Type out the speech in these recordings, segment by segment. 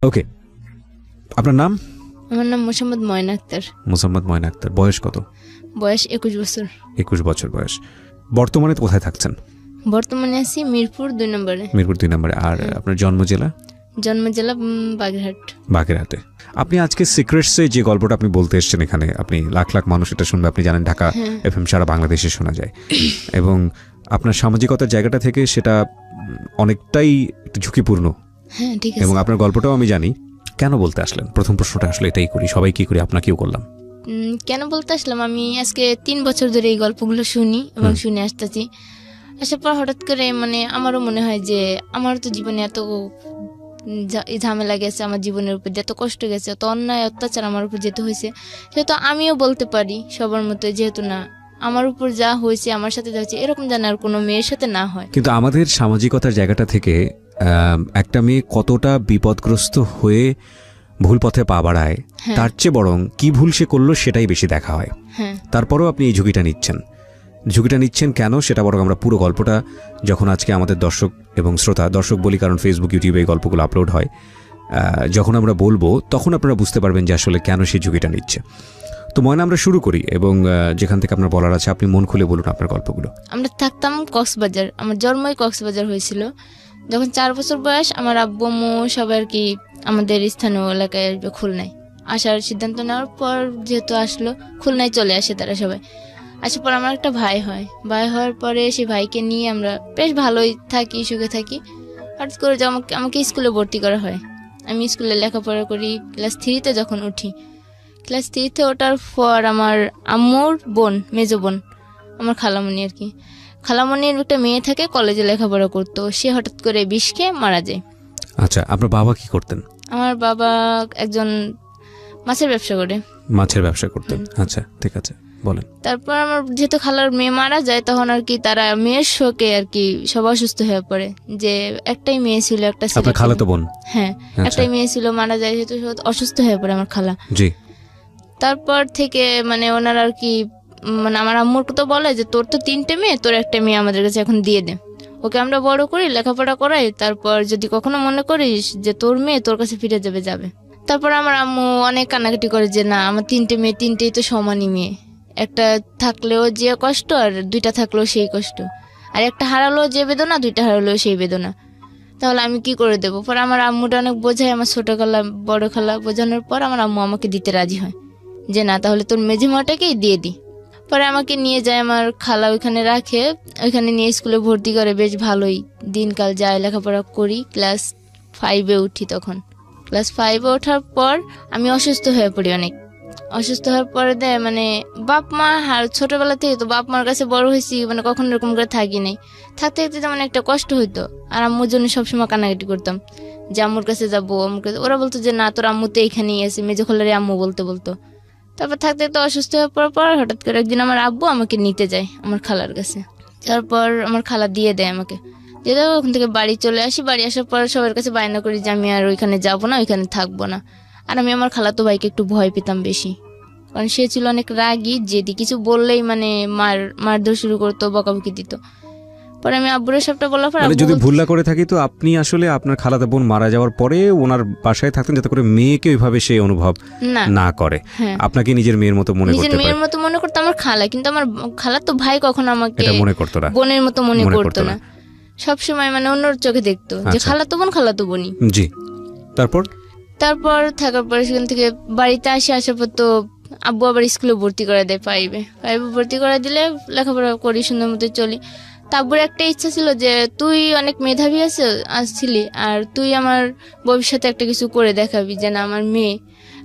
ওকে, আপনার নাম? আমার নাম মোসাম্মদ ময়না আক্তার। মোসাম্মদ ময়না আক্তার। বয়স কত? বয়স 21 বছর। 21 বছর বয়স। বর্তমানে কোথায় থাকছেন? বর্তমানে আছি মিরপুর 2 নম্বরে। মিরপুর 2 নম্বরে। আর আপনার জন্ম জেলা? জন্ম জেলা বাগেরহাট। বাগেরহাটে। আপনি আজকে সিক্রেটসে যে গল্পটা আপনি বলতে এসেছেন এখানে, আপনি লাখ লাখ মানুষ এটা শুনবে, আপনি জানেন ঢাকা এফএম সারা বাংলাদেশে শোনা যায়, এবং আপনার সামাজিকতার জায়গাটা থেকে সেটা অনেকটাই একটু ঝুঁকিপূর্ণ। হ্যাঁ, ঠিক আছে। এবং আপনার গল্পটাও আমি জানি। কেন বলতে আসলেন? প্রথম প্রশ্নটা আসলে এটাই করি, সবাই কি করি, আপনাকেও করলাম। কেন বলতে আসলাম, আমি আজকে 3 বছর ধরে এই গল্পগুলো শুনি এবং শুনে আসতেছি। আসার পর হঠাৎ করে মানে আমারও মনে হয় যে আমারও তো জীবনে এত ঝামেলা গেছে, আমার জীবনের উপর এত কষ্ট গেছে, এত অন্যায় অত্যাচার আমার উপর যেতে হয়েছে, সেহেতু আমিও বলতে পারি সবার মতো, যেহেতু না আমার উপর যা হয়েছে, আমার সাথে যা হয়েছে, এরকম যেন আর কোনো মেয়ের সাথে না হয়। কিন্তু আমাদের সামাজিকতার জায়গাটা থেকে একটা মেয়ে কতটা বিপদগ্রস্ত হয়ে ভুল পথে পা বাড়ায়, তার চেয়ে বরং কি ভুল সে করলো সেটাই বেশি দেখা হয়। তারপরেও আপনি এই ঝুঁকিটা নিচ্ছেন কেন, সেটা বরং আমরা পুরো গল্পটা যখন আজকে আমাদের দর্শক এবং শ্রোতা, দর্শক বলি কারণ ফেসবুক ইউটিউবে এই গল্পগুলো আপলোড হয়, যখন আমরা বলবো তখন আপনারা বুঝতে পারবেন যে আসলে কেন সেই ঝুঁকিটা নিচ্ছে। তো ময়না, আমরা শুরু করি, এবং যেখান থেকে আপনার বলার আছে আপনি মন খুলে বলুন আপনার গল্পগুলো। আমরা থাকতাম কক্সবাজার, আমার জন্মই কক্সবাজার হয়েছিল। যখন 4 বছর বয়স, আমার আব্বু আম্মু সবাই আর কি আমাদের স্থানীয় এলাকায় খুলনায় আসার সিদ্ধান্ত নেওয়ার পর, যেহেতু আসলো খুলনায় চলে আসে তারা সবাই। আসার পর আমার একটা ভাই হওয়ার পরে সেই ভাইকে নিয়ে আমরা বেশ ভালোই থাকি, সুখে থাকি। হঠাৎ করে আমাকে স্কুলে ভর্তি করা হয়। আমি স্কুলে লেখাপড়া করি। ক্লাস 3-তে যখন উঠি, ক্লাস 3-তে ওঠার পর আমার আম্মুর বোন, মেজো বোন, আমার খালামণি আর কি, খালামণির একটা মেয়ে থাকে, কলেজে লেখাপড়া করতো, সে হঠাৎ করে বিষ খেয়ে মারা যায়। আচ্ছা, আপনার বাবা কি করতেন? আমার বাবা একজন মাছের ব্যবসা করতেন। আচ্ছা, ঠিক আছে, বলেন। তারপর আমার যেহেতু খালার মেয়ে মারা যায়, তখন আর কি তারা মেয়ের শোকে আর কি সব অসুস্থ হয়ে পড়ে, যে একটাই মেয়ে ছিল, একটা ছেলে। আপনার খালাতো বোন? হ্যাঁ, একটাই মেয়ে ছিল, মারা যায়, যেহেতু অসুস্থ হয়ে পড়ে আমার খালা। জি। তারপর থেকে মানে ওনার আর কি, মানে আমার আম্মুর তো বলে যে তোর তো 3টে মেয়ে, তোর একটা মেয়ে আমাদের কাছে এখন দিয়ে দে, ওকে আমরা বড় করি, লেখাপড়া করাই, তারপর যদি কখনো মনে করিস যে তোর মেয়ে তোর কাছে ফিরে যাবে। তারপর আমার আম্মু অনেক কান্নাকাটি করে যে না, আমার 3টে মেয়ে, 3টেই তো সমানই মেয়ে, একটা থাকলেও যে কষ্ট আর 2টা থাকলেও সেই কষ্ট, আর একটা হারালেও যে বেদনা, 2টা হারালেও সেই বেদনা, তাহলে আমি কি করে দেবো? পরে আমার আম্মুটা অনেক বোঝায়, আমার ছোট খালা বড় খালা বোঝানোর পর আমার আম্মু আমাকে দিতে রাজি হয় যে না, তাহলে তোর মেঝেমাটাকেই দিয়ে দি। পরে আমাকে নিয়ে যায় আমার খালা, ওইখানে রাখে, ওইখানে নিয়ে স্কুলে ভর্তি করে, বেশ ভালোই দিনকাল যায়, লেখাপড়া করি। ক্লাস 5-এ উঠি। তখন ক্লাস 5-এ ওঠার পর আমি অসুস্থ হয়ে পড়ি অনেক। অসুস্থ হওয়ার পরে মানে বাপ মা, আর ছোটবেলা থেকে তো বাপ মার কাছে বড় হয়েছি, মানে কখনো এরকম করে থাকি নাই, থাকতে থাকতে তেমন একটা কষ্ট হইতো, আর আম্মুর জন্য সবসময় কান্নাকাটি করতাম যে আম্মুর কাছে যাবো, আম্মুর কাছে। ওরা বলতো যে না, তোর আম্মু তো এইখানেই আছে, মেজো খালারে আম্মু বলতো। তারপর থাকতে থাকতে অসুস্থ হয়ে পড়ার পর হঠাৎ করে একদিন আমার আব্বু আমাকে নিতে যায় আমার খালার কাছে। তারপর আমার খালা দিয়ে দেয় আমাকে, দিয়ে দেয়, ওখান থেকে বাড়ি চলে আসি। বাড়ি আসার পর সবার কাছে বায়না করি যে আমি আর ওইখানে যাবো না, ওইখানে থাকবো না। আর আমি আমার খালাতো ভাইকে একটু ভয় পেতাম বেশি, কারণ সে ছিল অনেক রাগী, যেদি কিছু বললেই মানে মারধর শুরু করতো, বকাবকি দিত। পরে আমি আব্বুর সবটা বলার পর, যদি ভুল না করে থাকি তো আপনি আসলে আপনার খালাতো বোন মারা যাওয়ার পরে ওনার বাসায় থাকতেন, যাতে করে মেয়েকে ওইভাবে সে অনুভব না করে, আপনাকে নিজের মেয়ের মতো মনে করতো আমার খালা। কিন্তু আমার খালা তো ভাই কখনো আমাকে মনে করতো না, বোনের মতো মনে করতো না, সবসময় মানে অন্য চোখে দেখতো যে খালাতো বোনই। জি। তারপর থাকার পর সেখান থেকে বাড়িতে আসার পর তো আব্বু আবার স্কুলে ভর্তি করে দেয়। 5-এ ভর্তি করে দিলে লেখাপড়া করি, সুন্দর মতো চলি। তারপরে একটা ইচ্ছা ছিল যে তুই অনেক মেধাবী আসছিলি, আর তুই আমার ভবিষ্যতে একটা কিছু করে দেখাবি, যে না, আমার মেয়ে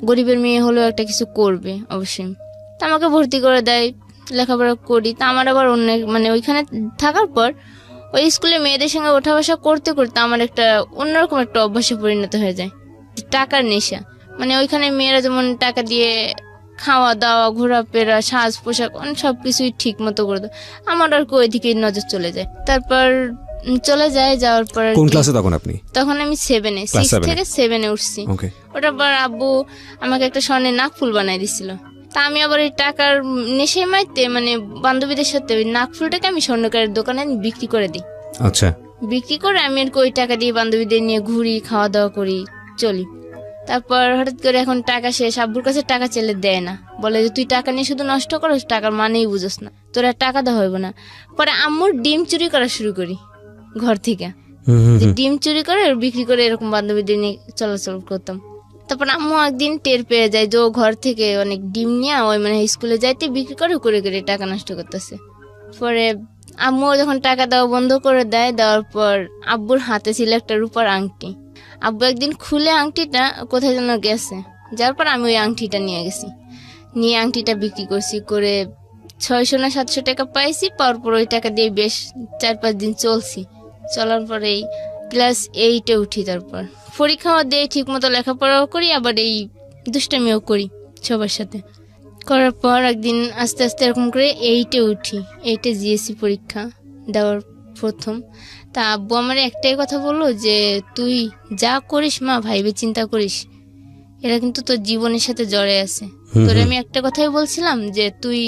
গরিবের মেয়ে হলেও একটা কিছু করবে অবশ্যই। তা আমাকে ভর্তি করে দেয়, লেখাপড়া করি। তা আমার আবার অন্য মানে ওইখানে থাকার পর ওই স্কুলে মেয়েদের সঙ্গে ওঠা বসা করতে করতে আমার একটা অন্যরকম একটা অভ্যাসে পরিণত হয়ে যায়, টাকার নেশা। মানে ওইখানে মেয়েরা যেমন টাকা দিয়ে খাওয়া দাওয়া, ঘোরাফেরা, সাজ পোশাক, সবকিছুই ঠিক মতো করে দেয়, আমার আর ওইদিকে নজর চলে যায়। তারপর যাওয়ার পর কোন ক্লাসে তখন আপনি? তখন আমি 7-এ, 6 থেকে 7-এ উঠছি। ওটার পর আব্বু আমাকে একটা স্বর্ণের নাকফুল বানাই দিছিল। তা আমি আবার এই টাকার নেশায় মাইতে মানে বান্ধবীদের সাথে ওই নাকফুলটাকে আমি স্বর্ণকারের দোকানে বিক্রি করে দিই। আচ্ছা। বিক্রি করে আমি ওই টাকা দিয়ে বান্ধবীদের নিয়ে ঘুরি, খাওয়া দাওয়া করি, চলি। তারপর হঠাৎ করে এখন টাকা শেষ, আব্বুর কাছে টাকা চাইলে দেয় না, বলে যে তুই টাকা নিয়ে শুধু নষ্ট করস, টাকার মানেই বুঝোস না, তোর আর টাকা দেওয়া হইব না। পরে আম্মুর ডিম চুরি করা শুরু করি ঘর থেকে, যে ডিম চুরি করে আর বিক্রি করে এরকম বান্ধবীদের নিয়ে চলাচল করতাম। তারপর আম্মু একদিন টের পেয়ে যায় যে ও ঘর থেকে অনেক ডিম নিয়ে ওই মানে স্কুলে যাইতে বিক্রি করে করে করে টাকা নষ্ট করতেছে। পরে আম্মু যখন টাকা দেওয়া বন্ধ করে দেয়, দেওয়ার পর আব্বুর হাতে ছিল একটা রূপার আংটি। আব্বু একদিন খুলে আংটিটা কোথায় যেন গেছে, যার পর আমি ওই আংটিটা নিয়ে গেছি, নিয়ে আংটিটা বিক্রি করছি, করে 600 না 700 টাকা পাইছি। পাওয়ার পর ওই টাকা দিয়ে বেশ 4-5 দিন চলছি। চলার পরেই ক্লাস 8-এ উঠি। তারপর পরীক্ষাও দিয়ে ঠিক মতো লেখাপড়াও করি, আবার এই দুষ্টামিও করি সবার সাথে। করার পর একদিন আস্তে আস্তে এরকম করে 8-এ উঠি। 8-এ জিএসসি পরীক্ষা দেওয়ার প্রথম। তা আব্বু আমার একটাই কথা বললো যে তুই যা করিস মা ভাইবে চিন্তা করিস, এরা কিন্তু তোর জীবনের সাথে জড়ে আছে। তোরে আমি একটা কথাই বলছিলাম যে তুই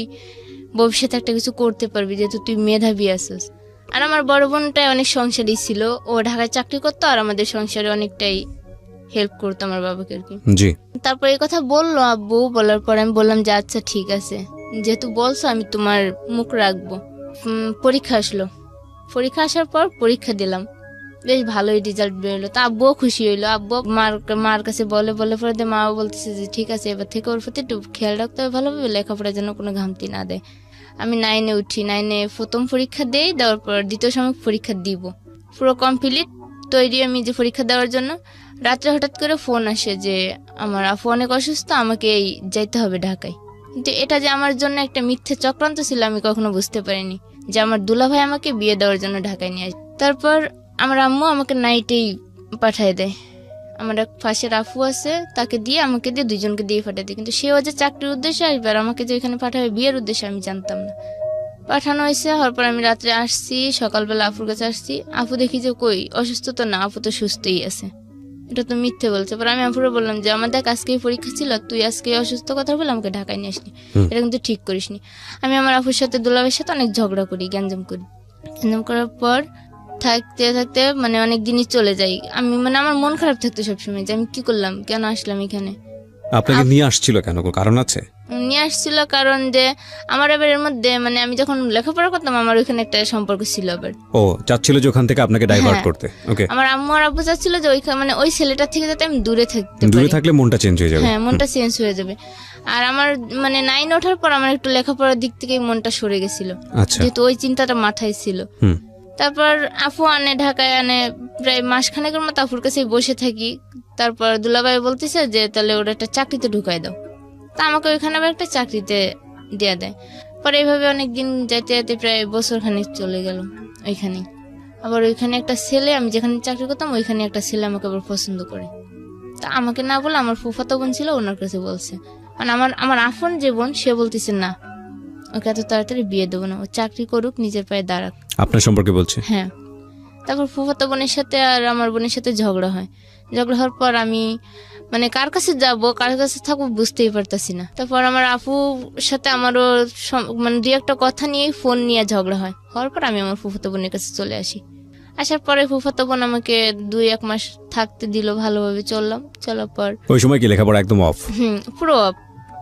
ভবিষ্যতে একটা কিছু করতে পারবি, যেহেতু তুই মেধাবী আছিস। আর আমার বড় বোনটাই অনেক সংসারী ছিল, ও ঢাকায় চাকরি করতো আর আমাদের সংসারে অনেকটাই হেল্প করতো আমার বাবাকে আর কি। জি। তারপর এই কথা বললো আব্বু, বলার পর আমি বললাম যে আচ্ছা ঠিক আছে, যেহেতু বলছো আমি তোমার মুখ রাখবো। পরীক্ষা আসলো, পরীক্ষা আসার পর পরীক্ষা দিলাম, বেশ ভালোই রেজাল্ট বেরোলো। তা আব্বুও খুশি হইলো। আব্বু মার কাছে বলে পরে মাও বলতেছে যে ঠিক আছে এবার থেকে ওর প্রতি একটু খেয়াল রাখতে হবে ভালোভাবে, লেখাপড়ার জন্য কোনো ঘামতি না দেয়। আমি 9-এ উঠি। 9-এ প্রথম পরীক্ষা দেই, দেওয়ার পর দ্বিতীয় সময় পরীক্ষা দিব, পুরো কমপ্লিট তৈরি আমি যে পরীক্ষা দেওয়ার জন্য। রাত্রে হঠাৎ করে ফোন আসে যে আমার আপু অনেক অসুস্থ, আমাকে যাইতে হবে ঢাকায়। কিন্তু এটা যে আমার জন্য একটা মিথ্যে চক্রান্ত ছিল আমি কখনো বুঝতে পারিনি, যে আমার দুলাভাই আমাকে বিয়ে দেওয়ার জন্য ঢাকায় নিয়ে আসে। তারপর আমার আম্মু আমাকে নাইটেই পাঠিয়ে দেয়। আমার এক পাশের আপু আছে, তাকে দিয়ে আমাকে দিয়ে দুইজনকে দিয়ে পাঠিয়ে দেয়। কিন্তু সেও যে চাকরির উদ্দেশ্যে আসবে আর আমাকে যে এখানে পাঠাবে বিয়ের উদ্দেশ্যে আমি জানতাম না। পাঠানো হয়েছে। হওয়ার পর আমি রাত্রে আসছি, সকালবেলা আপুর কাছে আসছি। আপু দেখি যে কই অসুস্থ তো না, আপু তো সুস্থই আছে। এটা তো মিথ্যে বলছে। পরে আমি আপুরে বললাম যে আমার দেখ আজকেই পরীক্ষা ছিল, তুই আজকে অসুস্থ কথা বলে আমাকে ঢাকায় নিয়ে আসলি, এটা কিন্তু ঠিক করিসনি। আমি আমার আপুর সাথে দুলাভাইয়ের সাথে অনেক ঝগড়া করি, গ্যাঞ্জাম করি। গ্যাঞ্জাম করার পর থাকতে থাকতে মানে অনেক দিনই চলে যাই। আমি মানে আমার মন খারাপ থাকতো সবসময় যে আমি কি করলাম, কেন আসলাম এখানে। আপনাকে নিয়ে আসছিল কেন, কোনো কারণ আছে? নিয়ে আসছিল কারণ যে আমার এবার এর মধ্যে মানে আমি যখন লেখাপড়া করতাম আমার ওইখানে একটা সম্পর্ক ছিল। আবার ও চাচ্ছিল যে ওখান থেকে আপনাকে ডাইভার্ট করতে। ওকে। আমার আম্মু আর আব্বু চাচ্ছিল যে ওইখানে মানে ওই ছেলেটার থেকে যাতে আমি দূরে থাকতে পারি। দূরে থাকলে মনটা চেঞ্জ হয়ে যাবে। হ্যাঁ, মনটা চেঞ্জ হয়ে যাবে। আর আমার মানে 9 ওঠার পর আমার একটু লেখাপড়ার দিক থেকে মনটা সরে গেছিল, যেহেতু ওই চিন্তাটা মাথায় ছিল। তারপর আপু আনে, ঢাকায় আনে, প্রায় মাসখানেকের মতো আপুর কাছে বসে থাকি। তারপর দুলাভাই বলতেছে যে তাহলে ওরা একটা চাকরিতে ঢুকাই দাও। তা আমাকে ওইখানে আবার একটা চাকরিতে দেয়া দেয়। পরে এইভাবে অনেকদিন যাইতে যাইতে প্রায় বছর খানিক চলে গেল ওইখানে। আবার ওইখানে একটা ছেলে, আমি যেখানে চাকরি করতাম ওইখানে একটা ছেলে আমাকে আবার পছন্দ করে। তা আমাকে না বলে আমার ফুফাতো বোন ছিল, ওনার কাছে বলছে। মানে আমার আপন যে বোন সে বলতেছে না, ওকে এত তাড়াতাড়ি বিয়ে দেবো না, ও চাকরি করুক, নিজের পায়ে দাঁড়াক। আপনার সম্পর্কে বলছে? হ্যাঁ। তারপর ফুফাতো বোনের সাথে আর আমার বোনের সাথে ঝগড়া হয়। ঝগড়া হওয়ার পর আমি মানে কার কাছে যাব, কার কাছে থাকবো বুঝতেই পারতাছি না। তারপর আমার আপুর সাথে আমারও মানে 2-একটা কথা নিয়ে ফোন নিয়ে ঝগড়া হয়। হওয়ার পর আমি আমার ফুফাতো বোনের কাছে চলে আসি। আসার পরে ফুফাতো বোন আমাকে 2-1 মাস থাকতে দিল, ভালোভাবে চললাম। চলার পর ওই সময় কি লেখাপড়া একদম অফ? পুরো অফ।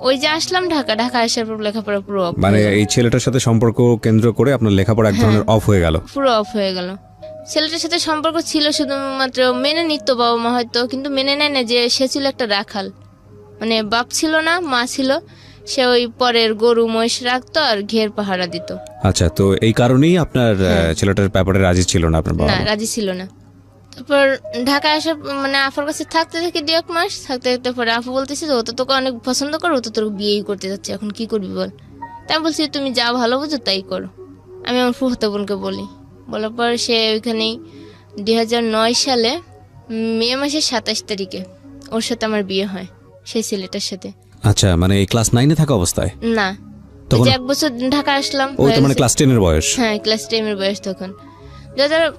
ওই যে আসলাম ঢাকা আসার পর লেখাপড়া পুরো অফ। মানে এই ছেলেটার সাথে সম্পর্ক কেন্দ্র করে আপনার লেখাপড়া এক ধরনের অফ হয়ে গেল? পুরো অফ হয়ে গেল। ছেলেটার সাথে সম্পর্ক ছিল, শুধুমাত্র মেনে নিত বাবা মা হয়তো, কিন্তু মেনে নেয় না যে সে ছিল একটা রাখাল। মানে বাপ ছিল না, মা ছিল। সে ওই পরের গরু মহিষ রাখতো আর ঘের পাহারা দিত। আচ্ছা, তো এই কারণেই আপনার ছেলেটার ব্যাপারে রাজি ছিল না আপনার বাবা? না, রাজি ছিল না। তারপর ঢাকা আসার মানে আফার কাছে থাকতে থাকি 2-1 মাস থাকতে থাকতে পরে আপু বলতেছে ও তো তোকে অনেক পছন্দ করো, ও তো তোর বিয়েই করতে যাচ্ছে, এখন কি করবি বল। তাই আমি বলছি তুমি যা ভালো বুঝো তাই করো। আমি আমার ফুফাতো বোনকে বলি। বলার পর সে ওইখানেই 2009 সালে মে মাসের 27 তারিখে ওর সাথে আমার বিয়ে হয়, সেই ছেলেটার সাথে। আচ্ছা, মানে এই ক্লাস 9-এ থাকা অবস্থায়? না, তখন 1 বছর ঢাকা আসলাম। ওই তো মানে ক্লাস 10 এর বয়স? হ্যাঁ, ক্লাস 10 এর বয়স তখন।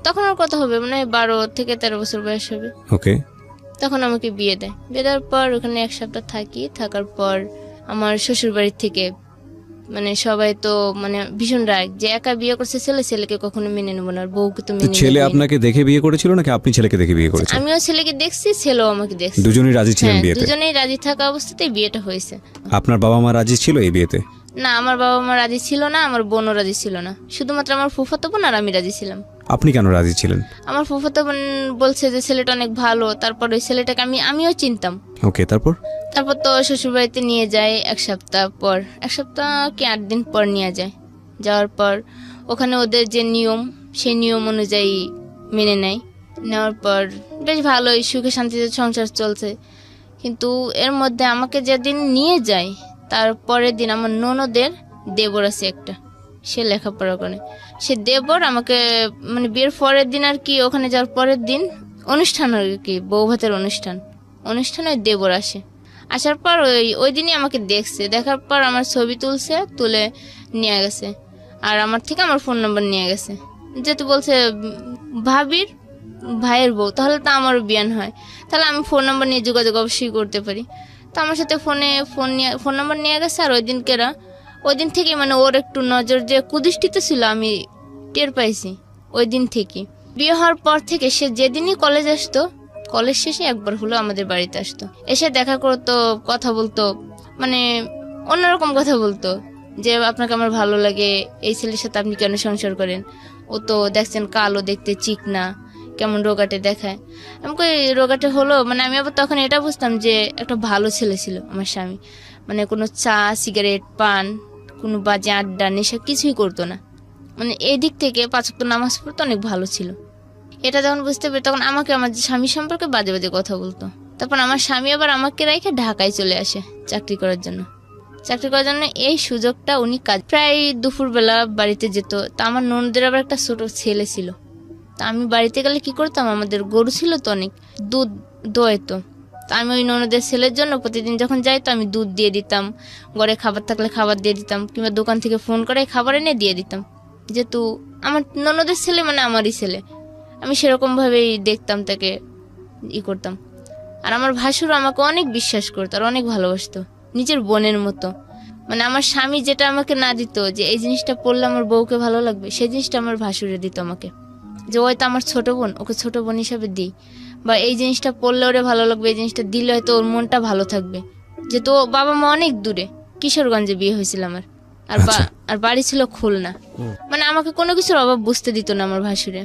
তখন আর কত হবে, মানে 12 থেকে 13 বছর বয়স হবে। ওকে। তখন আমাকে বিয়ে দেয়। বিয়ে দেওয়ার পর ওখানে 1 সপ্তাহ থাকি। থাকার পর আমার শ্বশুর বাড়ির থেকে মানে সবাই তো মানে ভীষণ রাগ যে একা বিয়ে করছে ছেলে, ছেলেকে কখনো মেনে নেবো না, আর বউকে তো তো মেনে ছেলে নেবই না। আপনাকে দেখে বিয়ে করেছিল নাকি আপনি ছেলেকে দেখে বিয়ে করেছেন? আমিও ছেলেকে দেখছি, ছেলেও আমাকে দেখছে। দুজনেই রাজি ছিলেন হ্যাঁ, বিয়েতে? দুজনেই রাজি থাকা অবস্থাতেই বিয়েটা হয়েছে। আপনার বাবা মা রাজি ছিল এই বিয়েতে? না, আমার বাবা মা রাজি ছিল না, আমার বোনও রাজি ছিল না, শুধুমাত্র আমার ফুফাতো বোন আর আমি রাজি ছিলাম। আপনি কেন রাজি ছিলেন? আমার ফুফাতো বোন বলছে যে ছেলেটা অনেক ভালো, তারপর ওই ছেলেটাকে আমিও চিনতাম। ওকে, তারপর? তারপর তো শ্বশুরবাড়িতে নিয়ে যায় এক সপ্তাহ পর, এক সপ্তাহ কি 8 দিন পর নিয়ে যায়। যাওয়ার পর ওখানে ওদের যে নিয়ম, সেই নিয়ম অনুযায়ী মেনে নেয়। নেওয়ার পর বেশ ভালোই সুখে শান্তিতে সংসার চলছে। কিন্তু এর মধ্যে আমাকে যেদিন নিয়ে যায়, তার পরের দিন আমার ননদের দেবর আছে একটা, সে লেখাপড়া করে, সে দেবর আমাকে মানে বিয়ের পরের দিন আর কি, ওখানে যাওয়ার পরের দিন অনুষ্ঠান আর কি, বউ ভাতের অনুষ্ঠানে দেবর আসে। আসার পর ওই দিনই আমাকে দেখছে, দেখার পর আমার ছবি তুলে নিয়ে গেছে, আর আমার থেকে আমার ফোন নাম্বার নিয়ে গেছে। যেহেতু বলছে ভাবির ভাইয়ের বউ, তাহলে তো আমারও বিয়ান হয়, তাহলে আমি ফোন নাম্বার নিয়ে যোগাযোগ অবশ্যই করতে পারি। তো আমার সাথে ফোন নাম্বার নিয়ে গেছে। আর ওই দিন থেকে মানে ওর একটু নজর যে কুদৃষ্টিতে ছিল আমি টের পাইছি ওই দিন থেকে। বিয়ে হওয়ার পর থেকে সে যেদিনই কলেজ আসতো, কলেজ শেষে একবার হলো আমাদের বাড়িতে আসতো, এসে দেখা করতো, কথা বলতো, মানে অন্যরকম কথা বলতো যে আপনাকে আমার ভালো লাগে, এই ছেলের সাথে আপনি কেন সংসার করেন, ও তো দেখছেন কালো দেখতে, চিকনা, কেমন রোগাটে দেখায়। আমাকে রোগাটে হলো মানে আমি আবার তখন এটা বুঝতাম যে একটা ভালো ছেলে ছিল আমার স্বামী, মানে কোনো চা সিগারেট পান কোনো বাজে আড্ডা নেশা কিছুই করতো না, মানে এই দিক থেকে 5 ওয়াক্ত নামাজ পড়তো, অনেক ভালো ছিল। এটা যখন বুঝতে পারি তখন আমাকে আমার স্বামী সম্পর্কে বাজে বাজে কথা বলতো। তারপর আমার স্বামী আবার আমাকে রেখে ঢাকায় চলে আসে চাকরি করার জন্য। এই সুযোগটা উনি প্রায় দুপুরবেলা বাড়িতে যেত। তা আমার ননদের আবার একটা ছোট ছেলে ছিল, তা আমি বাড়িতে গেলে কি করতাম, আমাদের গরু ছিল তো অনেক, দুধ দোয়াইতো, তা আমি ওই ননদের ছেলের জন্য প্রতিদিন যখন যাই তো আমি দুধ দিয়ে দিতাম, ঘরে খাবার থাকলে খাবার দিয়ে দিতাম, কিংবা দোকান থেকে ফোন করে খাবার এনে দিয়ে দিতাম। যেহেতু আমার ননদের ছেলে মানে আমারই ছেলে, আমি সেরকম ভাবেই দেখতাম তাকে, করতাম। আর আমার ভাসুর আমাকে অনেক বিশ্বাস করতো আর অনেক ভালোবাসতো, নিজের বোনের মতো। মানে আমার স্বামী যেটা আমাকে না দিত, যে এই জিনিসটা পড়লে আমার বউকে ভালো লাগবে, সেই জিনিসটা আমার ভাসুরে দিত আমাকে, যে হয়তো আমার ছোট বোন, ওকে ছোট বোন হিসাবে দিই, বা এই জিনিসটা পড়লে ওরে ভালো লাগবে, এই জিনিসটা দিলে হয়তো ওর মনটা ভালো থাকবে। যেহেতু বাবা মা অনেক দূরে, কিশোরগঞ্জে বিয়ে হয়েছিল আমার, আর বাড়ি ছিল খুলনা। মানে আমাকে কোনো কিছুর অভাব বুঝতে দিত না আমার ভাসুরে।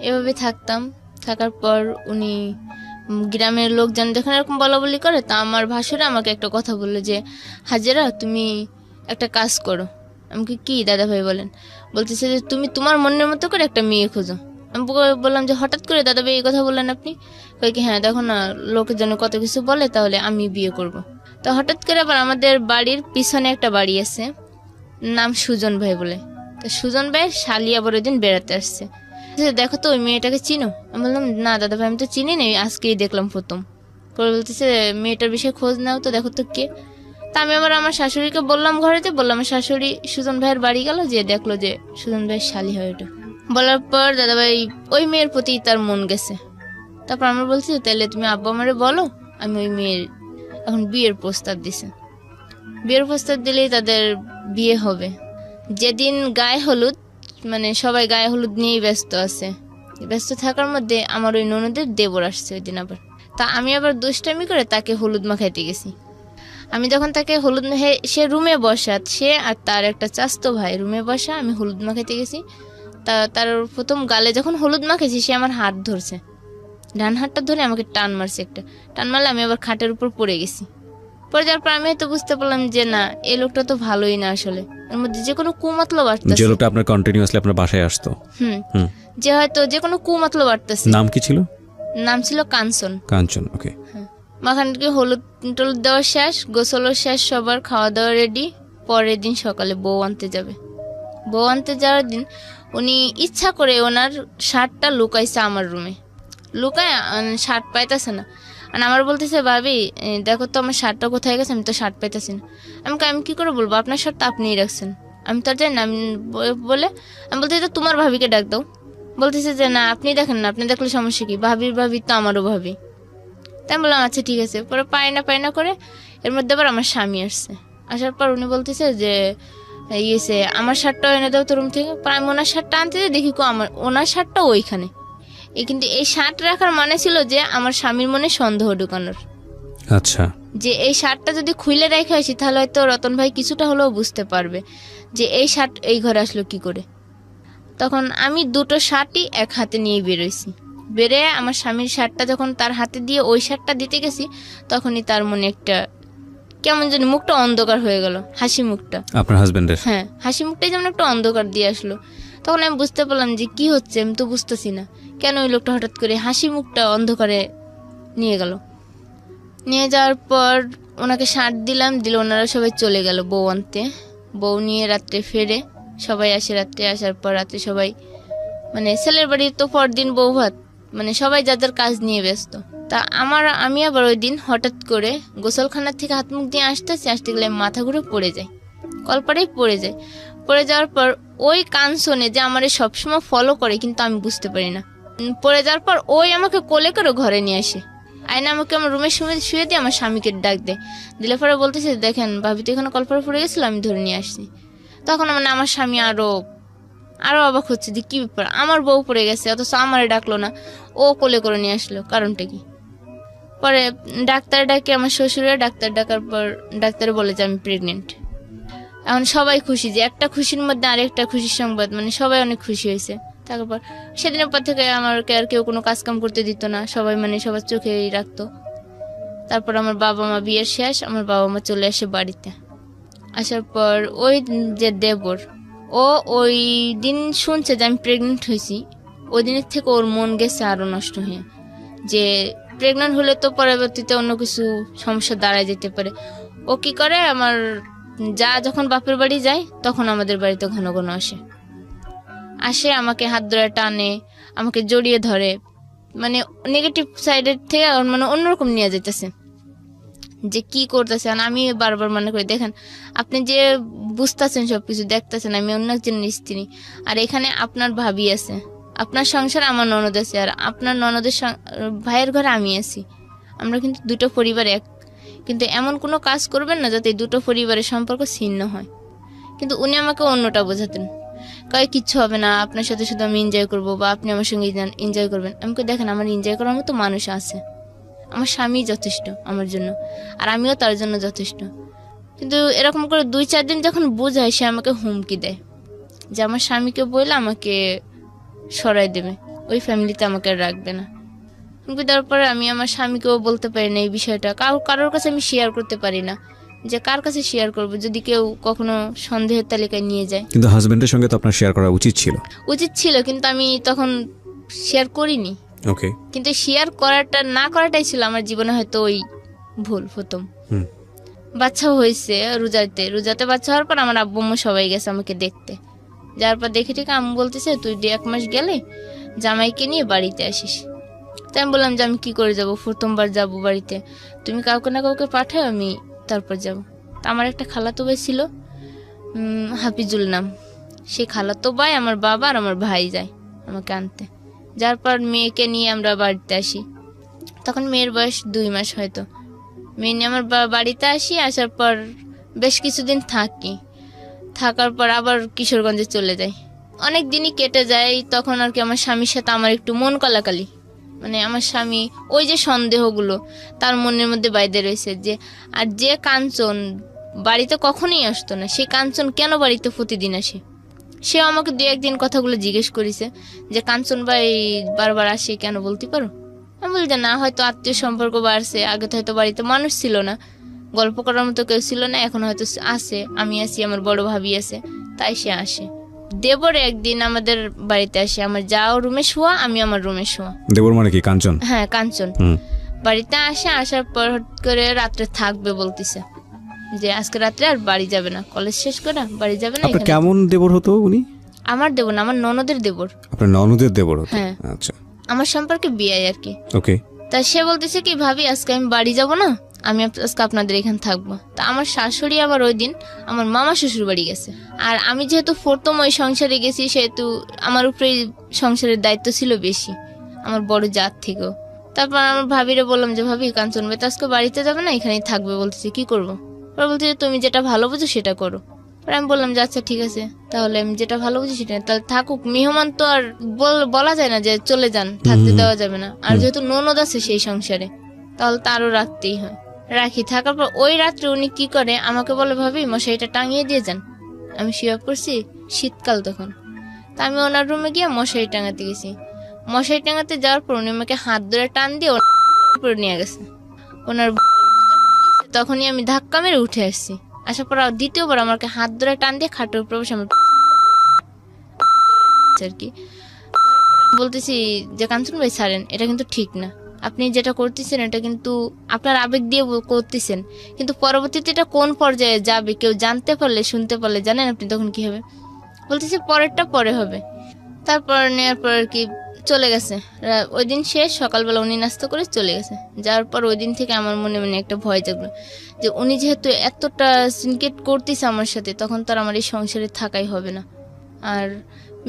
এভাবে থাকার পর উনি গ্রামের লোকজন যখন এরকম বলা বলি করে, তা আমার ভাসুরে আমাকে একটা কথা বললো যে হাজেরা তুমি একটা কাজ করো। আমাকে কি দাদা ভাই বলেন? বলতেছে যে তুমি তোমার মনের মতো করে একটা মেয়ে খোঁজো। আমি বললাম যে হঠাৎ করে দাদা ভাই এই কথা বললেন আপনি? কই কি হ্যাঁ দেখো না লোকের জন্য কত কিছু বলে, তাহলে আমি বিয়ে করব। তো হঠাৎ করে আবার আমাদের বাড়ির পিছনে একটা বাড়ি আছে, নাম সুজন ভাই বলে। তো সুজন ভাই শালি আবার ওই দিন বেড়াতে আসছে, দেখো তো ওই মেয়েটাকে চিনো? আমি বললাম না দাদা ভাই আমি তো চিনি না, আজকেই দেখলাম প্রথম। পরে বলতেছে মেয়েটার বিষয়ে খোঁজ নাও তো, দেখো তো কে। তা আমি আবার আমার শাশুড়িকে বললাম, ঘরেতে বললাম, আমার শাশুড়ি সুজন ভাইয়ের বাড়ি গেল, যে দেখলো যে সুজন ভাইয়ের শালি হয় ওটা। বলার পর দাদা ভাই ওই মেয়ের প্রতি তার মন গেছে। তারপর আমরা বলছি তাহলে তুমি আব্বা আমারে বলো, আমি ওই মেয়ের এখন বিয়ের প্রস্তাব দিছে। বিয়ের প্রস্তাব দিলেই তাদের বিয়ে হবে। যেদিন গায়ে হলুদ, মানে সবাই গায়ে হলুদ নিয়েই ব্যস্ত থাকার মধ্যে আমার ওই ননদের দেবর আসছে ওই দিন আবার। তা আমি আবার দুষ্টামি করে তাকে হলুদ মাখাইতে গেছি। আমি যখন তাকে হলুদ সে রুমে বসা, সে আর তার একটা চাস্তো ভাই রুমে বসা, আমি হলুদ মাখাইতে গেছি। তার প্রথম গালে যখন হলুদ মাখেছি, সে আমার হাত ধরছে, ডান হাতটা ধরে আমাকে টান মারছে, একটা টান মারলে আমি আবার খাটের উপর পড়ে গেছি। পরে যাওয়ার পর আমি হয়তো বুঝতে পারলাম যে না, এই লোকটা তো ভালোই না, আসলে এর মধ্যে যে কোনো কুমতলব আসতেছে। যে লোকটা আপনার কন্টিনিউয়াসলি আপনার বাসায় আসতো, যে হয়তো যে কোনো কুমতলব আসতেছে। নাম কি ছিল? নাম ছিল কাঞ্চন। ওকে। মাখানকে হলুদ টলুদ দেওয়া শেষ, গোসলও শেষ, সবার খাওয়া দাওয়া রেডি। পরের দিন সকালে বউ আনতে যাবে। বউ আনতে যাওয়ার দিন উনি ইচ্ছা করে ওনার শার্টটা লুকাইছে আমার রুমে, লুকায় শার্ট পাইতেছে না। আর আমার বলতেছে ভাবি দেখো তো আমার শার্টটা কোথায় গেছে, আমি তো শার্ট পাইতেছি না। আমি কি করে বলবো, আপনার শার্ট তো আপনিই রাখছেন, আমি তো আর জানি না। আমি বলতেছি তো তোমার ভাবিকে ডাক দাও। বলতেছে যে না আপনি দেখেন না, আপনি দেখলে সমস্যা কি, ভাবি তো আমারও ভাবি। তাই বললাম আচ্ছা ঠিক আছে। পরে পায় না করে এর মধ্যে আবার আমার স্বামী আসছে। আসার পর উনি বলতেছে যে ইয়েছে আমার শার্টটা এনে দাও তো রুম থেকে। পর আমি ওনার শার্টটা আনতে যাই, দেখি আমার ওনার শার্টটা ওইখানে। কিন্তু এই শার্ট রাখার মানে ছিল যে আমার স্বামীর মনে সন্দেহ ঢুকানোর। আচ্ছা, যে এই শার্টটা যদি খুলে রেখে আসি তাহলে হয়তো রতন ভাই কিছুটা হলেও বুঝতে পারবে যে এই শার্ট এই ঘরে আসলো কি করে। তখন আমি দুটো শার্টই এক হাতে নিয়ে বেরোইছি। বেরিয়ে আমার স্বামীর শার্টটা যখন তার হাতে দিয়ে ওই শার্টটা দিতে গেছি, তখনই তার মনে একটা কেমন যেন মুখটা অন্ধকার হয়ে গেল, হাসি মুখটা। আপনার হাজবেন্ডের? হ্যাঁ, হাসি মুখটাই যেমন একটা অন্ধকার দিয়ে আসলো। তখন আমি বুঝতে পারলাম যে কি হচ্ছে, আমি তো বুঝতেছি না কেন ওই লোকটা হঠাৎ করে হাসি মুখটা অন্ধকারে নিয়ে গেল। নিয়ে যাওয়ার পর ওনাকে শার্ট দিলাম, দিলে ওনারা সবাই চলে গেল বউ আনতে। বউ নিয়ে রাত্রে ফেরে সবাই আসে। রাত্রে আসার পর রাত্রে সবাই মানে ছেলের বাড়ির তো পরদিন বউ ভাত, মানে সবাই যাদের কাজ নিয়ে ব্যস্ত। তা আমি আবার ওই দিন হঠাৎ করে গোসলখানার থেকে হাত মুখ দিয়ে আসতে গেলে মাথা ঘুরে পড়ে যায়, কলপাড়েই পড়ে যায়। পড়ে যাওয়ার পর ওই কান শোনে যে আমার সবসময় ফলো করে, কিন্তু আমি বুঝতে পারি না। পড়ে যাওয়ার পর ওই আমাকে কোলে করে ঘরে নিয়ে আসে, আয়না আমাকে আমার রুমের শুয়ে দিয়ে আমার স্বামীকে ডাক দেয়। দিলে পরে বলতেছে, দেখেন ভাবি তো এখানে কলপাড়ে পড়ে গেছিল, আমি ধরে নিয়ে আসছি। তখন মানে আমার স্বামী আরো অবাক হচ্ছে যে কি ব্যাপার, আমার বউ পড়ে গেছে অথচ আমারে ডাকলো না, ও কোলে করে নিয়ে আসলো, কারণটা কি। পরে ডাক্তার ডাকে আমার শ্বশুরে। ডাক্তার ডাকার পর ডাক্তারে বলে যে আমি প্রেগনেন্ট। এখন সবাই খুশি, যে একটা খুশির মধ্যে আরেকটা খুশির সংবাদ, মানে সবাই অনেক খুশি হয়েছে। তারপর সেদিনের পর থেকে আমাকে আর কেউ কোনো কাজ কাম করতে দিত না, সবাই মানে সবার চোখেই রাখতো। তারপর আমার বাবা মা বিয়ের শেষ, আমার বাবা মা চলে আসে বাড়িতে। আসার পর ওই যে দেবর, ও ওই দিন শুনছে যে আমি প্রেগনেন্ট হয়েছি, ওই দিনের থেকে ওর মন গেছে আরো নষ্ট হয়ে, যে প্রেগনেন্ট হলে তো পরবর্তীতে অন্য কিছু সমস্যা দাঁড়ায় যেতে পারে। ও কি করে, আমার যা যখন বাপের বাড়ি যায় তখন আমাদের বাড়িতে ঘন ঘন আসে, আমাকে হাত ধরে টানে, আমাকে জড়িয়ে ধরে, মানে নেগেটিভ সাইডের থেকে মানে অন্যরকম নিয়ে যেতেছে যে কি করতেছে। আমি বারবার মনে করি, দেখেন আপনি যে বুঝতেছেন সবকিছু দেখতেছেন, আমি অন্য একজনের স্ত্রী, আর এখানে আপনার ভাবি আছে, আপনার সংসারে আমার ননদ আছে, আর আপনার ননদের ভাইয়ের ঘরে আমি আছি। আমরা কিন্তু দুটো পরিবার এক, কিন্তু এমন কোনো কাজ করবেন না যাতে দুটো পরিবারের সম্পর্ক ছিন্ন হয়। কিন্তু উনি আমাকে অন্যটা বোঝাতেন, কয় কিচ্ছু হবে না, আপনার সাথে শুধু আমি এনজয় করবো বা আপনি আমার সঙ্গে এনজয় করবেন। আমি দেখেন আমার এনজয় করার মতো মানুষ আছে, আমার স্বামী যথেষ্ট আমার জন্য, আর আমিও তার জন্য যথেষ্ট। কিন্তু এরকম করে 2-4 দিন যখন বোঝায়, সে আমাকে হুমকি দেয় যে আমার স্বামীকে বললে আমাকে সরাই দেবে, ওই ফ্যামিলিতে আমাকে রাখবে না। হুমকি দেওয়ার পরে আমি আমার স্বামীকেও বলতে পারি না এই বিষয়টা, কারোর কাছে আমি শেয়ার করতে পারি না, যে কার কাছে শেয়ার করব যদি কেউ কখনো সন্দেহের তালিকায় নিয়ে যায়। কিন্তু হাজবেন্ডের সঙ্গে তো আপনার শেয়ার করা উচিত ছিল, কিন্তু আমি তখন শেয়ার করিনি। ওকে, কিন্তু শেয়ার না করাটাই ছিল আমার জীবনে হয়তো ওই ভুল প্রথম। বাচ্চা হয়েছে রোজাতে বাচ্চা হওয়ার পর আমার আব্বু আম্মু সবাই গেছে আমাকে দেখতে। যার পর দেখে ঠিক আম্মু বলতেছে, তুই 1 মাস গেলে জামাইকে নিয়ে বাড়িতে আসিস। তাই আমি বললাম যে আমি কি করে যাব, প্রথমবার যাব বাড়িতে, তুমি কাউকে না কাউকে পাঠাও, আমি তারপর যাব। তা আমার একটা খালাতো ভাই ছিল, হাফিজুল নাম, সেই খালাতো ভাই আমার বাবা আর আমার ভাই যায় আমাকে আনতে। যার পর মেয়েকে নিয়ে আমরা বাড়িতে আসি, তখন মেয়ের বয়স 2 মাস হয়তো। মেয়ে নিয়ে আমার বাড়িতে আসি, আসার পর বেশ কিছুদিন থাকার পর আবার কিশোরগঞ্জে চলে যাই। অনেক দিনই কেটে যায়, তখন আর কি আমার স্বামীর সাথে আমার একটু মন কলাকালি, মানে আমার স্বামী ওই যে সন্দেহগুলো তার মনের মধ্যে বাইরে রয়েছে, যে আর যে কাঞ্চন বাড়িতে কখনোই আসতো না, সে কাঞ্চন কেন বাড়িতে প্রতিদিন আসে। সে আমাকে 2-1 দিন কথাগুলো জিজ্ঞেস করেছে যে কাঞ্চন ভাই বারবার আসে কেন, বলতে পারো? আমি বলি যে না, হয়তো আত্মীয় সম্পর্ক বাড়ছে, আগে তো হয়তো বাড়িতে মানুষ ছিল না, গল্প করার মতো কেউ ছিল না, এখন হয়তো আছে, আমি আছি, আমার বড় ভাবি আছে, তাই সে আসে। দেবরে একদিন আমাদের বাড়িতে আসে, আমার যাও রুমে শোয়া, আমি আমার রুমে শোয়া। দেবর মানে কি? কাঞ্চন? হ্যাঁ, কাঞ্চন বাড়িতে আসে। আসার পর হট করে রাত্রে থাকবে বলতেছে, যে আজকে রাত্রে আর বাড়ি যাবে না, কলেজ শেষ করে বাড়ি যাবে না। কেমন দেবর হতো উনি? আমার দেবর না, আমার ননদের দেবর। আপনার ননদের দেবর হতো? হ্যাঁ, আচ্ছা, আমার সম্পর্কে বিয়ে আর কি। ওকে। তা সে বলতেছে কি, ভাবি আজকে আমি বাড়ি যাব না, আমি আজকে আপনাদের এখানে থাকবো। তা আমার শাশুড়ি আবার ওই দিন আমার মামা শ্বশুর বাড়ি গেছে, আর আমি যেহেতু প্রথম ওই সংসারে গেছি, সেহেতু আমার উপরে সংসারের দায়িত্ব ছিল বেশি আমার বড় জাত থেকেও। তারপর আমার ভাবিরে বললাম যে ভাবি কাঞ্চন ভাই তো আজকে বাড়িতে যাবে না, এখানেই থাকবে বলতেছে, কি করব? ওরা বলছে যে তুমি যেটা ভালো বুঝো সেটা করো। পরে আমি বললাম যে আচ্ছা ঠিক আছে, তাহলে আমি যেটা ভালো বুঝি সেটা, তাহলে থাকুক, মেহমান তো আর বলা যায় না যে চলে যান, থাকতে দেওয়া যাবে না। আর যেহেতু ননদ আছে সেই সংসারে, তাহলে তারও রাখতেই হয়। রাখি, থাকার পর ওই রাত্রে উনি কি করে আমাকে বলে, ভাবি মশারিটা টাঙিয়ে দিয়ে যান। আমি শুয়ে পড়ছি, শীতকাল তখন। তা আমি ওনার রুমে গিয়ে মশারি টাঙাতে গেছি। মশারি টাঙাতে যাওয়ার পর উনি আমাকে হাত ধরে টান দিয়ে উপরে নিয়ে গেছে। ওনার তখনই আমি ধাক্কা মেরে উঠে আসছি। আসার পর দ্বিতীয়বার আমাকে হাত ধরে টান দিয়ে খাটের উপর বসে আমার আর কি বলতেছি যে কাঞ্চন ভাই ছাড়েন, এটা কিন্তু ঠিক না, আপনি যেটা করতেছেন এটা কিন্তু আপনার আবেগ দিয়ে করতেছেন, কিন্তু পরবর্তীতে এটা কোন পর্যায়ে যাবে কেউ জানতে পারলে, শুনতে পারলে জানেন আপনি তখন কি হবে। বলতেছি পরেরটা পরে হবে। তারপর নেওয়ার পর আর কি চলে গেছে। ওই দিন শেষ, সকালবেলা উনি নাস্তা করে চলে গেছে। যাওয়ার পর ওই দিন থেকে আমার মনে মনে একটা ভয় জাগলো যে উনি যেহেতু এতটা সিনকেট করতেছে আমার সাথে, তখন তো আর আমার এই সংসারে থাকাই হবে না। আর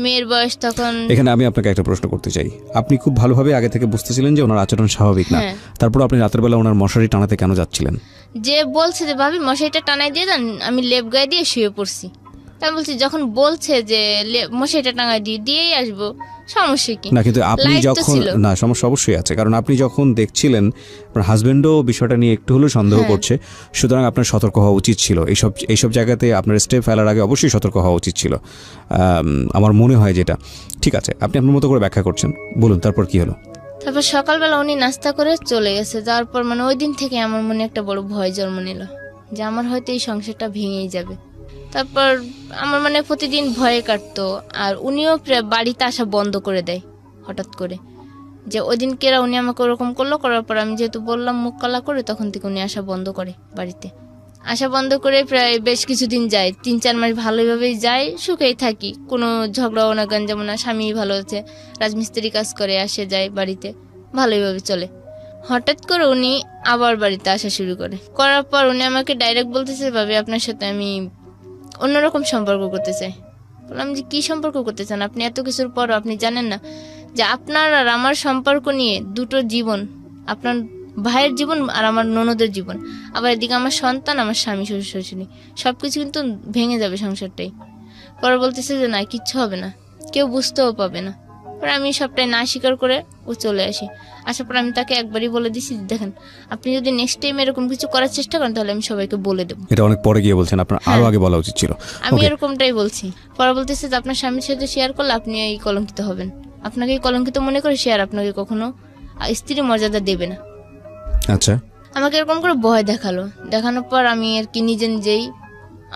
মেয়ের বয়স তখন। এখানে আমি আপনাকে একটা প্রশ্ন করতে চাই। আপনি খুব ভালোভাবে আগে থেকে বুঝতেছিলেন যে ওনার আচরণ স্বাভাবিক না, তারপর আপনি রাতের বেলা ওনার মশারি টানাতে কেন যাচ্ছিলেন? যে বলছে যে ভাবি মশারিটা টানাই দিয়ে যান, আমি লেপ গায়ে দিয়ে শুয়ে পড়ছি। আমি বলছি যখন বলছে যে মশারিটা টাঙাই দিয়েই আসবো, সমস্যা কি না? কিন্তু আপনি যখন, না সমস্যা অবশ্যই আছে, কারণ আপনি যখন দেখছিলেন আপনার হাজবেন্ডও বিষয়টা নিয়ে একটু হলেও সন্দেহ করছে, সুতরাং আপনার সতর্ক হওয়া উচিত ছিল। এইসব জায়গাতে আপনার স্টেপ ফেলার আগে অবশ্যই সতর্ক হওয়া উচিত ছিল, আমার মনে হয় যেটা। ঠিক আছে, আপনি আপনার মতো করে ব্যাখ্যা করছেন, বলুন তারপর কি হলো? তারপর সকালবেলা উনি নাস্তা করে চলে গেছে। যাওয়ার পর মানে ওই দিন থেকে আমার মনে একটা বড় ভয় জন্ম নিল যে আমার হয়তো এই সংসারটা ভেঙেই যাবে। তারপর আমার মানে প্রতিদিন ভয়ে কাটতো। আর উনিও বাড়িতে আসা বন্ধ করে দেয় হঠাৎ করে, যে ওই দিন কেরা উনি আমাকে ওরকম করলো। করার পর আমি যেহেতু বললাম মুখ কালা করে, তখন থেকে উনি আসা বন্ধ করে, বাড়িতে আসা বন্ধ করে প্রায় বেশ কিছুদিন যায়, 3-4 মাস ভালোভাবেই যায়, সুখেই থাকি, কোনো ঝগড়াও না, গঞ্জামও না। স্বামী ভালো আছে, রাজমিস্ত্রি কাজ করে, আসে যায় বাড়িতে, ভালোইভাবে চলে। হঠাৎ করে উনি আবার বাড়িতে আসা শুরু করার পর উনি আমাকে ডাইরেক্ট বলতেছে, ভাবি আপনার সাথে আমি অন্যরকম সম্পর্ক করতে চাই। বললাম যে কি সম্পর্ক করতে চান আপনি? এত কিছুর পরও আপনি জানেন না যে আপনার আর আমার সম্পর্ক নিয়ে দুটো জীবন, আপনার ভাইয়ের জীবন আর আমার ননদের জীবন, আবার এদিকে আমার সন্তান, আমার স্বামী, শ্বশুর শাশুড়ি, সবকিছু কিন্তু ভেঙে যাবে সংসারটাই। পরে বলতেছে যে না, কিচ্ছু হবে না, কেউ বুঝতেও পাবে না। পরে আমি সবটাই না স্বীকার করে ও চলে আসি। আসার পর আমি তাকে একবারই বলে দিছি, দেখেন আপনি যদি নেক্সট টাইম এরকম কিছু করার চেষ্টা করেন তাহলে আমি সবাইকে বলে দেবো। এটা অনেক পরে গিয়ে বলছেন, আপনার আরো আগে বলা উচিত ছিল। আমি এরকমটাই বলছি। পরে বলতেছে যে আপনার স্বামীর সাথে শেয়ার করলে আপনি এই কলঙ্কিত হবেন, আপনাকে এই কলঙ্কিত মনে করে শেয়ার আপনাকে কখনো স্ত্রী মর্যাদা দেবে না। আচ্ছা, আমাকে এরকম করে ভয় দেখানোর পর আমি আর কি নিজেই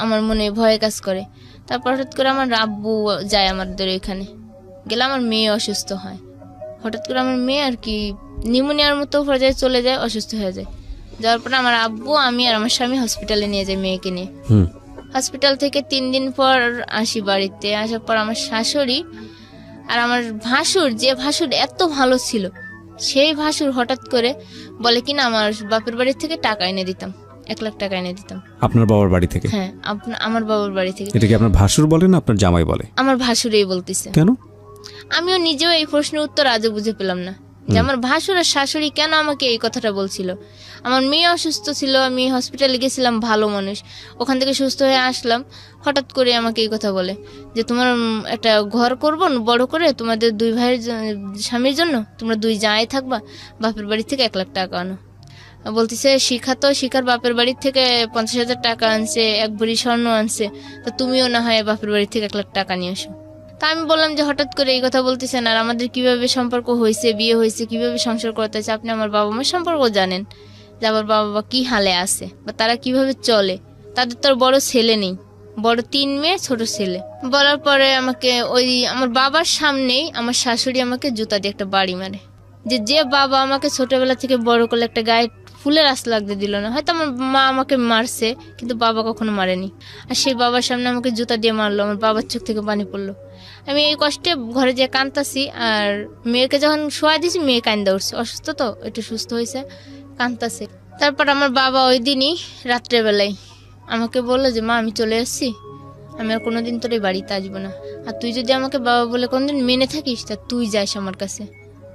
আমার মনে ভয় কাজ করে। তারপর হঠাৎ করে আমার আব্বু যায় আমাদের এখানে, গেলে আমার মেয়ে অসুস্থ হয়। হঠাৎ করে আমার মেয়ে আর কি নিউমোনিয়ার মতো পর্যায়ে চলে যায়, অসুস্থ হয়ে যায়। যাওয়ার পর আমার আব্বু, আমি আর আমার স্বামী হসপিটালে নিয়ে যাই মেয়েকে নিয়ে। হসপিটাল থেকে 3 দিন পর আসি বাড়িতে। আসার পর আমার শাশুড়ি আর আমার ভাসুর, যে ভাসুর এত ভালো ছিল, সেই ভাসুর হঠাৎ করে বলে কিনা আমার বাপের বাড়ি থেকে টাকা এনে দিতাম, 1 লাখ টাকা এনে দিতাম। আপনার বাবার বাড়ি থেকে? হ্যাঁ, আমার বাবার বাড়ি থেকে। এটা কি আপনার ভাসুর বলে না আপনার জামাই বলে? আমার ভাসুরই বলতেছে। কেন? আমিও নিজেও এই প্রশ্নের উত্তর আজও বুঝে পেলাম না যে আমার ভাসুর আর শাশুড়ি কেন আমাকে এই কথাটা বলছিল। আমার মেয়ে অসুস্থ ছিল, আমি হসপিটালে গেছিলাম, ভালো মানুষ, ওখান থেকে সুস্থ হয়ে আসলাম, হঠাৎ করে আমাকে এই কথা বলে যে তোমার একটা ঘর করবো বড় করে, তোমাদের 2 ভাইয়ের স্বামীর জন্য, তোমরা 2 জামাই থাকবা, বাপের বাড়ি থেকে 1 লাখ টাকা আনো। বলতেছে শিখার বাপের বাড়ির থেকে 50,000 টাকা আনছে, 1 ভরি স্বর্ণ আনছে, তা তুমিও না হয় বাপের বাড়ি থেকে 1 লাখ টাকা নিয়ে আসো। তা আমি বললাম যে হঠাৎ করে এই কথা বলতেছেন, আর আমাদের কিভাবে সম্পর্ক হয়েছে, বিয়ে হয়েছে, কিভাবে সংসার করতে হয়েছে, আপনি আমার বাবা মার সম্পর্ক জানেন, যে আমার বাবা কি হালে আছে বা তারা কিভাবে চলে, তাদের তো বড় ছেলে নেই, বড় 3 মেয়ে, ছোট ছেলে। বলার পরে আমাকে ওই আমার বাবার সামনেই আমার শাশুড়ি আমাকে জুতা দিয়ে একটা বাড়ি মারে, যে বাবা আমাকে ছোটবেলা থেকে বড় করলে একটা গায়ে ফুলের আশ লাগতে দিল না। হয়তো আমার মা আমাকে মারছে, কিন্তু বাবা কখনো মারেনি। আর সেই বাবার সামনে আমাকে জুতা দিয়ে মারলো, আমার বাবার চোখ থেকে পানি পড়লো। আমি এই কষ্টে ঘরে যেয়ে কাঁদতাছি, আর মেয়েকে যখন শোয়া দিয়েছি মেয়ে কান্দা উঠছে, অসুস্থ তো একটু সুস্থ হয়েছে, কাঁদতাছে। তারপর আমার বাবা ওই দিনই রাত্রেবেলায় আমাকে বললো যে মা আমি চলে আসছি, আমি আর কোনোদিন তোর এই বাড়িতে আসবো না, আর তুই যদি আমাকে বাবা বলে কোনদিন মেনে থাকিস তা তুই যাস আমার কাছে,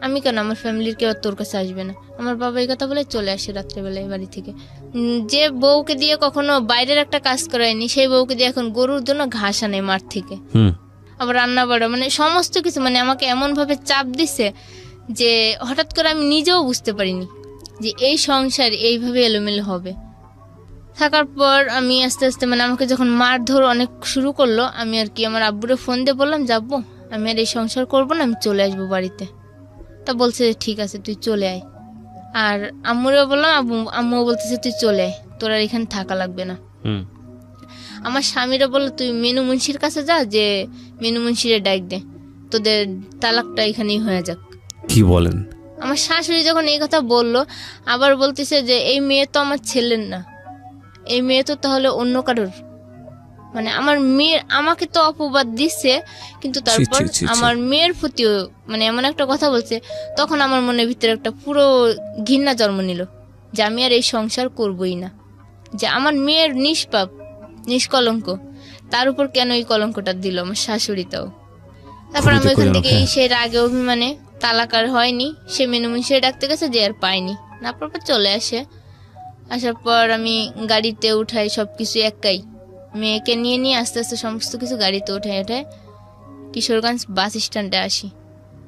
আমি কেন, আমার ফ্যামিলির কেউ আর তোর কাছে আসবে না। আমার বাবা এই কথা বলে চলে আসে রাত্রেবেলায় বাড়ি থেকে। যে বউকে দিয়ে কখনো বাইরের একটা কাজ করায়নি, সেই বউকে দিয়ে এখন গরুর জন্য ঘাস আনে মাঠ থেকে, আবার রান্না বাড়া, মানে সমস্ত কিছু, মানে আমাকে এমন ভাবে চাপ দিছে যে হঠাৎ করে আমি নিজেও বুঝতে পারিনি যে এই সংসার এইভাবে এলোমেলো হবে। থাকার পর আমি আস্তে আস্তে, মানে আমাকে যখন মারধর অনেক শুরু করলো, আমি আর কি আমার আব্বুরে ফোন দিয়ে বললাম, যাবো আমি আর এই সংসার করবো না, আমি চলে আসবো বাড়িতে। তা বলছে ঠিক আছে তুই চলে আয়। আর আম্মুরেও বললাম, আম্মুও বলতেছে তুই চলে আয়, তোর আর এখানে থাকা লাগবে না। আমার স্বামীরা বললো তুই মেনু মুন্সির কাছে যা, যে মেনু মুন্সিরে ডাক দে, তোদের তালাকটা এখানেই হয়ে যাক। কি বলেন? আমার শাশুড়ি যখন এই কথা বললো, আবার বলতেছে যে এই মেয়ে তো আমার ছেলের না, এই মেয়ে তো তাহলে অন্য কারোর। মানে আমার মেয়ের, আমাকে তো অপবাদ দিচ্ছে, কিন্তু তারপর আমার মেয়ের প্রতিও মানে এমন একটা কথা বলছে, তখন আমার মনের ভিতরে একটা পুরো ঘৃণা জন্ম নিল যে আমি আর এই সংসার করবই না। যে আমার মেয়ের নিষ্পাপ নিষ্কলঙ্ক, তার উপর কেন এই কলঙ্কটা দিল আমার শাশুড়িটাও। তারপর আমি ওইখান থেকে সে রাগে অভিমানে, তালাক আর হয়নি, সে মেনুমুন্সি ডাকতে গেছে, যে আর পাইনি, না পর চলে আসে। আসার পর আমি গাড়িতে উঠাই সবকিছু একাই, মেয়েকে নিয়ে নিয়ে আস্তে আস্তে সমস্ত কিছু গাড়িতে উঠাই কিশোরগঞ্জ বাস স্ট্যান্ডে আসি।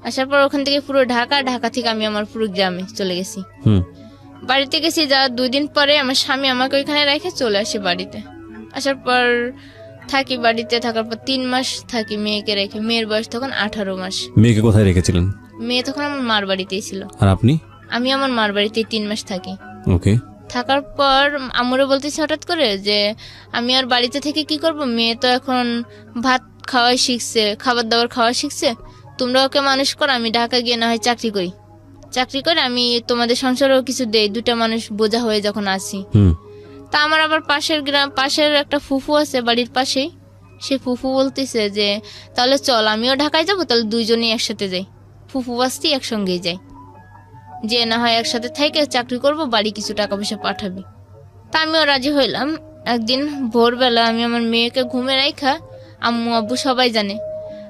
আসার পর ওখান থেকে পুরো ঢাকা থেকে আমি আমার পুরো গ্রামে চলে গেছি। বাড়িতে গেছি, যা 2 দিন পরে আমার স্বামী আমাকে ওইখানে রেখে চলে আসে বাড়িতে। আসার পর থাকি বাড়িতে, থাকার পর 3 মাস থাকি মেয়েকে রেখে। মেয়ের বয়স তখন 18 মাস। মেয়েকে কোথায় রেখেছিলেন? মেয়ে তখন আমার মার বাড়িতেই ছিল। আর আপনি? আমি আমার মার বাড়িতেই 3 মাস থাকি। ওকে। থাকার পর আম্মুরে বলতেছি হঠাৎ করে যে আমি আর বাড়িতে থেকে কি করব, মেয়ে তো এখন ভাত খাওয়া শিখছে, খাবার দাবার খাওয়া শিখছে, তোমরা ওকে মানুষ করো, আমি ঢাকা গিয়ে না হয় চাকরি করে আমি তোমাদের সংসারেও কিছু দেই, 2টা মানুষ বোঝা হয়ে যখন আসি। তা আমার আবার পাশের একটা ফুফু আছে বাড়ির পাশেই, সে ফুফু বলতেছে যে তাহলে চল আমিও ঢাকায় যাবো, তাহলে 2জনই একসাথে যাই, ফুফু বাস্তি একসঙ্গেই যাই, যে না হয় একসাথে থেকে চাকরি করব, বাড়ি কিছু টাকা পয়সা পাঠাবি। তা আমিও রাজি হইলাম। একদিন ভোরবেলা আমি আমার মেয়েকে ঘুমে রাখা, আম্মু আব্বু সবাই জানে,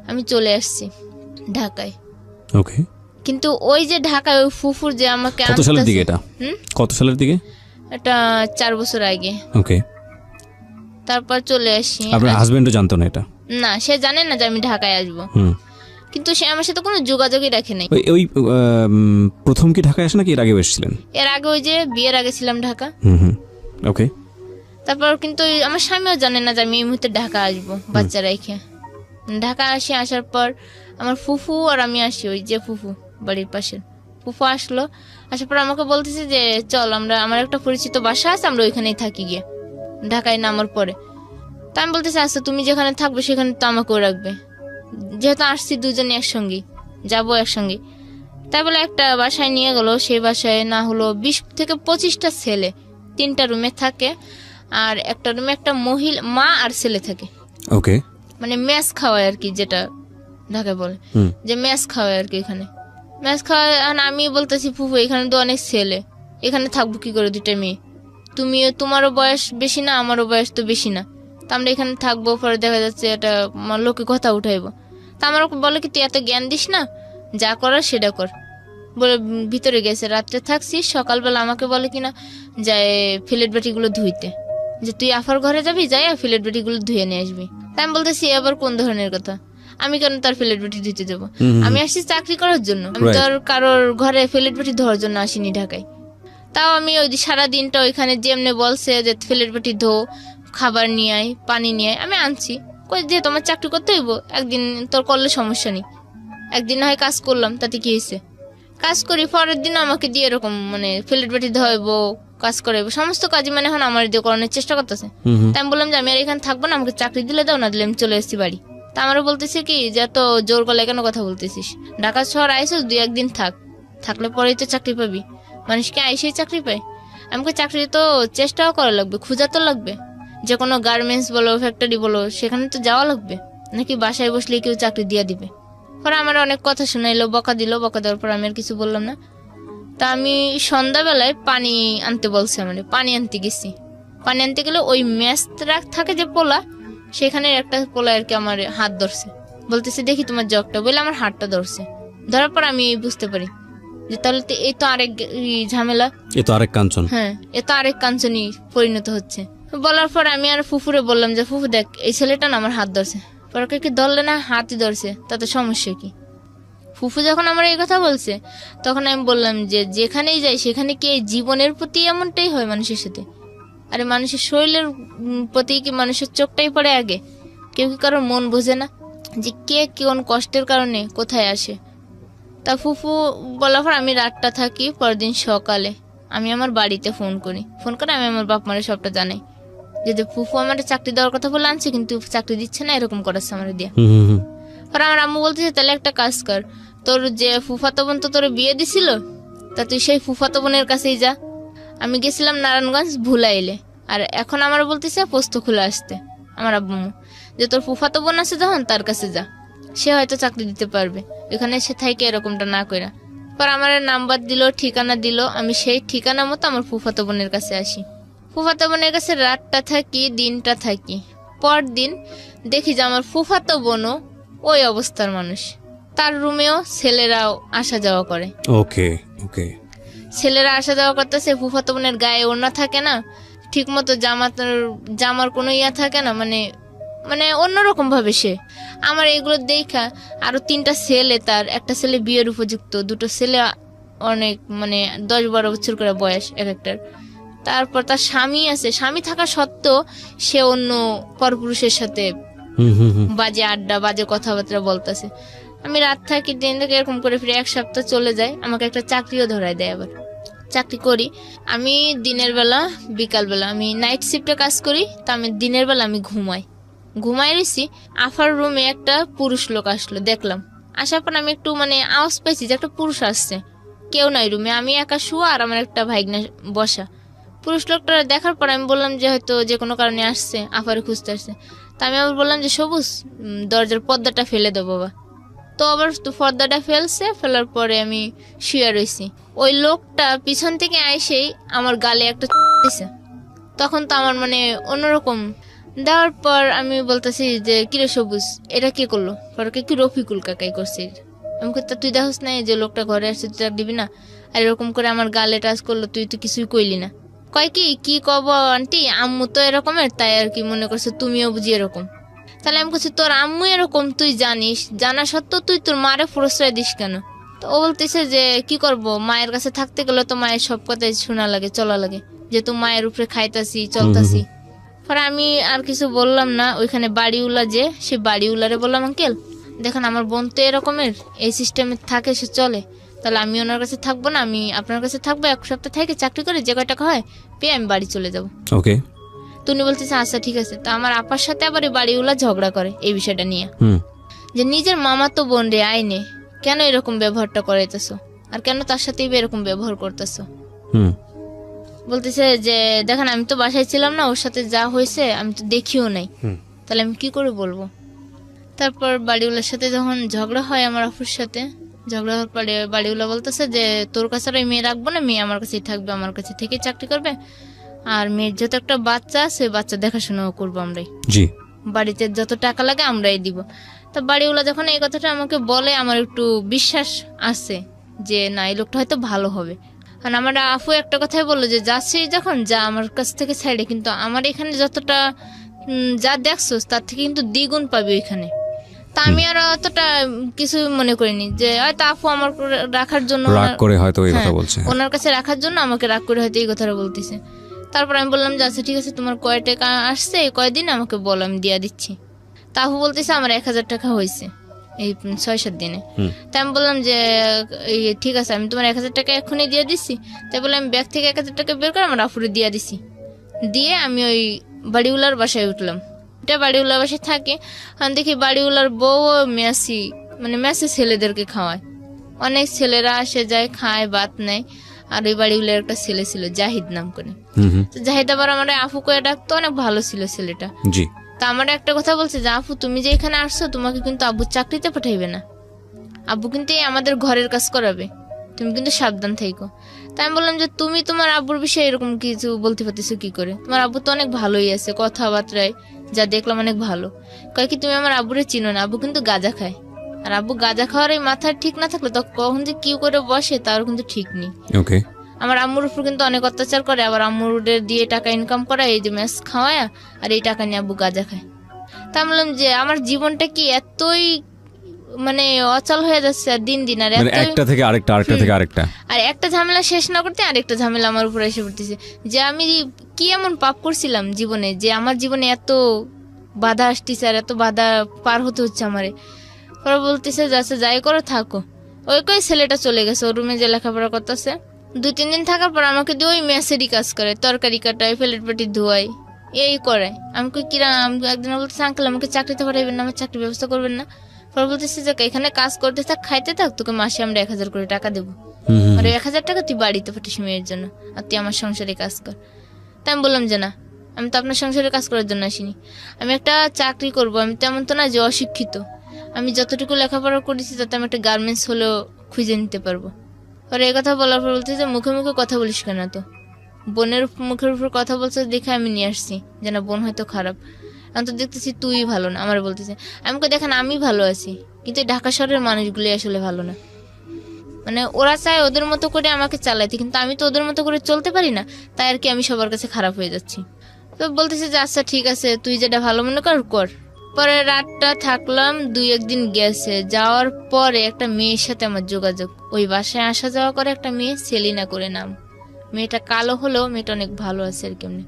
আমি চলে আসছি ঢাকায়। ওকে। কিন্তু ওই যে ঢাকায় ওই ফুফুর যে আমাকে কত সালের দিকে এটা? কত সালের দিকে? এটা 4 বছর আগে। ওকে। তারপর চলে আসি। আপনার হাজবেন্ডও জানতো না এটা? না, সে জানে না যে আমি ঢাকায় আসবো, কিন্তু সে আমার সাথে কোনো যোগাযোগই রাখে নাই। ওই প্রথম কি ঢাকায় আসে নাকি এর আগে এসেছিলেন? এর আগে ওই যে বিয়ের আগে ছিলাম ঢাকা। ওকে। তারপর কিন্তু আমার স্বামীও জানে না যে আমি এই মুহূর্তে ঢাকা আসবো বাচ্চা রেখে। ঢাকা আসি, আসার পর আমার ফুফু আর আমি আসি, ওই যে ফুফু বাড়ির পাশের ফুফু আসলো। আসার পর আমাকে বলতেছে যে চল আমার একটা পরিচিত বাসা আছে, আমরা ওইখানেই থাকি গিয়ে ঢাকায় নামার পরে। তা আমি বলতেছি আচ্ছা তুমি যেখানে থাকবে সেখানে তো আমাকেও রাখবে, যেহেতু আসছি 2জনই একসঙ্গে যাবো একসঙ্গে। তাই বলে একটা বাসায় নিয়ে গেল, সেই বাসায় না হলো 20 থেকে 25টা ছেলে 3টা রুমে থাকে, আর একটা রুমে একটা মহিলা মা আর ছেলে থাকে। ওকে। মানে মেস খাওয়ায় আর কি, যেটা ঢাকায় বলে যে মেস খাওয়ায় আর কি। এখানে মেস খাওয়ায়। আমি বলতেছি ফুফু এখানে তো অনেক ছেলে, এখানে থাকবো কি করে 2টা মেয়ে, তোমারও বয়স বেশি না আমারও বয়স তো বেশি না, তা আমরা এখানে থাকবো। পরে দেখা যাচ্ছে এটা লোকে কথা উঠাইবো। তা আমার বলে কি তুই এত জ্ঞান দিস না, যা করার সেটা কর বলে ভিতরে গেছে। রাত্রে থাকছি, সকালবেলা আমাকে বলে কিনা যায় ফিলেট বাটিগুলো ধুইতে, যে তুই আফার ঘরে যাবি, যাই ফিলেট বাটিগুলো ধুয়ে নিয়ে আসবি। তাই আমি বলতেছি আবার কোন ধরনের কথা, আমি কেন তার ফিলেট বাটি ধুইতে যাবো? আমি আসছি চাকরি করার জন্য, আমি তো আর কারোর ঘরে ফিলেট বাটি ধোয়ার জন্য আসিনি ঢাকায়। তাও আমি ওই সারা দিনটা ওইখানে যেমনি বলছে যে ফিলেট বাটি ধো, খাবার নিয়ে আয়, পানি নিয়ে আয়, আমি আনছি। কই যে তোমার চাকরি করতে হইব, একদিন তোর করলে সমস্যা নেই, একদিন না হয় কাজ করলাম, তাতে কি হয়েছে? কাজ করি, পরের দিন আমাকে দিয়ে এরকম মানে ফিলেট বাটি ধোয়াইবো, কাজ করাইবো, সমস্ত কাজই মানে এখন আমার দিয়ে করানোর চেষ্টা করতেছে। তাই আমি বললাম যে আমি আর এখানে থাকবো না, আমাকে চাকরি দিলে দাও, না দিলে আমি চলে এসেছি বাড়ি। তা আমারও বলতেছে কি যে এত জোর গলায় কেন কথা বলতেছিস, ঢাকা শহর আইসিস 2-1 দিন থাকলে পরেই তো চাকরি পাবি, মানুষকে আইসেই চাকরি পায়। আমাকে চাকরি তো চেষ্টাও করা লাগবে, খোঁজা তো লাগবে, যে কোনো গার্মেন্টস বলো ফ্যাক্টরি বলো সেখানে তো যাওয়া লাগবে, নাকি বাসায় বসলে কেউ চাকরি দিয়ে দিবে। পরে আমার অনেক কথা শোনাইলো, বকা দেওয়ার পর আমি আর কিছু বললাম না। তা আমি সন্ধ্যাবেলায় পানি আনতে বলছে, মানে পানি আনতে গেছি। পানি আনতে গেলে ওই ম্যাচ থাকে যে পোলা, সেখানে একটা পোলা আর কি আমার হাত ধরছে, বলতেছে দেখি তোমার জগটা, বলে আমার হাতটা ধরছে, ধরার পর আমি বুঝতে পারি যে তাহলে তো এই তো আরেক ঝামেলা, এ তো আরেক কাঞ্চন। হ্যাঁ, এ তো আরেক কাঞ্চনই পরিণত হচ্ছে। বলার পর আমি আর ফুফুরে বললাম যে ফুফু দেখ, এই ছেলেটা না আমার হাত ধরছে। পরে কি ধরলে না, হাতই ধরছে, তাতে সমস্যা কি? ফুফু যখন আমার এই কথা বলছে তখন আমি বললাম যে যেখানেই যাই সেখানে কি এই জীবনের প্রতি এমনটাই হয় মানুষের সাথে? আরে মানুষের শরীরের প্রতি কি মানুষের চোখটাই পড়ে আগে? কেউ কি কারোর মন বোঝে না যে কে কোন কষ্টের কারণে কোথায় আসে? তা ফুফু বলার পর আমি রাতটা থাকি। পরদিন সকালে আমি আমার বাড়িতে ফোন করে আমি আমার বাপ মারে সবটা জানাই যে ফুফু আমার চাকরি দেওয়ার কথা বলে আনছে, কিন্তু চাকরি দিচ্ছে না, এরকম করাচ্ছে আমার দিয়ে। আর আমার আম্মু বলতেছে তাহলে একটা কাজ কর, তোর যে ফুফাতো বোন তো তোর বিয়ে দিছিল, তা তুই সেই ফুফাতো বোনের কাছেই যা। আমি গেছিলাম নারায়ণগঞ্জ ভুলাইলে, আর এখন আমার বলতেছে পোস্ত খুলে আসতে আমার আব্বু যে তোর ফুফাতো বোন আছে যখন তার কাছে যা, সে হয়তো চাকরি দিতে পারবে, এখানে সে থাইকে এরকমটা না কইরা। পর আমার নাম্বার দিল, ঠিকানা দিল, আমি সেই ঠিকানা মতো আমার ফুফাতো বোনের কাছে আসি। ফুফাতো বোনের কাছে রাতটা থাকি, দিনটা থাকি। পরদিন দেখি যে আমার ফুফাতো বোনও ওই অবস্থার মানুষ, তার রুমেও ছেলেরাও আসা যাওয়া করে। ওকে ওকে, ছেলেরা আসা যাওয়া করতেছে, ফুফাতো বোনের গায়ে ওড়না থাকে না, ঠিক মতো জামার কোনো ইয়া থাকে না, মানে মানে অন্যরকম ভাবে সে। আমার এগুলো দেখা আরো 3টা ছেলে, তার একটা ছেলে বিয়ের উপযুক্ত, 2টো ছেলে অনেক মানে 10-12 বছর করে বয়স এক একটার। তারপর তার স্বামী আছে, স্বামী থাকা সত্ত্বেও সে অন্য পরপুরুষের সাথে বাজে আড্ডা, বাজে কথাবার্তা বলতেছে। আমি রাত থাকি, দিন থেকে এরকম করে ফিরে 1 সপ্তাহ চলে যায়। আমাকে একটা চাকরিও ধরায় দেয়। আবার চাকরি করি আমি দিনের বেলা, বিকাল বেলা আমি নাইট শিফটে কাজ করি, তা আমি দিনের বেলা আমি ঘুমাই রয়েছি। আফার রুমে একটা পুরুষ লোক আসলো, দেখলাম। আসার পর আমি একটু মানে আওয়াজ পাইছি যে একটা পুরুষ আসছে, কেউ নাই রুমে, আমি একা শুয়া আর আমার একটা ভাইগনা বসা। পুরুষ লোকটা দেখার পর আমি বললাম যে হয়তো যে কোনো কারণে আসছে, আফারে খুঁজতে আসছে। তা আমি আবার বললাম যে সবুজ দরজার পর্দাটা ফেলে দেবো বাবা। তো আবার পর্দাটা ফেলার পরে আমি শুয়ে রয়েছি। ওই লোকটা পিছন থেকে আইসেই আমার গালে একটা দিছে। তখন তো আমার মানে অন্যরকম দেওয়ার পর আমি বলতেছি যে কিরে সবুজ, এটা কে করলো? পরে কি রফিকুল কাকাই করছে। আমি কই তুই দেখোস না যে লোকটা ঘরে আসছে, তুই তার দিবি না? আর এরকম করে আমার গালে টাচ করলো, তুই তো কিছুই কইলি না। কয় কি কব আন্টি, আম্মু তো এরকমের, তাই আর কি মনে করছে তুমিও বুঝি এরকম। তাহলে আমি বলছি তোর আম্মু এরকম তুই জানিস, জানা সত্ত্বেও তুই তোর মারে প্রশ্রয় দিস কেন? তো ও বলতেছে যে কি করব, মায়ের কাছে থাকতে গেলে তো মায়ের সব কথাই শোনা লাগে, চলা লাগে, যেহেতু মায়ের উপরে খাইতাছি চলতাছি। পরে আমি আর কিছু বললাম না। ওইখানে বাড়িওয়ালা যে, সে বাড়িওয়ালারে বললাম আঙ্কেল দেখেন আমার বোন তো এরকমের, এই সিস্টেমে থাকে, সে চলে, তাহলে আমি ওনার কাছে থাকবো না, আমি আপনার কাছে থাকবো, 1 সপ্তাহ থেকে চাকরি করে যে কয় টাকা হয় পেয়ে আমি বাড়ি চলে যাবো। ওকে। তুমি বলতেছে আচ্ছা ঠিক আছে। তা আমার আপার সাথে আবার বাড়িওয়ালা ঝগড়া করে এই বিষয়টা নিয়ে, যে নিজের মামা তো বোন রে আইনে কেন এরকম ব্যবহারটা করাইতেছো, আর কেন তার সাথে এরকম ব্যবহার করতেছো। বলতেছে যে দেখেন আমি তো বাসায় ছিলাম না, ওর সাথে যা হয়েছে আমি তো দেখিও নাই, তাহলে আমি কি করে বলবো। তারপর বাড়িওয়ালার সাথে যখন ঝগড়া হয় আমার আপুর সাথে, ঝগড়া হওয়ার পরে বাড়িওয়ালা বলতেছে যে তোর কাছে আর মেয়ে রাখবো না, মেয়ে আমার কাছেই থাকবে, আমার কাছে থেকে চাকরি করবে, আর মেয়ের যত একটা বাচ্চা আছে বাচ্চা দেখাশোনাও করবো আমরাই, বাড়িতে যত টাকা লাগে আমরাই দিব। তা বাড়িওয়ালা যখন এই কথাটা আমাকে বলে আমার একটু বিশ্বাস আছে যে না এই লোকটা হয়তো ভালো হবে। কারণ আমার আফু একটা কথাই বললো যে যাচ্ছিস যখন যা আমার কাছ থেকে সাইডে, কিন্তু আমার এখানে যতটা যা দেখছো তার থেকে কিন্তু দ্বিগুণ পাবি ওইখানে। তা আমি আর অতটা কিছু মনে করিনি, যে হয়তো আফু আমার রাখার জন্য রাগ করে হয়তো এই কথা বলছে, ওনার কাছে রাখার জন্য আমাকে রাগ করে হয়তো এই কথাটা বলতেছে। তারপর আমি বললাম যে আচ্ছা ঠিক আছে, তোমার কয় টাকা আসছে কয়দিন আমাকে বল, আমি দিয়া দিচ্ছি। তা আফু বলতেছে আমার 1000 টাকা হয়েছে এই 6-7 দিনে। তাই আমি বললাম যে ঠিক আছে আমি তোমার 1000 টাকা এখনই দিয়ে দিচ্ছি। তাই বলে আমি ব্যাগ থেকে 1000 টাকা বের করে আমার আফুরে দিয়ে দিছি। দিয়ে আমি ওই বাড়িওয়ালার বাসায় উঠলাম। এটা বাড়িওয়ালার বাসায় থাকে, দেখি বাড়িওয়ালার বউ মেসে ছেলেদেরকে খাওয়ায়। অনেক ছেলেরা আসে যায়, খায়, ভাত নেয়। আর ওই বাড়িওয়ালার একটা ছেলে ছিল জাহিদ নাম করে। জাহিদ আবার আমার আফু করে ডাকতো, অনেক ভালো ছিল ছেলেটা। তা আমার একটা কথা বলছে যে আফু তুমি যে এখানে আসছো তোমাকে কিন্তু আব্বু চাকরিতে পাঠাইবে না, আব্বু কিন্তু আমাদের ঘরের কাজ করাবে, তুমি কিন্তু সাবধান থাইকো। তাই আমি বললাম যে তুমি তোমার আব্বুর বিষয়ে এরকম কিছু বলতে পারতেছো কি করে, তোমার আব্বু তো অনেক ভালোই আছে, কথাবার্তায় যা দেখলাম অনেক ভালো। কয় কি তুমি আমার আব্বুরে চিনো না, আব্বু কিন্তু গাঁজা খায়, আর আব্বু গাঁজা খাওয়ার এই মাথার ঠিক না থাকলে তো কখন যে কি করে বসে তার কিন্তু ঠিক নেই। ওকে। আমার আম্মুর উপর কিন্তু অনেক অত্যাচার করে, আবার আম্মুদের দিয়ে টাকা ইনকাম করায়, এই যে ম্যাচ খাওয়ায়, আর এই টাকা নিয়ে আব্বু গাঁজা খায়। তা আমি বললাম যে আমার জীবনটা কি এতই মানে অচল হয়ে যাচ্ছে আর দিন দিন, আর মানে একটা থেকে আরেকটা, আরেকটা থেকে আরেকটা, আর একটা ঝামেলা শেষ না করতে আরেকটা ঝামেলা আমার উপরে এসে পড়তেছে। যে আমি কি এমন পাপ করছিলাম জীবনে যে আমার জীবনে এত বাধা আসতেছে আর এত বাধা পার হতে হচ্ছে আমারে। পরে বলতেছে যাচ্ছে যাই করো থাকো। ওই কই ছেলেটা চলে গেছে ওর রুমে যে লেখাপড়া করতেছে। 2-3 দিন থাকার পর আমাকে দিয়ে ওই মেসেরই কাজ করে, তরকারি কাটায়, প্লেট পেটি ধোয়াই, এই করে। আমি কই কিরা, আমি একদিন বলতেছে আঙ্কেল আমাকে চাকরিতে পাঠাইবেন না, আমার চাকরির ব্যবস্থা করবেন না? পরে বলতেছে যে এখানে কাজ করতে থাক, খাইতে থাক, তোকে মাসে আমরা 1000 করে টাকা দেবো। আর 1000 টাকা তুই বাড়িতে পাঠিস মেয়ের জন্য, আর তুই আমার সংসারে কাজ কর। তাই আমি বললাম যে না, আমি তো আপনার সংসারে কাজ করার জন্য আসিনি, আমি একটা চাকরি করব। আমি তেমন তো না যে অশিক্ষিত, আমি যতটুকু লেখাপড়া করেছি তাতে আমি একটা গার্মেন্টস হলেও খুঁজে নিতে পারবো। পরে এই কথা বলার পর বলতে যে মুখে মুখে কথা বলিস কেন, তো বোনের মুখের উপর কথা বলছে দেখে আমি নিয়ে আসছি যে না বোন হয়তো খারাপ, আমি তো দেখতেছি তুই ভালো না। আমার বলতেছে আমাকে দেখেন আমি ভালো আছি, কিন্তু ঢাকা শহরের মানুষগুলি আসলে ভালো না। মানে ওরা চায় ওদের মতো করে আমাকে চালাইতে, কিন্তু আমি তো ওদের মতো করে চলতে পারি না, তাই আর কি আমি সবার কাছে খারাপ হয়ে যাচ্ছি। তো বলতেছে যে আচ্ছা ঠিক আছে তুই যেটা ভালো মনে কর কর। পরে রাতটা থাকলাম, 2-1 দিন গেছে। যাওয়ার পরে একটা মেয়ের সাথে আমার যোগাযোগ, ওই বাসায় আসা যাওয়া করে একটা মেয়ে, সেলিনা করে নাম। মেয়েটা কালো হলেও মেয়েটা অনেক ভালো আছে আর কেমনি।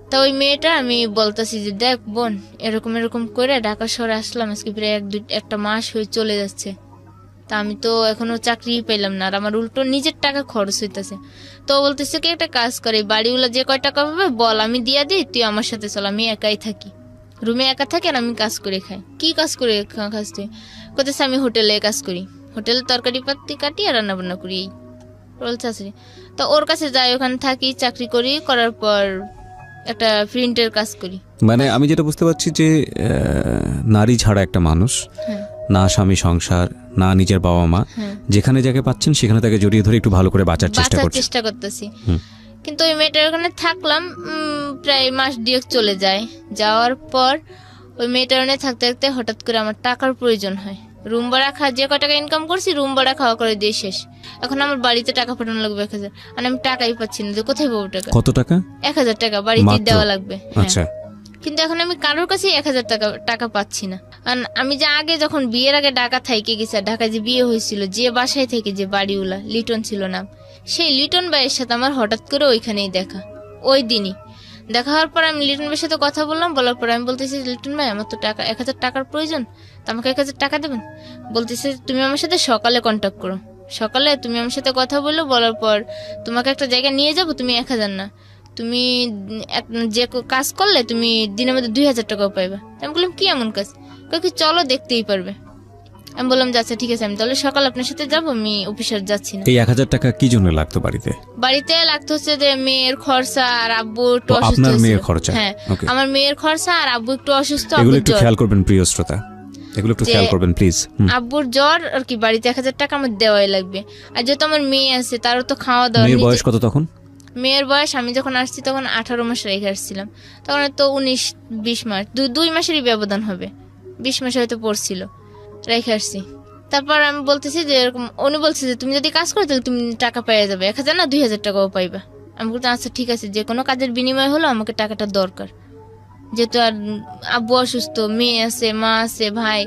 তা ওই মেয়েটা আমি বলতেছি যে দেখ বোন এরকম এরকম করে ঢাকা শহরে আসলাম, আজকে প্রায় 1-2 মাস হয়ে চলে যাচ্ছে, তা আমি তো এখনো চাকরি পেলাম না, আর আমার উল্টো নিজের টাকা খরচ হইতেছে। তো বলতেছে কি একটা কাজ করে, বাড়িওয়ালা যে কয় টাকা পাবে বল আমি দিয়া দিই, তুই আমার সাথে চল, আমি একাই থাকি, রুমে একা থাকি আর আমি কাজ করে খাই। কি কাজ করে খাস তুই? কোথায়? আমি হোটেলে কাজ করি, হোটেলে তরকারি পাতি কাটি আর রান্না বান্না করি। বলছে তো ওর কাছে যাই, ওখানে থাকি, চাকরি করি, করার পর একটা প্রিন্টের কাজ করি। মানে আমি যেটা বুঝতে পারছি যে নারী ছাড়া একটা মানুষ, না স্বামী সংসার, না নিজের বাবা মা, যেখানে যাকে পাচ্ছেন সেখানে তাকে জড়িয়ে ধরে একটু ভালো করে বাঁচার চেষ্টা করতেছি। কিন্তু ওই মেয়েটার ওখানে থাকলাম প্রায় মাস 2 চলে যায়। যাওয়ার পর ওই মেয়েটার ওখানে থাকতে থাকতে হঠাৎ করে আমার টাকার প্রয়োজন হয়। রুম ভাড়া যে কয় টাকা ইনকাম করছি রুম ভাড়া খাওয়া করে দিয়ে শেষ। এখন আমার বাড়িতে টাকা পাঠানো লাগবে 1000, আর আমি টাকাই পাচ্ছি না, যে কোথায় পাবো টাকা? কত টাকা? 1000 টাকা বাড়িতে দেওয়া লাগবে। আচ্ছা। কিন্তু এখন আমি কারোর কাছে 1000 টাকা পাচ্ছি না। আর আমি যে আগে যখন বিয়ের আগে ঢাকা থাইকে গেছি, ঢাকায় যে বিয়ে হয়েছিল, যে বাসায় থেকে যে বাড়িওয়ালা লিটন ছিল নাম, সেই লিটন ভাইয়ের সাথে আমার হঠাৎ করে ওইখানেই দেখা। ওই দিনই দেখা হওয়ার পর আমি লিটন ভাইয়ের সাথে কথা বললাম, বলার পর আমি বলতেছি লিটন ভাই আমার তো টাকা 1000 টাকার প্রয়োজন, তো আমাকে 1000 টাকা দেবেন? বলতেছে তুমি আমার সাথে সকালে কন্ট্যাক্ট করো, সকালে তুমি আমার সাথে কথা বললো, বলার পর তোমাকে একটা জায়গায় নিয়ে যাবো, তুমি 1000 না, তুমি যে কাজ করলে তুমি দিনের মধ্যে 2000 টাকাও পাইবা। আমি বললাম কি এমন কাজ? কি চলো দেখতেই পারবে। আমি বললাম আচ্ছা ঠিক আছে, আমি তাহলে সকাল আপনার সাথে যাবো, আমি অফিসে যাচ্ছি না। এই 1000 টাকা কি জন্য লাগতো বাড়িতে? বাড়িতে লাগতো হচ্ছে যে মেয়ের খরচা আর আব্বু একটু অসুস্থ। আপনার মেয়ের খরচা? হ্যাঁ আমার মেয়ের খরচা আর আব্বু একটু অসুস্থ। এগুলো একটু খেয়াল করবেন প্রিয় শ্রোতা, এগুলো একটু খেয়াল করবেন প্লিজ। আব্বুর জ্বর আর কি, বাড়িতে 1000 টাকা আমার দেওয়াই লাগবে। আর যেহেতু আমার মেয়ে আছে তারও তো খাওয়া দাওয়া। মেয়ের বয়স কত তখন? মেয়ের বয়স আমি যখন আসছি তখন 18 মাস রেখে আসছিলাম, তখন তো 19-20 মাস, 2 মাসেরই ব্যবধান হবে, 20 মাস হয়তো পড়ছিল, রেখে আসছি। তারপর আমি বলতেছি যে এরকম, উনি বলছে যে তুমি যদি কাজ করো তাহলে তুমি টাকা পেয়ে যাবে, 1000 না 2000 টাকাও পাইবা। আমি বলতে আচ্ছা ঠিক আছে, যে কোনো কাজের বিনিময় হলো আমাকে টাকাটা দরকার, যেহেতু আর আব্বু অসুস্থ, মেয়ে আছে, মা আছে, ভাই,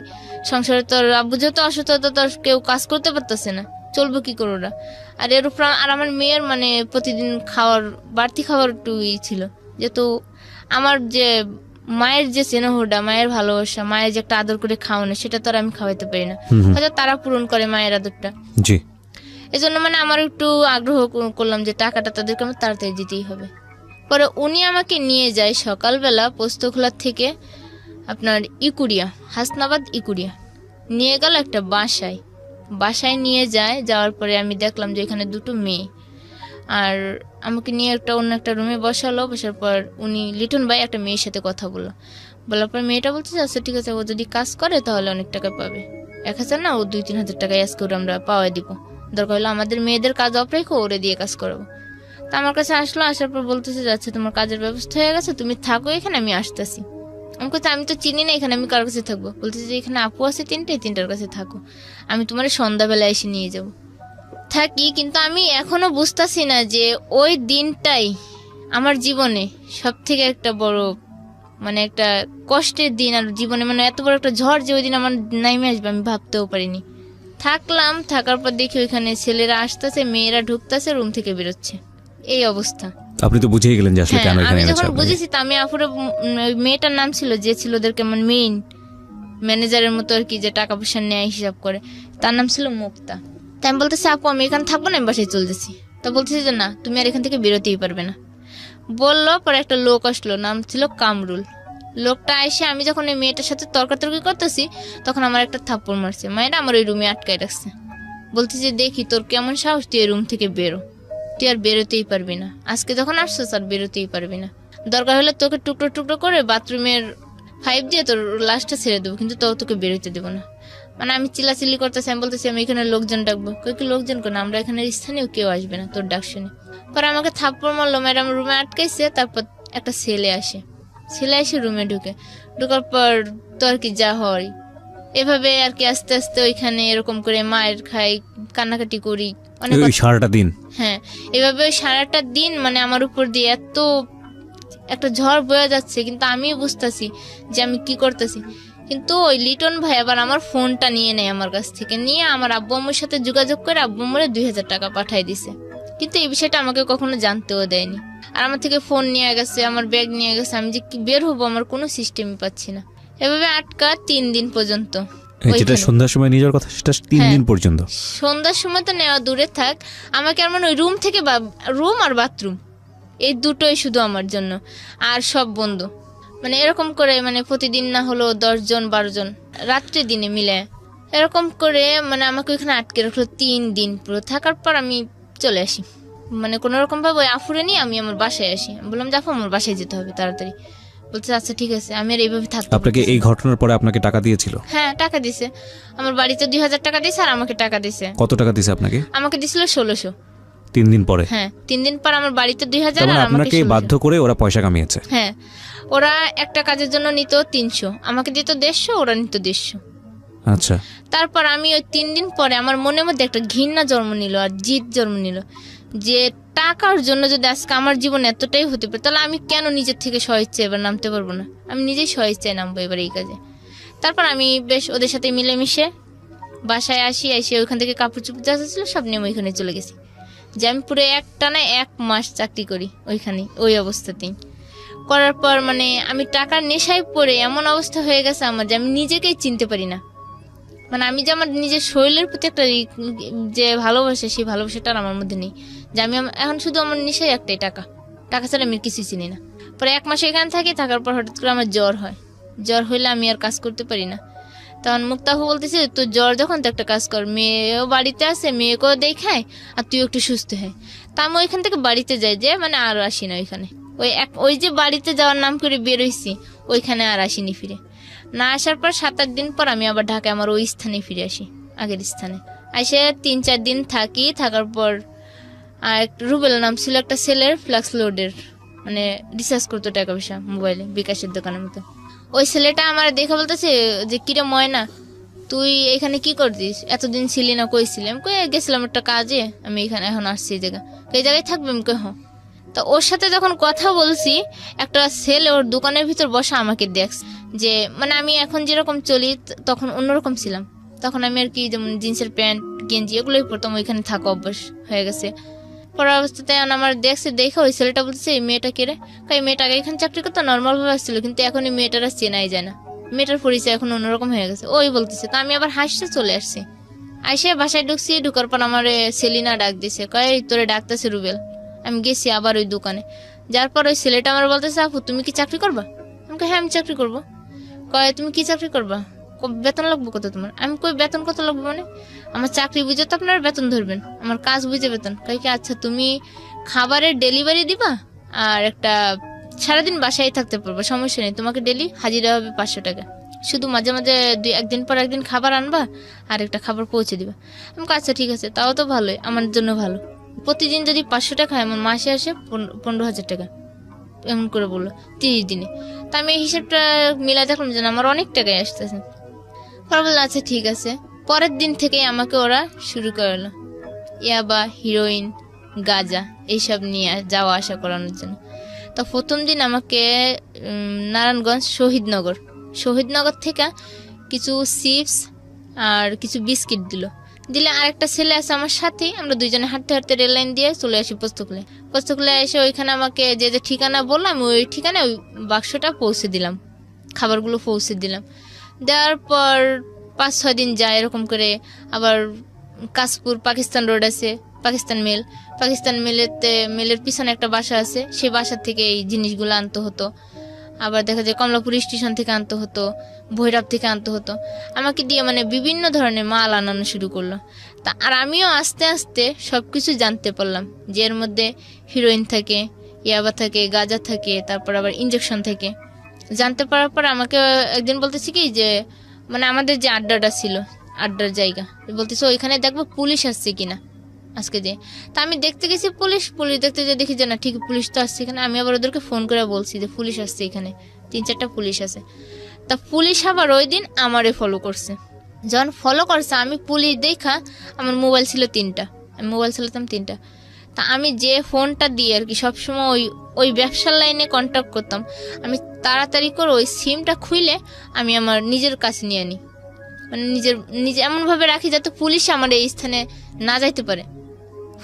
সংসারে তো আব্বু যেহেতু অসুস্থ তো তার কেউ কাজ করতে পারতেছে না, চলবো কি করে ওরা? আর এর উপর আর আমার মেয়ের মানে প্রতিদিন খাওয়ার বাড়তি খাবার একটু ছিল, যেহেতু আমার যে মায়ের যে স্নেহটা, মায়ের ভালোবাসা, মায়ের যে একটা আদর করে খাওয়ানো, সেটা তো আর আমি খাওয়াইতে পারি না, হয়তো তারা পূরণ করে মায়ের আদরটা। জি। এই জন্য মানে আমার একটু আগ্রহ করলাম যে টাকাটা তাদেরকে আমার তাড়াতাড়ি দিতেই হবে। পরে উনি আমাকে নিয়ে যায় সকালবেলা পোস্তখোলা থেকে আপনার ইকুরিয়া, হাসনাবাদ ইকুরিয়া নিয়ে গেল একটা বাসায় নিয়ে যায়। যাওয়ার পরে আমি দেখলাম যে এখানে 2টো মেয়ে, আর আমাকে নিয়ে অন্য একটা রুমে বসালো। বসার পর উনি লিটন ভাই একটা মেয়ের সাথে কথা বলার পর মেয়েটা বলছে আচ্ছা ঠিক আছে, ও যদি কাজ করে তাহলে অনেক টাকা পাবে, 1000 না ও 2-3 হাজার টাকা আজকে আমরা পাওয়া দিব, দরকার হলো আমাদের মেয়েদের কাজ অফ রেখো ওরে দিয়ে কাজ করাবো। তা আমার কাছে আসলো, আসার পর বলতেছে যাচ্ছে তোমার কাজের ব্যবস্থা হয়ে গেছে, তুমি থাকো এখানে, আমি আসতেছি। আমি বলছি আমি তো চিনি না এখানে, আমি কার কাছে থাকবো? বলতেছে যে এখানে আপু আছে 3টার কাছে থাকো, আমি তোমার সন্ধ্যাবেলা এসে নিয়ে যাব। থাকি, কিন্তু আমি এখনো বুঝতেছি না যে ওই দিনটাই আমার জীবনে সব থেকে একটা বড় মানে একটা কষ্টের দিন। আর জীবনে মানে এত বড় একটা ঝড় যে ওই দিন আমার নাইমে আসবে আমি ভাবতেও পারিনি। থাকলাম, থাকার পর দেখি ওইখানে ছেলেরা আসতেছে, মেয়েরা ঢুকতেছে, রুম থেকে বেরোচ্ছে, এই অবস্থা। আপনি তো বুঝেই গেলেন যে আসলে হ্যাঁ, কেন এখানে আমি এনেছে যখন আপনাকে। বুঝেছি তা আমি আফুরে ওই মেয়েটার নাম ছিল যে ছিল ওদেরকে আমার মেইন ম্যানেজারের মতো আর কি, যে টাকা পয়সা নেয় হিসাব করে, তার নাম ছিল মুক্তা। তাই আমি বলতেছি আপু আমি এখানে থাকবো না, আমি বাসায় চলতেছি। তো বলতেছি যে না, তুমি আর এখান থেকে বেরোতেই পারবে না। বললো, পরে একটা লোক আসলো, নাম ছিল কামরুল। লোকটা এসে আমি যখন ওই মেয়েটার সাথে তর্কাতর্কি করতেছি তখন আমার একটা থাপ্পড় মারছে, মায়েরা আমার ওই রুমে আটকায় রাখছে। বলতেছি দেখি তোর কেমন সাহস, তুই এই রুম থেকে বেরো, তুই আর বেরোতেই পারবি না, আজকে যখন আসছিস আর বেরোতেই পারবি না, দরকার হলে তোকে টুকরো টুকরো করে বাথরুমের 5 দিয়ে তোর লাশটা ছেড়ে দেবো, কিন্তু তোকে বেরোতে দেবো না। মানে আমি চিল্লাচিল্লি করতেছি, আমি বলতেছি আমি এখানে লোকজন ডাকবো। কি লোকজন কেন, আমরা এখানে স্থানীয় কেউ আসবে না তোর ডাক শুনে। পরে আমাকে থাপ্পড় মারলো, ম্যাডাম রুমে আটকাইছে। তারপর একটা ছেলে এসে রুমে ঢুকার পর তো আর কি যা হয় এভাবে আর কি আস্তে আস্তে ওইখানে এরকম করে মায়ের খাই, কান্নাকাটি করি অনেক। ওই সারাটা দিন হ্যাঁ, এভাবে ওই সারাটা দিন মানে আমার উপর দিয়ে এত একটা ঝড় বয়ে যাচ্ছে, কিন্তু আমিও বুঝতেছি যে আমি কি করতেছি। কিন্তু ওই লিটন ভাই আবার আমার ফোনটা নিয়ে নেয় আমার কাছ থেকে, নিয়ে আমার আব্বু আম্মুর সাথে যোগাযোগ করে আব্বু আম্মুরে 2000 টাকা পাঠাই দিছে। কিন্তু এই বিষয়টা আমাকে কখনো জানতেও দেয়নি। আর আমার থেকে ফোন নিয়ে গেছে, আমার ব্যাগ নিয়ে গেছে, আমি যে কি বের হবো আমার কোনো সিস্টেমই পাচ্ছি না। এভাবে আটকা 3 দিন পর্যন্ত। যেটা সন্ধ্যার সময় নিজের কথা সেটা 3 দিন পর্যন্ত। সন্ধ্যার সময় তো নেওয়া দূরে থাক, আমাকে আর মানে ওই রুম থেকে রুম আর বাথরুম এই দুটোই শুধু আমার জন্য, আর সব বন্ধ। মানে এরকম করে মানে প্রতিদিন না হলো 10 জন 12 জন রাত্রে দিনে মিলে এরকম করে মানে আমাকে ওইখানে আটকে রাখলো 3 দিন পুরো। থাকার পর আমি চলে আসি, মানে কোনো রকম ভাবে ওই আফুরে নিয়ে আমি আমার বাসায় আসি। বললাম যে আপু আমার বাসায় যেতে হবে তাড়াতাড়ি। বলছে আচ্ছা ঠিক আছে, আমি আর এইভাবে থাকতে। আপনাকে এই ঘটনার পরে আপনাকে টাকা দিয়েছিল? হ্যাঁ, টাকা দিছে। আমার বাড়িতে 2000 টাকা দিছে আর আমাকে টাকা দিছে। কত টাকা দিছে আপনাকে? আমাকে দিছিল 1600। 3 দিন পরে? হ্যাঁ, 3 দিন পর আমার বাড়িতে 2000 আর আর আমাকে আপনাকে বাধ্য করে ওরা পয়সা কামিয়েছে? হ্যাঁ, ওরা একটা কাজের জন্য নিত 300, আমাকে দিত 150, ওরা নিত 150। আচ্ছা। তারপর আমি ওই 3 দিন পরে আমার মনের মধ্যে একটা ঘৃণা জন্ম নিল আর জিদ জন্ম নিল যে টাকার জন্য যদি আজকে আমার জীবন এতটাই হতে পারে, তাহলে আমি কেন নিজের থেকে স্বইচ্ছায় এবার নামতে পারবো না? আমি নিজেই স্বইচ্ছায় নামবো এবার এই কাজে। তারপর আমি বেশ ওদের সাথে মিলেমিশে বাসায় এসে ওইখান থেকে কাপড় চোপড় যা ছিল সব নিয়ে আমি ওইখানে চলে গেছি। যে আমি পুরো একটানা 1 মাস চাকরি করি ওইখানে, ওই অবস্থাতেই। করার পর মানে আমি টাকার নেশায় পড়ে এমন অবস্থা হয়ে গেছে আমার যে আমি নিজেকেই চিনতে পারি না। মানে আমি যে আমার নিজের শরীরের প্রতি একটা যে ভালোবাসা, সেই ভালোবাসাটা আমার মধ্যে নেই। যে আমি এখন শুধু আমার নেশাই একটাই, টাকা ছাড়া আমি কিছুই চিনি না। পরে 1 মাস এখানে থাকার পর হঠাৎ করে আমার জ্বর হয়। জ্বর হইলে আমি আর কাজ করতে পারি না। তখন মুক্তাহু বলতেছে তো জ্বর যখন তো একটা কাজ কর, মেয়েও বাড়িতে আছে, মেয়েকেও দেখায় আর তুই একটু সুস্থ হয়। তা আমি ওইখান থেকে বাড়িতে যাই, যে মানে আর আসি না ওইখানে। ওই যে বাড়িতে যাওয়ার নাম করে বেরোইছি ওইখানে আর আসিনি ফিরে। না আসার পর 7-8 দিন পর আমি আবার ঢাকায় আমার ওই স্থানে ফিরে আসি, আগের স্থানে। এসে 3-4 দিন থাকার পর আর রুবেল নাম ছিল একটা ছেলের, ফ্লাক্স লোডের মানে রিচার্জ করতো টাকা পয়সা মোবাইলে, বিকাশের দোকানের মতো। ওই ছেলেটা আমার দেখে বলতেছে যে কিরে ময়না, তুই এখানে কি করছিস, এতদিন ছিলি না, কই ছিলাম? কই গেছিলাম একটা কাজে, আমি এখানে এখন আসছি এই জায়গায় থাকবে? আমি কই হ্যাঁ। তো ওর সাথে যখন কথা বলছি, একটা ছেলে ওর দোকানের ভিতর বসা আমাকে দেখছে। যে মানে আমি এখন যেরকম চলি তখন অন্যরকম ছিলাম। তখন আমি আর কি যেমন জিন্সের প্যান্ট গেঞ্জি এগুলোই পরতাম, ওইখানে থাকা অভ্যাস হয়ে গেছে। পড়ার অবস্থাতে আমার দেখে ওই ছেলেটা বলছে এই মেয়েটা কে রে? এই মেয়েটা আগে এখানে চাকরি করতো, নর্মাল ভাবে আসছিল, কিন্তু এখন এই মেয়েটারা চেনাই যায় না, মেয়েটার পরিচয় এখন অন্যরকম হয়ে গেছে। ওই বলতেছে। তো আমি আবার হাসতে চলে আসছি। আইসে বাসায় ঢুকার পর আমার সেলিনা ডাক দিছে, কয় তোরে ডাকতেছে রুবেল। আমি গেছি আবার ওই দোকানে, যার পর ওই ছেলেটা আমার বলতেছে আপু তুমি কি চাকরি করবা? আমি কই হ্যাঁ আমি চাকরি করবো। কয় তুমি কি চাকরি করবা? বেতন লাগবে কত তোমার? আমি কই বেতন কত লাগবে মানে? আমার চাকরি বুঝে তো আপনারা বেতন ধরবেন, আমার কাজ বুঝে বেতন। কয় কি আচ্ছা তুমি খাবারের ডেলিভারি দিবা আর একটা সারাদিন বাসায় থাকতে পারবো, সমস্যা নেই, তোমাকে ডেলি হাজিরা হবে 500 টাকা, শুধু মাঝে মাঝে একদিন পর একদিন খাবার আনবা আর একটা খাবার পৌঁছে দিবা। আমি আচ্ছা ঠিক আছে, তাও তো ভালোই, আমার জন্য ভালো। প্রতিদিন যদি 500 টাকা এমন মাসে আসে 15,000 টাকা, এমন করে বললো 30 দিনে। তা আমি এই হিসেবটা মিলা দেখলাম যে না, আমার অনেক টাকাই আসতেছে। পরে বললাম আচ্ছা ঠিক আছে। পরের দিন থেকেই আমাকে ওরা শুরু করলো ইয়াবা, হিরোইন, গাঁজা এইসব নিয়ে যাওয়া আসা করানোর জন্য। তো প্রথম দিন আমাকে নারায়ণগঞ্জ শহীদনগর থেকে কিছু চিপস আর কিছু বিস্কিট দিলে আরেকটা ছেলে আছে আমার সাথেই, আমরা দুইজনে হাঁটতে হাঁটতে রেল লাইন দিয়ে চলে আসি পোস্তকুলে এসে ওইখানে আমাকে যে যে ঠিকানা বললাম আমি ওই ঠিকানায় ওই বাক্সটা পৌঁছে দিলাম, খাবারগুলো পৌঁছে দিলাম। দেওয়ার পর 5-6 দিন যায় এরকম করে। আবার কাশপুর পাকিস্তান রোড আছে, পাকিস্তান মেলের পিছনে একটা বাসা আছে, সেই বাসা থেকে এই জিনিসগুলো আনতে হতো। আবার দেখা যায় কমলাপুর স্টেশন থেকে আনতে হতো, ভৈরব থেকে আনতে হতো। আমাকে দিয়ে মানে বিভিন্ন ধরনের মাল আনানো শুরু করলো। তা আর আমিও আস্তে আস্তে সব কিছু জানতে পারলাম যে এর মধ্যে হিরোইন থাকে, ইয়াবা থাকে, গাঁজা থাকে, তারপর আবার ইঞ্জেকশন থাকে। জানতে পারার পর আমাকে একদিন বলতেছি কি যে মানে আমাদের যে আড্ডাটা ছিল, আড্ডার জায়গা, বলতেছে ওইখানে দেখবো পুলিশ আসছে কিনা আজকে যে। তা আমি দেখতে গেছি পুলিশ দেখতে যে দেখি যে না ঠিক পুলিশ তো আসছে এখানে। আমি আবার ওদেরকে ফোন করে বলছি যে পুলিশ আসছে এখানে, 3-4টা পুলিশ আছে। তা পুলিশ আবার ওই দিন আমারে ফলো করছে। যখন ফলো করছে আমি পুলিশ দেখা, আমার মোবাইল ছিল 3টা, আমি মোবাইল চালাতাম 3টা। তা আমি যে ফোনটা দিয়ে আর কি সবসময় ওই ব্যবসার লাইনে কন্ট্যাক্ট করতাম, আমি তাড়াতাড়ি করে ওই সিমটা খুলে আমি আমার নিজের কাছে নিয়ে নিই, মানে নিজে এমনভাবে রাখি যাতে পুলিশ আমার এই স্থানে না যাইতে পারে।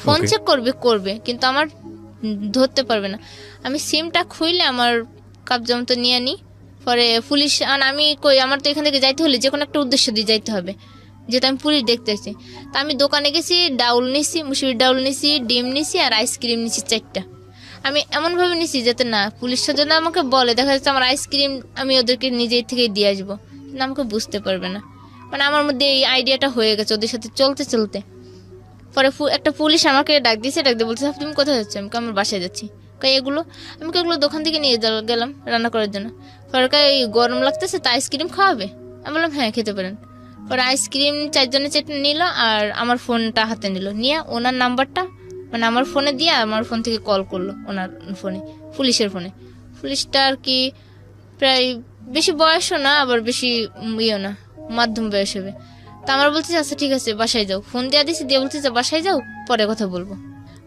ফোন চেক করবে কিন্তু আমার ধরতে পারবে না। আমি সিমটা খুইলে আমার কাবজা মতো নিয়ে নিই। পরে পুলিশ আমি কই আমার তো এখান থেকে যাইতে হলে যে কোনো একটা উদ্দেশ্য দিয়ে যাইতে হবে, যেহেতু আমি পুলিশ দেখতে আসছি। তা আমি দোকানে গেছি, ডাউল নিছি, মুসুরির ডাউল নিছি, ডিম নিছি আর আইসক্রিম নিছি 4টা। আমি এমনভাবে নিছি যাতে না পুলিশটা যদি আমাকে বলে দেখা যাচ্ছে আমার আইসক্রিম আমি ওদেরকে নিজের থেকে দিয়ে আসবো, কিন্তু আমাকে বুঝতে পারবে না। মানে আমার মধ্যে এই আইডিয়াটা হয়ে গেছে ওদের সাথে চলতে। পরে একটা পুলিশ আমাকে ডাক দিয়ে বলছে তুমি কোথায় যাচ্ছ? আমি আমার বাসায় যাচ্ছি। এগুলো দোকান থেকে নিয়ে গেলাম রান্না করার জন্য। পরে গরম লাগতেছে তা আইসক্রিম খাওয়াবে? আমি বললাম হ্যাঁ খেতে পারেন। পরে আইসক্রিম 4 জনের চেটে নিল আর আমার ফোনটা হাতে নিল, নিয়ে ওনার নাম্বারটা মানে আমার ফোনে দিয়ে আমার ফোন থেকে কল করলো ওনার ফোনে, পুলিশের ফোনে। পুলিশটা আর কি প্রায় বেশি বয়সও না আবার বেশি ইয়েও না, মাধ্যম বয়স হবে। তা আমার বলতেছে আচ্ছা ঠিক আছে বাসায় যাও, ফোন দিয়ে দিছি, দিয়ে বলতেছে বাসায় যাও পরে কথা বলবো।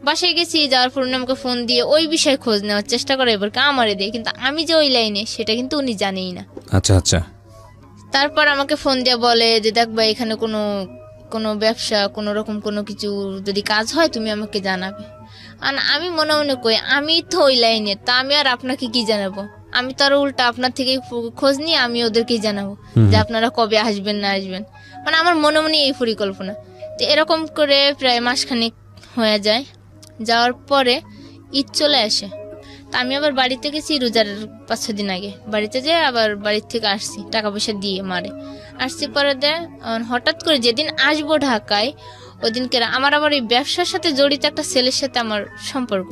বাসায় গেছি, যাওয়ার পর উনি আমাকে ফোন দিয়ে ওই বিষয়ে খোঁজ নেওয়ার চেষ্টা করে এবার আমারে দিয়ে, কিন্তু আমি যে ওই লাইনে সেটা কিন্তু উনি জানেই না। আচ্ছা। তারপর আমাকে ফোন দিয়ে বলে যে দেখবা এখানে কোনো ব্যবসা কোনো রকম কোনো কিছু যদি কাজ হয় তুমি আমাকে জানাবে। আর আমি মনে মনে কই আমি তো ওই লাইনে, তা আমি আর আপনাকে কি জানাবো? আমি তো আর উল্টা আপনার থেকে খোঁজ নিয়ে আমি ওদেরকেই জানাবো যে আপনারা কবে আসবেন না আসবেন। মানে আমার মনে মনে এই পরিকল্পনা। তো এরকম করে প্রায় মাসখানেক হয়ে যায়। যাওয়ার পরে ঈদ চলে আসে। তা আমি আবার বাড়িতে গেছি রোজার 5-6 দিন আগে, বাড়িতে যেয়ে আবার বাড়ির থেকে আসছি টাকা পয়সা দিয়ে মারে আসছি। পরে হঠাৎ করে যেদিন আসবো ঢাকায় ওই দিনকে আমার আবার এই ব্যবসার সাথে জড়িত একটা ছেলের সাথে আমার সম্পর্ক।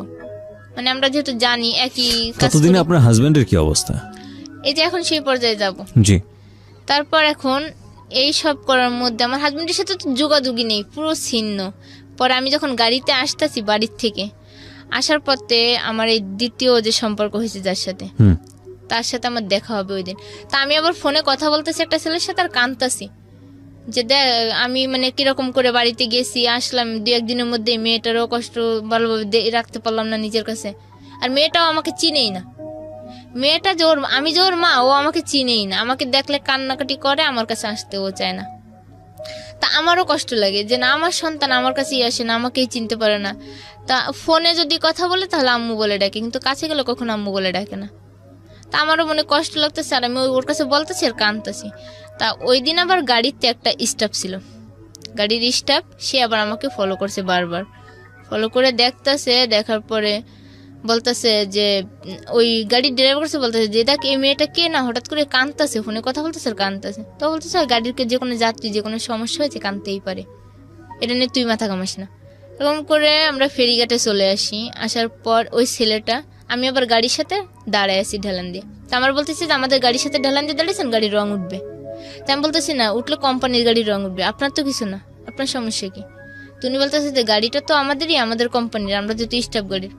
মানে আমরা যেহেতু জানি একই কাজ। ততদিনে আপনার হাজবেন্ডের কি অবস্থা? এই যে এখন সেই পর্যায়ে যাব। জি। তারপর এখন এই সব করার মধ্যে আমার হাজবেন্ডের সাথে তো যোগাযোগই নেই, পুরো ছিন্ন। পরে আমি যখন গাড়িতে আসতেছি বাড়ির থেকে আসার পথে আমার এই দ্বিতীয় যে সম্পর্ক হয়েছে যার সাথে, তার সাথে আমার দেখা হবে ওই দিন। তা আমি আবার ফোনে কথা বলতেছি একটা ছেলের সাথে আর কাঁদতাছি যে দেখ আমি মানে কিরকম করে বাড়িতে গেছি আসলাম 2-1 দিনের মধ্যে, মেয়েটারও কষ্ট ভালোভাবে রাখতে পারলাম না নিজের কাছে। আর মেয়েটাও আমাকে চিনেই না, মেয়েটা আমি যে ওর মা ও আমাকে চিনেই না, আমাকে দেখলে কান্নাকাটি করে, আমার কাছে আসতে ও চায় না। তা আমারও কষ্ট লাগে যে না আমার সন্তান আমার কাছেই আসে না, আমাকেই চিনতে পারে না। তা ফোনে যদি কথা বলে তাহলে আম্মু বলে ডাকে, কিন্তু কাছে গেলে কখনো আম্মু বলে ডাকে না। তা আমারও মনে কষ্ট লাগতেছে আর আমি ওর কাছে বলতেছি আর কাঁদতেছি। তা ওই দিন আবার গাড়িতে একটা স্টাফ ছিল, গাড়ির স্টাফ, সে আবার আমাকে ফলো করছে বারবার, ফলো করে দেখতেছে। দেখার পরে বলতেছে যে ওই গাড়ির ড্রাইভার কাছে বলতেছে যে দেখ এই মেয়েটা কে না হঠাৎ করে কাঁদতেছে, ফোনে কথা বলতেছে আর কাঁদতেছে। তো বলতেছে গাড়ির যে কোনো যাত্রী যে কোনো সমস্যা হয়েছে কাঁদতেই পারে, এটা নিয়ে তুই মাথা ঘামাস না। এরকম করে আমরা ফেরিঘাটে চলে আসি। আসার পর ওই ছেলেটা আমি আবার গাড়ির সাথে দাঁড়ায় আছি ঢেলান দিয়ে। তা আমার বলতেছি যে আমাদের গাড়ির সাথে ঢেলান দিয়ে দাঁড়িয়েছেন, গাড়ির রং উঠবে। তা আমি বলতেছি না উঠলে কোম্পানির গাড়ির রং উঠবে, আপনার তো কিছু না, আপনার সমস্যা কি? তুমি বলতেছে যে গাড়িটা তো আমাদেরই, আমাদের কোম্পানির, আমরা যেহেতু স্টাফ গাড়ির।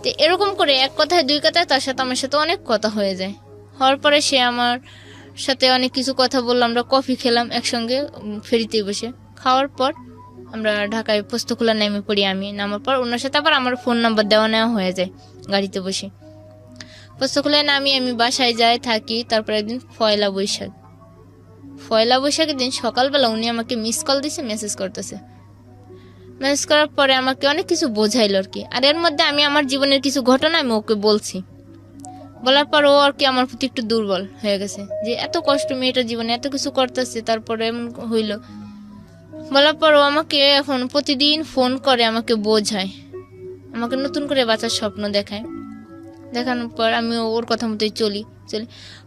তো এরকম করে এক কথায় দুই কথায় তার সাথে আমার সাথে অনেক কথা হয়ে যায়। হওয়ার পরে সে আমার সাথে অনেক কিছু কথা বললো, আমরা কফি খেলাম একসঙ্গে ফেরিতে বসে। খাওয়ার পর আমরা ঢাকায় পোস্তখোলা নেমে পড়ি। আমি নামার পর ওনার সাথে আবার আমার ফোন নাম্বার দেওয়া নেওয়া হয়ে যায় গাড়িতে বসে। পোস্তখোলায় নামি আমি বাসায় যাই থাকি। তারপর একদিন পয়লা বৈশাখের দিন সকালবেলা উনি আমাকে মিস কল দিছে, মেসেজ করতেছে। মেসেজ করার পরে আমাকে অনেক কিছু বোঝাইলো আর কি। আর এর মধ্যে আমি আমার জীবনের কিছু ঘটনা আমি ওকে বলছি। বলার পর ও আর কি আমার প্রতি একটু দুর্বল হয়ে গেছে, যে এত কষ্ট মেয়েটার জীবনে, এত কিছু করতেছে, তারপরে এমন হইলো। বলার পর ও আমাকে এখন প্রতিদিন ফোন করে আমাকে বোঝায়, আমাকে নতুন করে বাঁচার স্বপ্ন দেখায়। দেখানোর পর আমি ওর কথা মতোই চলি।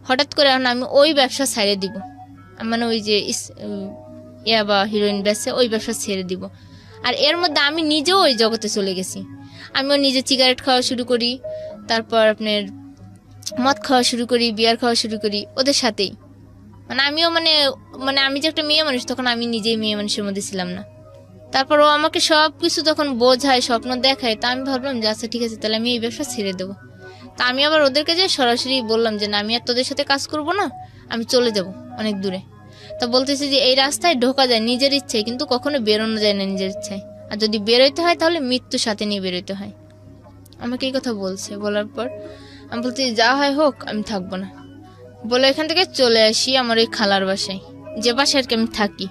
হঠাৎ করে এখন আমি ওই ব্যবসা ছেড়ে দিব, মানে ওই যে ইয়াবা হিরোইন ব্যবসা, ওই ব্যবসা ছেড়ে দিব। আর এর মধ্যে আমি নিজেও ওই জগতে চলে গেছি। আমিও নিজে সিগারেট খাওয়া শুরু করি, তারপর আপনার মদ খাওয়া শুরু করি, বিয়ার খাওয়া শুরু করি ওদের সাথেই। মানে আমিও মানে আমি যে একটা মেয়ে মানুষ, তখন আমি নিজেই মেয়ে মানুষের মধ্যে ছিলাম না। তারপর ও আমাকে সব কিছু তখন বোঝায়, স্বপ্ন দেখায়। তা আমি ভাবলাম যে আচ্ছা ঠিক আছে, তাহলে আমি এই ব্যবসা ছেড়ে দেবো। তা আমি আবার ওদেরকে যে সরাসরি বললাম যে না, আমি আর তোদের সাথে কাজ করব না, আমি চলে যাব অনেক দূরে। তা বলতেছে যে এই রাস্তায় ঢোকা যায় নিজের ইচ্ছায়, কিন্তু কখনো বেরোনো যায় না নিজের ইচ্ছায়। আর যদি বেরোইতে হয় তাহলে মৃত্যুর সাথে নিয়ে বেরোইতে হয়। আমাকে এই কথা বলছে। বলার পর আমি বলতে যা হয় হোক, আমি থাকবো না বলে এখান থেকে চলে আসি আমার ওই খালার বাসায়, যে বাসায় আর কি আমি থাকি।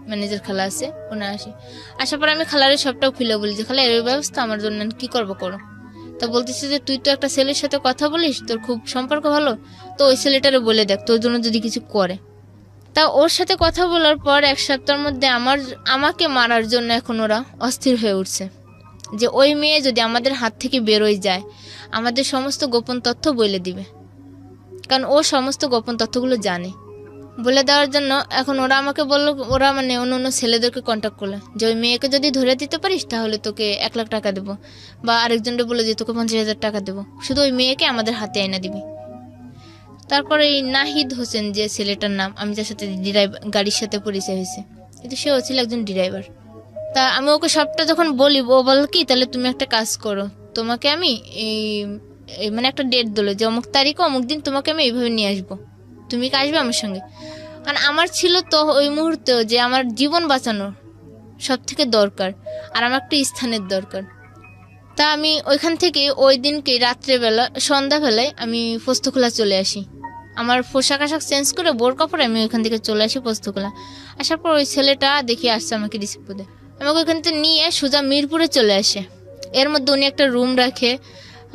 ম্যানেজার খালা আছে, ওনা আসি। আসার পর আমি খালারের সবটাও খুলে বলি যে খালা, এর ব্যবস্থা আমার জন্য কি করবো করো। তা বলতেছে যে তুই তো একটা ছেলের সাথে কথা বলিস, তোর খুব সম্পর্ক ভালো, তো ওই ছেলেটারে বলে দেখ তোর জন্য যদি কিছু করে। তা ওর সাথে কথা বলার পর এক সপ্তাহের মধ্যে আমাকে মারার জন্য এখন ওরা অস্থির হয়ে উঠছে, যে ওই মেয়ে যদি আমাদের হাত থেকে বেরোয় যায়, আমাদের সমস্ত গোপন তথ্য বলে দিবে। কারণ ও সমস্ত গোপন তথ্যগুলো জানে। বলে দেওয়ার জন্য এখন ওরা আমাকে বললো, ওরা মানে অন্য ছেলেদেরকে কন্ট্যাক্ট করলো যে ওই মেয়েকে যদি ধরে দিতে পারিস তাহলে তোকে 1 লাখ টাকা দেবো, বা আরেকজনকে বলে যে তোকে 50,000 টাকা দেবো, শুধু ওই মেয়েকে আমাদের হাতে আইনা দিবি। তারপরে এই নাহিদ হোসেন যে ছেলেটার নাম, আমি যার সাথে গাড়ির সাথে পরিচয় হয়েছে, কিন্তু সেও ছিল একজন ড্রাইভার। তা আমি ওকে সবটা যখন বলি, ও বল কি তাহলে তুমি একটা কাজ করো, তোমাকে আমি এই মানে একটা ডেট দিল যে অমুক তারিখ অমুক দিন তোমাকে আমি এইভাবে নিয়ে আসবো, তুমি কি আসবে আমার সঙ্গে। কারণ আমার ছিল তো ওই মুহূর্তেও যে আমার জীবন বাঁচানো সব থেকে দরকার, আর আমার একটা স্থানের দরকার। তা আমি ওইখান থেকে ওই দিনকে রাত্রেবেলা সন্ধ্যাবেলায় আমি পোস্তখোলা চলে আসি। আমার পোশাক আশাক চেঞ্জ করে বোরকা পরে আমি ওইখান থেকে চলে আসি পোস্তখোলা। আসার পর ওই ছেলেটা দেখি আসছে আমাকে রিসিভ করে, আমাকে ওইখান থেকে নিয়ে সোজা মিরপুরে চলে আসে। এর মধ্যে উনি একটা রুম রাখে,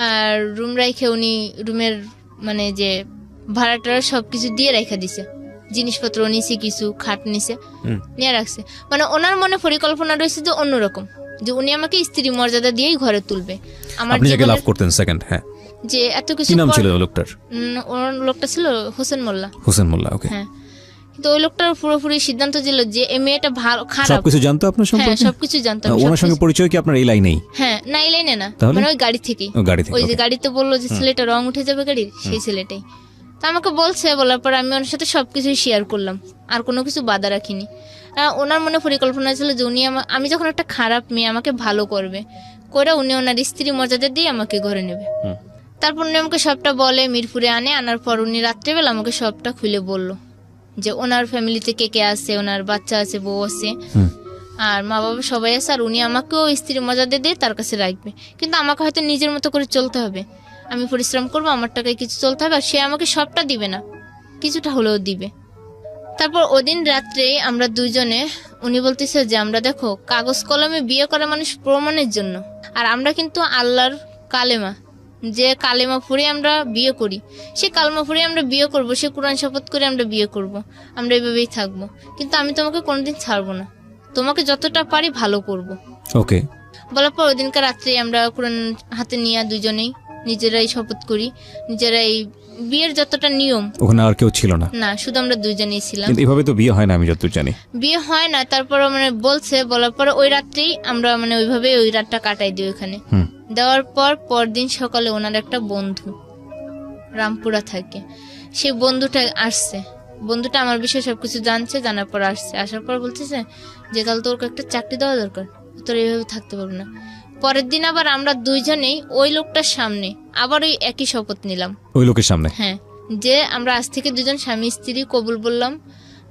আর রুম রেখে উনি রুমের মানে যে ভাড়াটা সব কিছু দিয়ে রেখে দিছে, জিনিসপত্র নিছে, কিছু খাট নিছে, নিয়ে রাখছে। মানে ওনার মনে পরিকল্পনা রয়েছে যে অন্যরকম, যে উনি আমাকে স্ত্রী মর্যাদা দিয়েই ঘরে তুলবে। আমার যাকে লাভ করতেন সেকেন্ড, হ্যাঁ, যে এত কিছু। কি নাম ছিল লোকটার? ওর লোকটা ছিল হোসেন মোল্লা। ওকে। হ্যাঁ, কিন্তু ওই লোকটার পুরোপুরি সিদ্ধান্ত ছিল যে এই মেয়েটা ভালো খারাপ, সবকিছু জানতো আপনার সম্পর্কে? হ্যাঁ, সবকিছু জানতো। ওনার সঙ্গে পরিচয় কি আপনার এই লাইনেই? হ্যাঁ, না এই লাইনে না, মানে ওই গাড়ি থেকেই। ওই যে গাড়িতে বললো যে ছেলেটা রং উঠে যাবে গাড়ির, সেই ছেলেটাই। তা আমাকে বলছে, বলার পর আমি ওনার সাথে সবকিছুই শেয়ার করলাম, আর কোনো কিছু বাধা রাখিনি। ওনার মনে পরিকল্পনা ছিল যে উনি আমি যখন একটা খারাপ মেয়ে, আমাকে ভালো করবে, করে উনি ওনার স্ত্রী মর্যাদা দিয়ে আমাকে ঘরে নেবে। তারপর উনি আমাকে সবটা বলে, মিরপুরে আনার পর উনি রাত্রেবেলা আমাকে সবটা খুলে বললো যে ওনার ফ্যামিলিতে কে কে আছে, ওনার বাচ্চা আছে, বউ আছে, আর মা বাবা সবাই আছে, আর উনি আমাকেও স্ত্রী মর্যাদা দিয়ে তার কাছে রাখবে। কিন্তু আমাকে হয়তো নিজের মতো করে চলতে হবে, আমি পরিশ্রম করবো, আমার টাকায় কিছু চলতে হবে, আর সে আমাকে সবটা দিবে না, কিছুটা হলেও দিবে। তারপর ওদিন রাত্রে আমরা দুইজনে, উনি বলতেছে যে আমরা দেখো কাগজ কলমে বিয়ে করা মানুষ প্রমাণের জন্য, আর আমরা কিন্তু আল্লাহর কালেমা, যে কালেমা পড়ে আমরা বিয়ে করি, সে কালেমা পড়ে আমরা বিয়ে করব, সে কোরআন শপথ করে আমরা বিয়ে করব, আমরা এইভাবেই থাকবো, কিন্তু আমি তোমাকে কোনোদিন ছাড়বো না, তোমাকে যতটা পারি ভালো করব। ওকে। বলার পর ওদিনকার রাত্রে আমরা কোরআন হাতে নিয়ে দুজনেই নিজেরাই শপথ করি, নিজেরাই বিয়ের যতটা নিয়ম। ওখানে আর কেউ ছিল না? না, শুধু আমরা দুইজনেই ছিলাম। কিন্তু এভাবে তো বিয়ে হয় না, আমি যতদূর জানি। বিয়ে হয় না। তারপর মানে বলছে, বলার পর ওই রাত্রেই আমরা মানে ওইভাবে ওই রাতটা কাটাই দিই ওখানে। দেওয়ার পর পরদিন সকালে ওনার একটা বন্ধু রামপুরা থাকে, সেই বন্ধুটা আসছে। বন্ধুটা আমার বিষয়ে সবকিছু জানছে, জানার পর আসছে। আসার পর বলতেছে যে কাল তোর একটা চাকরি দেওয়া দরকার, তোর এইভাবে থাকতে পারবো না। পরের দিন আবার আমরা দুইজনেই ওই লোকটার সামনে আবার ওই একই শপথ নিলাম, ওই লোকের সামনে। হ্যাঁ, যে আমরা আজ থেকে দুজন স্বামী স্ত্রী কবুল বললাম।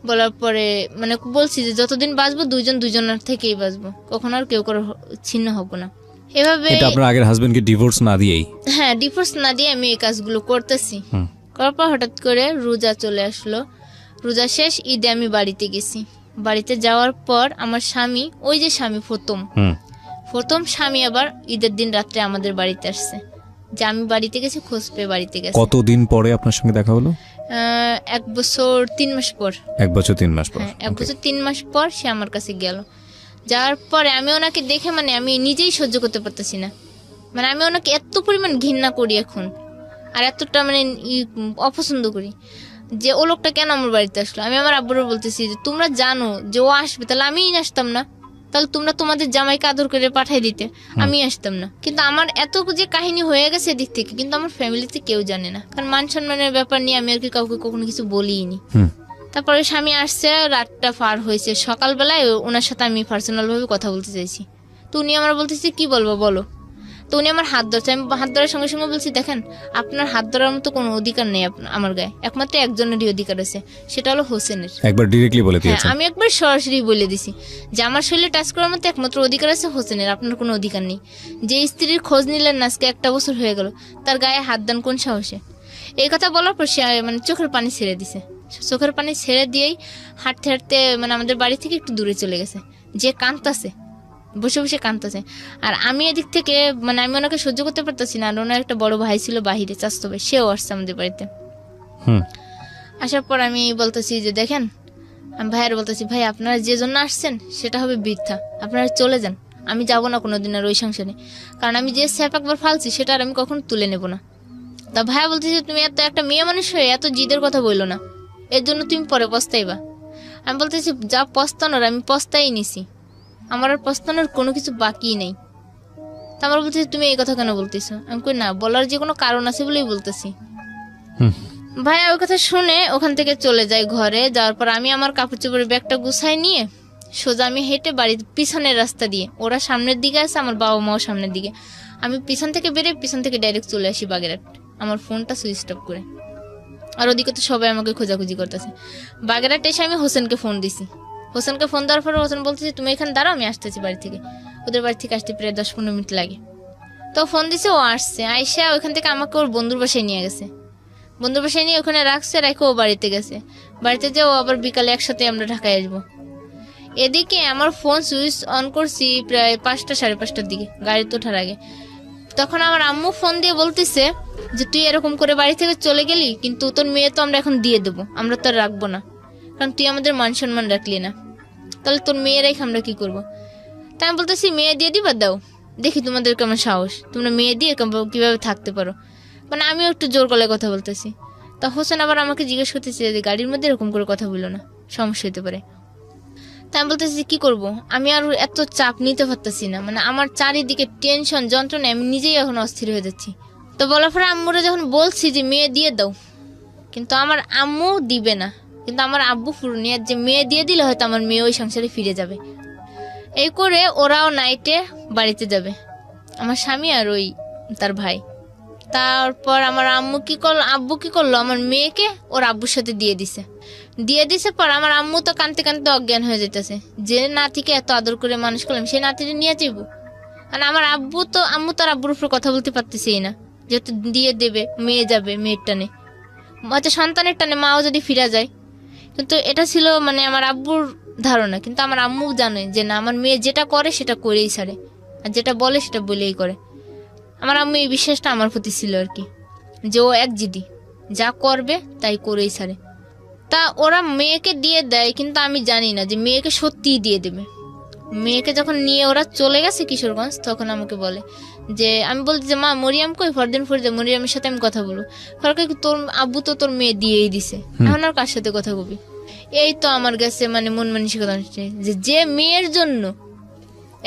বলার পরে মানে বলছি যে যতদিন বাঁচবো দুইজন দুজনের থেকেই বাঁচবো, কখনো আর কেউ কারো ছিন্ন হবো না। এভাবে এটা আপনার আগের হাজবেন্ডকে ডিভোর্স না দিয়েই? হ্যাঁ, ডিভোর্স না দিয়ে আমি এই কাজগুলো করতেছি। করার পর হঠাৎ করে রোজা চলে আসলো। রোজা শেষ, ঈদে আমি বাড়িতে গেছি। বাড়িতে যাওয়ার পর আমার স্বামী, ওই যে স্বামী প্রথম স্বামী আবার ঈদের দিন রাত্রে আমাদের বাড়িতে আসছে, যে আমি বাড়িতে গেছি খোঁজ পেয়ে বাড়িতে গেছে। কতদিন পরে আপনার সঙ্গে দেখা হলো? 1 বছর 3 মাস পর। 1 বছর 3 মাস পর? হ্যাঁ, 1 বছর 3 মাস পর সে আমার কাছে গেল। যাওয়ার পরে আমি ওনাকে দেখে মানে আমি নিজেই সহ্য করতে পারতেছি না। মানে আমি ওনাকে এত পরিমাণ ঘৃণা করি এখন, আর এতটা মানে অপছন্দ করি যে ও লোকটা কেন আমার বাড়িতে আসলো। আমি আমার আব্বুরও বলতেছি যে তোমরা জানো যে ও আসবে, তাহলে আমিই আসতাম না, তাহলে তোমরা তোমাদের জামাইকে আদর করে পাঠাই দিতে, আমি আসতাম না। কিন্তু আমার এত যে কাহিনী হয়ে গেছে এদিক থেকে, কিন্তু আমার ফ্যামিলিতে কেউ জানে না, কারণ মান সম্মানের ব্যাপার নিয়ে আমি আর কি কাউকে কখনো কিছু বলিনি। তারপরে স্বামী আসছে, রাতটা পার হয়েছে, সকালবেলায় ওনার সাথে আমি পার্সোনাল ভাবে কথা বলতে চাইছি। তো উনি আমার বলতেছে কি বলবো বলো। তো উনি আমার হাত ধরছে, আমি হাত ধরার সঙ্গে সঙ্গে বলছি দেখেন আপনার হাত ধরার মতো কোনো অধিকার নেই আমার গায়ে, একমাত্র একজনেরই অধিকার আছে, সেটা হলো হোসেনের। একবার ডিরেক্টলি বলে দিয়েছেন? হ্যাঁ, আমি একবার সরাসরি বলে দিছি যে আমার শরীরে টাচ করার মতো একমাত্র অধিকার আছে হোসেনের, আপনার কোনো অধিকার নেই। যে স্ত্রীর খোঁজ নিলেন না আজকে 1 বছর হয়ে গেল, তার গায়ে হাত দেন কোন সাহসে। এই কথা বলার পর সে মানে চোখের পানি ছেড়ে দিছে। চোখের পানি ছেড়ে দিয়েই হাঁটতে হাঁটতে মানে আমাদের বাড়ি থেকে একটু দূরে চলে গেছে, যে কাঁদতাছে, বসে বসে কাঁদতেছে। আর আমি এদিক থেকে মানে আমি ওনাকে সহ্য করতে পারতেছি না। আর ওনার একটা বড় ভাই ছিল বাহিরে, চাচাতো ভাই, সেও আসছে আমাদের বাড়িতে। আসার পর আমি বলতেছি যে দেখেন, আমি ভাইয়ের বলতেছি ভাই আপনারা যে জন্য আসছেন সেটা হবে বৃথা, আপনারা চলে যান, আমি যাব না কোনোদিন আর ওই সংসারে, কারণ আমি যে স্যাপ একবার ফালছি সেটা আর আমি কখনো তুলে নেব না। তা ভাইয়া বলতেছি তুমি এত একটা মেয়ে মানুষ হয়ে এত জিদের কথা বললো না, এর জন্য তুমি পরে পস্তাইবা। আমি বলতেছি যা পস্তানোর আমি পস্তাই নিছি, আমার আর পস্তানোর কোনো কিছু বাকি নেই। তা আমার বলতেছি তুমি এই কথা কেন বলতেছো। আমি কই না, বলার যে কোনো কারণ আছে বলেই বলতেছি। ভাইয়া ওই কথা শুনে ওখান থেকে চলে যায় ঘরে। যাওয়ার পর আমি আমার কাপড় চোপড়ের ব্যাগটা গুছাই নিয়ে সোজা আমি হেঁটে বাড়ির পিছনের রাস্তা দিয়ে, ওরা সামনের দিকে আছে, আমার বাবা মাও সামনের দিকে, আমি পিছন থেকে বেরে পিছন থেকে ডাইরেক্ট চলে আসি বাগেরহাট, আমার ফোনটা সুইচ অফ করে। আর ওদিকে তো সবাই আমাকে খোঁজাখুঁজি করতেছে। বাগেরহাট এসে আমি হোসেনকে ফোন দিছি। হোসেনকে ফোন দেওয়ার পরে হোসেন বলতেছে তুমি এখানে দাঁড়াও, আমি আসতেছি বাড়ি থেকে। ওদের বাড়ি থেকে আসতে প্রায় 10-15 মিনিট লাগে। তো ফোন দিছে, ও আসছে, আইসা ওইখান থেকে আমাকে ওর বন্ধুর বাসায় নিয়ে গেছে। বন্ধুর বাসায় নিয়ে ওখানে রাখছে, রেখে ও বাড়িতে গেছে। বাড়িতে যে ও আবার বিকালে একসাথে আমরা ঢাকায় আসবো। এদিকে আমার ফোন সুইচ অন করছি প্রায় 5টা 5:30টার দিকে, গাড়িতে ওঠার আগে। তখন আমার আম্মু ফোন দিয়ে বলতেছে যে তুই এরকম করে বাড়ি থেকে চলে গেলি, কিন্তু তোর মেয়ে তো আমরা এখন দিয়ে দেবো, আমরা তো আর রাখবো না, কারণ তুই আমাদের মান সম্মান রাখলি না, তাহলে তোর মেয়ে রেখে আমরা কি করবো। তাই আমি বলতেছি মেয়ে দিয়ে দিবা, দাও দেখি তোমাদের কেমন সাহস, তোমরা মেয়ে দিয়ে কিভাবে থাকতে পারো। মানে আমিও একটু জোর গলায় কথা বলতেছি। তা হোসেন আবার আমাকে জিজ্ঞেস করতেছে যে গাড়ির মধ্যে এরকম করে কথা বললো না, সমস্যা হতে পারে। তাই আমি বলতেছি কি করব, আমি আর এত চাপ নিতে পারতেছি না, মানে আমার চারিদিকে টেনশন যন্ত্রণা, আমি নিজেই এখন অস্থির হয়ে যাচ্ছি। তো বলার পরে আম্মুরা যখন বলছি যে মেয়ে দিয়ে দাও, কিন্তু আমার আম্মু দিবে না, কিন্তু আমার আব্বু ফুরনি, আর যে মেয়ে দিয়ে দিলে হয়তো আমার মেয়ে ওই সংসারে ফিরে যাবে। এই করে ওরাও নাইটে বাড়িতে যাবে, আমার স্বামী আর ওই তার ভাই। তারপর আমার আব্বু কি করলো, আমার মেয়েকে ওর আব্বুর সাথে দিয়ে দিছে পর আমার আম্মু তো কানতে কানতে অজ্ঞান হয়ে যেতেছে, যে নাতিকে এত আদর করে মানুষ করলাম সেই নাতিটা নিয়ে যাবো। আর আমার আম্মু তো আর আব্বুর উপর কথা বলতে পারতেছেই না, যেহেতু দিয়ে দেবে, মেয়ে যাবে, মেয়ের টানে, হয়তো সন্তানের টানে মাও যদি ফিরা যায়। কিন্তু এটা ছিল মানে আমার আব্বুর ধারণা, কিন্তু আমার আম্মু জানে যে না, আমার মেয়ে যেটা করে সেটা করেই ছাড়ে, আর যেটা বলে সেটা বলেই করে। আমার আম্মু এই বিশ্বাসটা আমার প্রতি ছিল আর কি, যে ও এক জিদি, যা করবে তাই করেই ছাড়ে। তা ওরা মেয়েকে দিয়ে দেয়, কিন্তু আমি জানি না যে মেয়েকে সত্যিই দিয়ে দেবে। মেয়েকে যখন নিয়ে ওরা চলে গেছে কিশোরগঞ্জ, তখন আমাকে বলে যে, আমি বলছি যে মা মরিয়াম কই, ফরদিন ফরিদা, মরিয়ামের সাথে আমি কথা বলবো। ফরকে তোর আব্বু তো তোর মেয়ে দিয়েই দিছে, এখন আর কার সাথে কথা কবি। এই তো আমার কাছে মানে মন মানসিকতা যে মেয়ের জন্য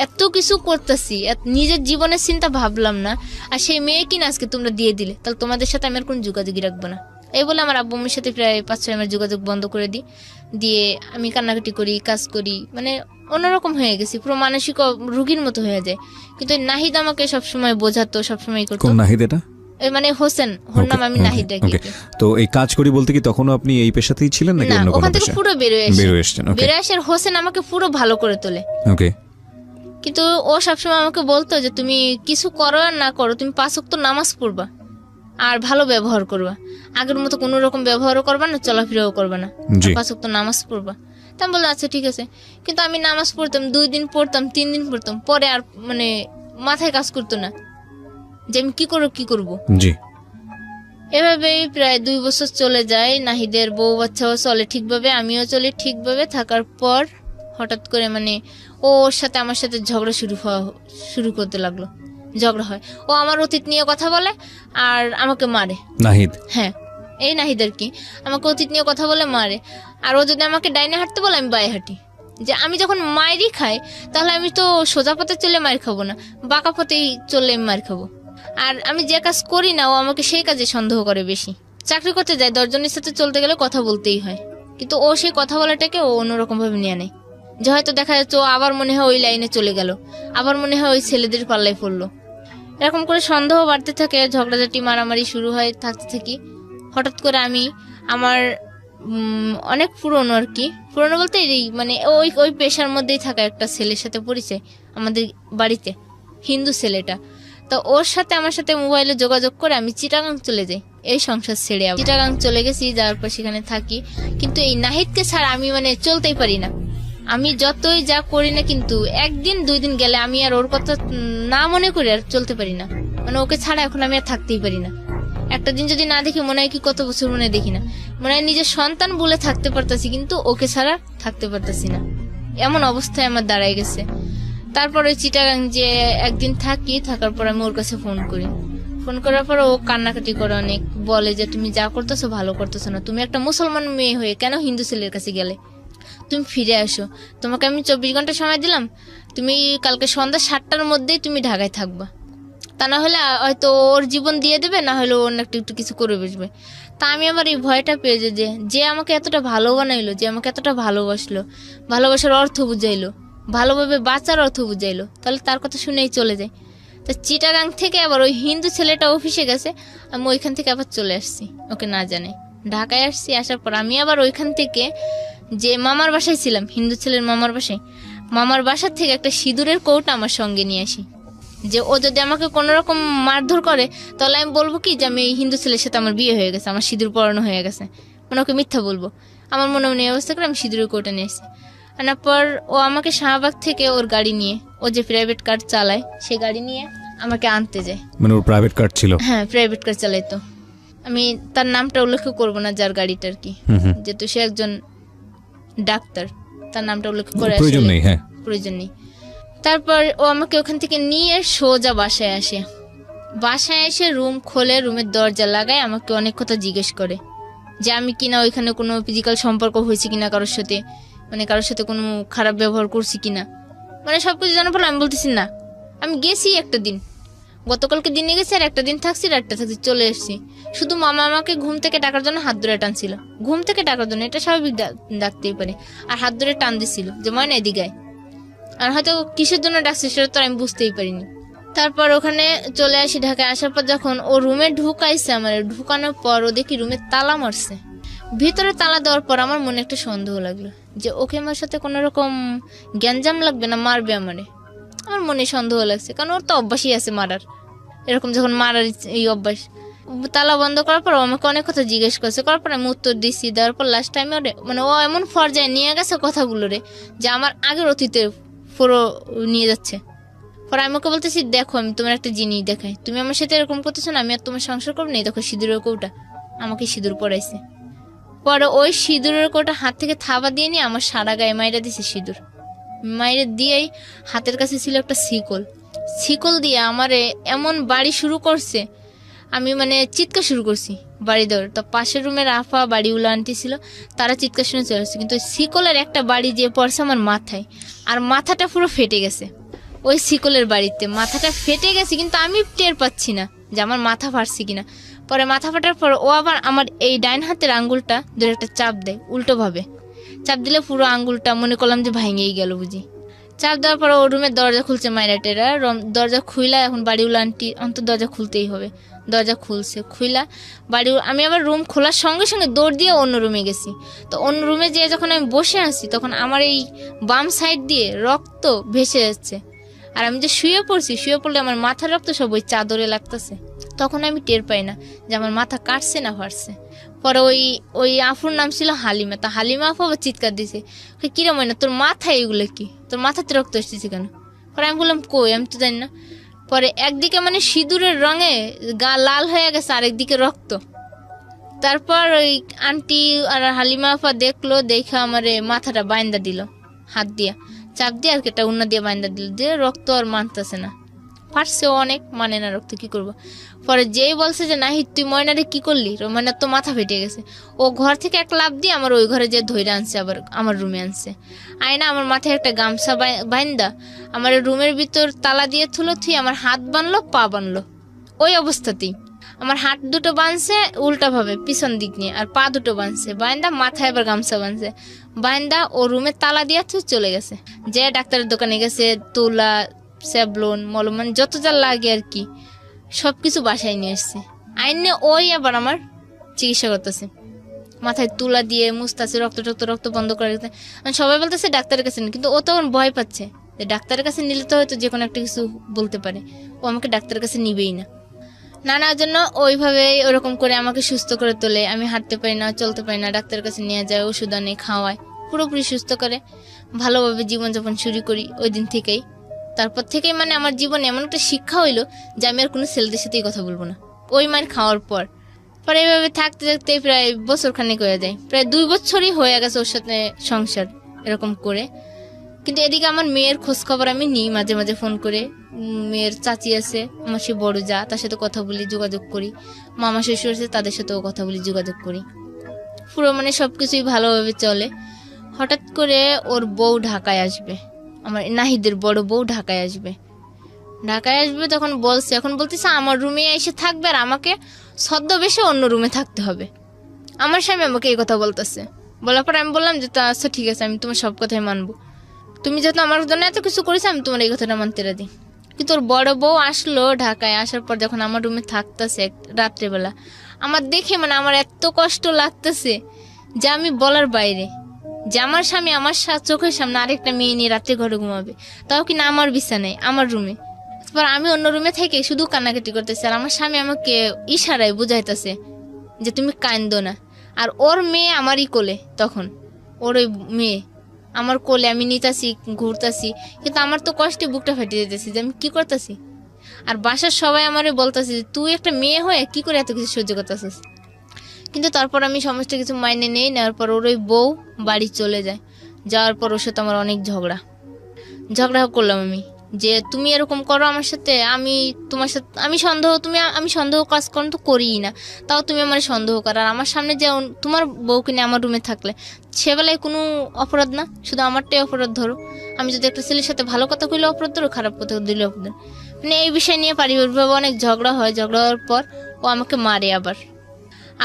এত কিছু করতেছি, নিজের জীবনের চিন্তা ভাবলাম না, আর সেই মেয়ে কিনা আজকে তোমরা দিয়ে দিলে, তাহলে তোমাদের সাথে আমি আর কোন যোগাযোগই রাখবো না। এই বলে আমার আব্বু আম্মুর সাথে প্রায় 5-6 মাস যোগাযোগ বন্ধ করে দিই। দিয়ে আমি কান্নাকাটি করি, কাজ করি, মানে অন্যরকম হয়ে গেছি, পুরো মানসিক রোগীর মতো হয়ে যায়। কিন্তু এই নাহিদ আমাকে সবসময় বোঝাতো, সবসময় করতো। কোন নাহিদ এটা? মানে হোসেন, ওর নাম আমি নাহিদ ডাকি। তো এই কাজ করি বলতে কি তখনও আপনি এই পেশাতেই ছিলেন নাকি অন্য কোনো ওখান থেকে পেশা? পুরো বেরোয় এসেছেন। ওকে। বেরোয় আসার হোসেন আমাকে পুরো ভালো করে তোলে। ওকে। কিন্তু ও সবসময় আমাকে বলতো যে তুমি কিছু করো আর না করো, তুমি 5 ওয়াক্ত নামাজ পড়বা আর ভালো ব্যবহার করবা, আগের মতো কোনো রকম ব্যবহারও করবা না, চলাফেরাও করবা না, 5 ওয়াক্ত নামাজ পড়বা। তা আমি বললাম আচ্ছা ঠিক আছে। কিন্তু আমি নামাজ পড়তাম, 2 দিন পড়তাম, 3 দিন পড়তাম, পরে আর মানে মাথায় কাজ করতো না যে আমি কি করবো। জি। এভাবেই প্রায় 2 বছর চলে যায়। নাহিদের বউ বাচ্চাও চলে ঠিকভাবে, আমিও চলি ঠিকভাবে। থাকার পর হঠাৎ করে মানে ওর সাথে আমার সাথে ঝগড়া শুরু করতে লাগলো। ঝগড়া হয়, ও আমার অতীত নিয়ে কথা বলে আর আমাকে মারে। নাহিদ? হ্যাঁ, এই নাহিদ আর কি, আমাকে অতীত নিয়ে কথা বলে মারে। আর ও যদি আমাকে ডাইনে হাঁটতে বলে আমি বাঁয়ে হাঁটি। যে আমি যখন মায়েরই খাই তাহলে আমি তো সোজা পথে চলে মার খাবো না, বাঁকা পথেই চললে আমি মার খাবো। আর আমি যে কাজ করি না ও আমাকে সেই কাজে সন্দেহ করে বেশি। চাকরি করতে যায়, 10 জনের সাথে চলতে গেলে কথা বলতেই হয়, কিন্তু ও সেই কথা বলাটাকে ও অন্যরকম ভাবে নিয়ে নেয়। যে হয়তো দেখা যাচ্ছে ও আবার মনে হয় ওই লাইনে চলে গেল, আবার মনে হয় ওই ছেলেদের পাল্লায় পড়লো। এরকম করে সন্দেহ বাড়তে থাকে, ঝগড়াঝাটি মারামারি শুরু হয়, থাকতে থাকি। হঠাৎ করে আমি আমার অনেক পুরনো আর কি, পুরনো বলতে এই মানে ওই পেশার মধ্যেই থাকা একটা ছেলের সাথে পরিচয় আমাদের বাড়িতে, হিন্দু ছেলেটা। তো ওর সাথে আমার সাথে মোবাইলে যোগাযোগ করে আমি চিটাগাং চলে যাই, এই সংসার ছেড়ে চিটাগাং চলে গেছি। যাওয়ার পর সেখানে থাকি, কিন্তু এই নাহিদকে ছাড়া আমি মানে চলতেই পারি না। আমি যতই যা করি না, কিন্তু 1 দিন 2 দিন গেলে আমি আর ওর কথা না মনে করে আর চলতে পারি না। মানে ওকে ছাড়া এখন আমি আর থাকতেই পারি না। একটা দিন যদি না দেখি মনে হয় কি কত বছর মনে দেখি না, মনে হয় নিজের সন্তান বলে থাকতে পারতাছি, কিন্তু ওকে ছাড়া থাকতে পারতাছি না, এমন অবস্থায় আমার দাঁড়ায় গেছে। তারপর ওই চিটাগাং যে একদিন থাকার পর আমি ওর কাছে ফোন করি। ফোন করার পর ও কান্নাকাটি করে অনেক, বলে যে তুমি যা করতেছো ভালো করতেছো না, তুমি একটা মুসলমান মেয়ে হয়ে কেন হিন্দু ছেলের কাছে গেলে, তুমি ফিরে আসো, তোমাকে আমি 24 ঘন্টা সময় দিলাম, তুমি কালকে সন্ধ্যা 7টার মধ্যেই তুমি ঢাকায় থাকবা, তা না হলে হয়তো ওর জীবন দিয়ে দেবে, না হলে অন্য একটু কিছু করে বসবে। তা আমি আবার এই ভয়টা পেয়ে যে আমাকে এতটা ভালো বানাইলো, যে আমাকে এতটা ভালোবাসলো, ভালোবাসার অর্থ বুঝাইলো, ভালোভাবে বাঁচার অর্থ বুঝাইলো, তাহলে তার কথা শুনেই চলে যায়। তা চিটাগাং থেকে আবার ওই হিন্দু ছেলেটা অফিসে গেছে, আমি ওইখান থেকে আবার চলে আসছি ওকে না জানে, ঢাকায় আসছি। আসার পর আমি আবার ওইখান থেকে যে মামার বাসায় ছিলাম, হিন্দু ছেলের মামার বাসার থেকে একটা সিঁদুরের কৌটা আমার সঙ্গে নিয়ে আসি, যে ও যদি আমাকে কোনো রকম মারধর করে তাহলে আমি বলবো কি যে আমি এই হিন্দু ছেলের সাথে আমার বিয়ে হয়ে গেছে, আমার সিঁদুর পরানো হয়ে গেছে, মানে ওকে মিথ্যা বলবো। আমার মনে মনে অবস্থা করে আমি সিঁদুরের কৌটা নিয়ে এসেছি। আনার পর ও আমাকে শাহবাগ থেকে ওর গাড়ি নিয়ে, ও যে প্রাইভেট কার চালায় সে গাড়ি নিয়ে আমাকে আনতে যায়। মানে ওর প্রাইভেট কার ছিল? হ্যাঁ, প্রাইভেট কার চালাইতো। আমি তার নামটা উল্লেখ করবো না যার গাড়িটা আর কি, যেহেতু সে একজন ডাক্তার, তার নামটা উল্লেখ করে প্রয়োজন নেই। হ্যাঁ, প্রয়োজন নেই। তারপর ও আমাকে ওখান থেকে নিয়ে সোজা বাসায় এসে রুম খোলে, রুমের দরজা লাগায়, আমাকে অনেক কথা জিজ্ঞেস করে যে আমি কিনা ওইখানে কোনো ফিজিক্যাল সম্পর্ক হয়েছে কিনা কারোর সাথে, মানে কারোর সাথে কোনো খারাপ ব্যবহার করছি কিনা, মানে সবকিছু জানার পর আমি বলতেছি না, আমি গেছি একটা দিন, গতকালকে দিনে গেছি, আর একটা দিন থাকছি, রাতটা থাকছি, চলে এসেছি। শুধু মামা আমাকে ঘুম থেকে ডাকার জন্য হাত ধরে টানছিল, ঘুম থেকে ডাকার জন্য, এটা স্বাভাবিক ডাকতেই পারে, আর হাত ধরে টান দিছিল যে ময়না এদিকে, আর হয়তো কিসের জন্য ডাকছে সেটা তো আমি বুঝতেই পারিনি। তারপর ওখানে চলে আসি, ঢাকায় আসার পর যখন ও রুমে ঢুকাইছে, আমার ঢুকানোর পর ও দেখি রুমে তালা মারছে। ভিতরে তালা দেওয়ার পর আমার মনে একটা সন্দেহ লাগলো যে ওকে আমার সাথে কোনো রকম গ্যাঞ্জাম লাগবে না, মারবে আমারে। আমার মনে সন্দেহ লাগছে, কারণ ওর তো অভ্যাসই আছে মারার, এরকম যখন মারার এই অভ্যাস। তালা বন্ধ করার পর আমাকে অনেক কথা জিজ্ঞেস করছে, করার পর আমি উত্তর দিচ্ছি, দেওয়ার পর লাস্ট টাইমে ওরে মানে ও এমন পর্যায়ে নিয়ে গেছে কথাগুলো রে যে আমার আগের অতীতের পুরো নিয়ে যাচ্ছে। পরে আমি ওকে বলতেছি দেখো আমি তোমার একটা জিনিস দেখাই, তুমি আমার সাথে এরকম করতেছো না, আমি আর তোমার সংসার করবো না। দেখো সিঁদুরের কৌটা, আমাকে সিঁদুর পরাইছে। পরে ওই সিঁদুরের কৌটা হাত থেকে থাবা দিয়ে নিয়ে আমার সারা গায়ে মাইরা দিছে সিঁদুর। মাইরে দিয়েই হাতের কাছে ছিল একটা শিকল দিয়ে আমারে এমন বাড়ি শুরু করছে, আমি মানে চিৎকার শুরু করছি বাড়ি দেওয়ার। তো পাশের রুমের আফা বাড়িওয়ালা আন্টি ছিল, তারা চিৎকার শুনে চলে আসছে, কিন্তু শিকলের একটা বাড়ি যে পড়ছে আমার মাথায়, আর মাথাটা পুরো ফেটে গেছে। ওই শিকলের বাড়িতে মাথাটা ফেটে গেছে, কিন্তু আমি টের পাচ্ছি না যে আমার মাথা ফাটছে কিনা। পরে মাথা ফাটার পর ও আবার আমার এই ডাইন হাতের আঙ্গুলটা ধরে একটা চাপ দেয় উল্টোভাবে। চাপ দিলে পুরো আঙ্গুলটা মনে করলাম যে ভেঙেই গেল বুঝি। চাপ দেওয়ার পর ও রুমের দরজা খুলছে মাইরাটেরা, দরজা খুইলা এখন বাড়িওয়ালা আন্টি অন্তত দরজা খুলতেই হবে। দরজা খুলছে, খুইলা বাড়ি আমি আবার রুম খোলার সঙ্গে সঙ্গে দৌড় দিয়ে অন্য রুমে গেছি। তো অন্য রুমে যেয়ে যখন আমি বসে আছি তখন আমার এই বাম সাইড দিয়ে রক্ত ভেসে যাচ্ছে। আর আমি যে শুয়ে পড়ছি, শুয়ে পড়লে আমার মাথার রক্ত সব ওই চাদরে লাগতেছে। তখন আমি টের পাই না যে আমার মাথা কাটছে না ফাটছে। পরে ওই আফুর নাম ছিল হালিমা। তা হালিমা আফু আবার চিৎকার দিছে, কিরম হয় না তোর মাথায় এগুলো কি, তোর মাথাতে রক্ত এসেছে কেন? পরে আমি বললাম কই, আমি তো জানি না। পরে একদিকে মানে সিঁদুরের রঙে গা লাল হয়ে গেছে, আরেকদিকে রক্ত। তারপর ওই আন্টি আর হালিমা আফা দেখলো, দেখে আমার মাথাটা বাইন্দা দিল, হাত দিয়া চাপ দিয়ে আর কি একটা উন্না দিয়ে বাইন্দা দিল, দিয়ে রক্ত আর মানতেছে না, ফাটছে অনেক, মানে না রক্ত, কি করবো। পরে যেই বলছে যে নাহি তুই ময়নারে কি করলি, ময়নার তো মাথা ফেটে গেছে, ও ঘর থেকে এক লাফ দিয়ে আমার ওই ঘরে যে ধইরা আনছে, আবার আমার রুমে আনছে। আয়না আমার মাথায় একটা গামছা বাইন্দা আমার রুমের ভিতর তালা দিয়ে থুই, আমার হাত বানলো পা বানলো ওই অবস্থাতেই। আমার হাত দুটো বানছে উল্টাভাবে পিছন দিক নিয়ে, আর পা দুটো বানছে বাইন্দা, মাথায় আবার গামছা বানছে বাইন্দা, ও রুমে তালা দিয়ে চলে গেছে। যে ডাক্তারের দোকানে গেছে, তুলা স্যাবলন মলমান যত যা লাগে আর কি সবকিছু বাসায় নিয়ে এসছে। আইনে ওই আবার আমার চিকিৎসা করতেছে, মাথায় তুলা দিয়ে মুছতেছে, রক্ত বন্ধ করে গেছে। সবাই বলতেছে ডাক্তারের কাছে, কিন্তু ও তখন ভয় পাচ্ছে যে ডাক্তারের কাছে নিলে তো হয়তো যে কোনো একটা কিছু বলতে পারে, ও আমাকে ডাক্তারের কাছে নিবেই না। নানার জন্য ওইভাবে ওরকম করে আমাকে সুস্থ করে তোলে। আমি হাঁটতে পারি না, চলতে পারি না, ডাক্তারের কাছে নিয়ে যায়, ওষুধ আনে, খাওয়ায়, পুরোপুরি সুস্থ করে ভালোভাবে জীবনযাপন শুরু করি ওই দিন থেকেই। তারপর থেকেই মানে আমার জীবনে এমন একটা শিক্ষা হইলো যে আমি আর কোনো ছেলেদের সাথেই কথা বলবো না ওই মার খাওয়ার পর। পরে এইভাবে থাকতে থাকতে প্রায় বছর খানেক হয়ে যায়, প্রায় 2 বছরই হয়ে গেছে ওর সাথে সংসার এরকম করে। কিন্তু এদিকে আমার মেয়ের খোঁজ খবর আমি নিই মাঝে মাঝে ফোন করে। মেয়ের চাচি আছে আমার, সে বড় যা, তার সাথে কথা বলি, যোগাযোগ করি। মামা শ্বশুর আছে, তাদের সাথেও কথা বলি, যোগাযোগ করি। পুরো মানে সবকিছুই ভালোভাবে চলে। হঠাৎ করে ওর বউ ঢাকায় আসবে, আমার নাহিদের বড় বউ ঢাকায় আসবে। তখন বলছে, এখন বলতেছে আমার রুমে এসে থাকবে আর আমাকে ছদ্মবেশে অন্য রুমে থাকতে হবে। আমার স্বামী আমাকে এই কথা বলতেছে। বলার পর আমি বললাম যে তা আচ্ছা ঠিক আছে, আমি তোমার সব কথাই মানবো, তুমি যেহেতু আমার জন্য এত কিছু করেছো আমি তোমার এই কথাটা মানতে রাজি। কিন্তু ওর বড় বউ আসলো ঢাকায়, আসার পর যখন আমার রুমে থাকতেছে রাত্রেবেলা, আমার দেখে মানে আমার এত কষ্ট লাগতেছে যে আমি বলার বাইরে, যে আমার স্বামী আমার চোখের সামনে আরেকটা মেয়ে নিয়ে রাত্রে ঘরে ঘুমাবে, তাও কিনা আমার বিছানায় আমার রুমে। তারপর আমি অন্য রুমে থেকে শুধু কান্নাকাটি করতেছি, আর আমার স্বামী আমাকে ইশারায় বুঝাইতেছে যে তুমি কান্দো না। আর ওর মেয়ে আমারই কোলে, তখন ওর ওই মেয়ে আমার কোলে, আমি নিতাছি, ঘুরতাছি, কিন্তু আমার তো কষ্টে বুকটা ফেটে যেতেছি যে আমি কি করতেছি। আর বাসার সবাই আমারে বলতেছে যে তুই একটা মেয়ে হয়ে কি করে এত কিছু সহ্য করতেছিস। কিন্তু তারপর আমি সমস্ত কিছু মাইনে নেওয়ার পর ওর ওই বউ বাড়ি চলে যায়। যাওয়ার পর ওর সাথে আমার অনেক ঝগড়া করলাম আমি, যে তুমি এরকম করো আমার সাথে, আমি তোমার সাথে আমি সন্দেহ কাজ করো তো করিই না, তাও তুমি আমার সন্দেহ করো। আর আমার সামনে যে তোমার বউকে নিয়ে আমার রুমে থাকলে সেবেলায় কোনো অপরাধ না, শুধু আমারটাই অপরাধ ধরো। আমি যদি একটা ছেলের সাথে ভালো কথা কইলে অপরাধ ধরো, খারাপ কথা দিলে অপরাধ। মানে এই বিষয় নিয়ে পারিবারিকভাবে অনেক ঝগড়া হয়। ঝগড়া হওয়ার পর ও আমাকে মারে।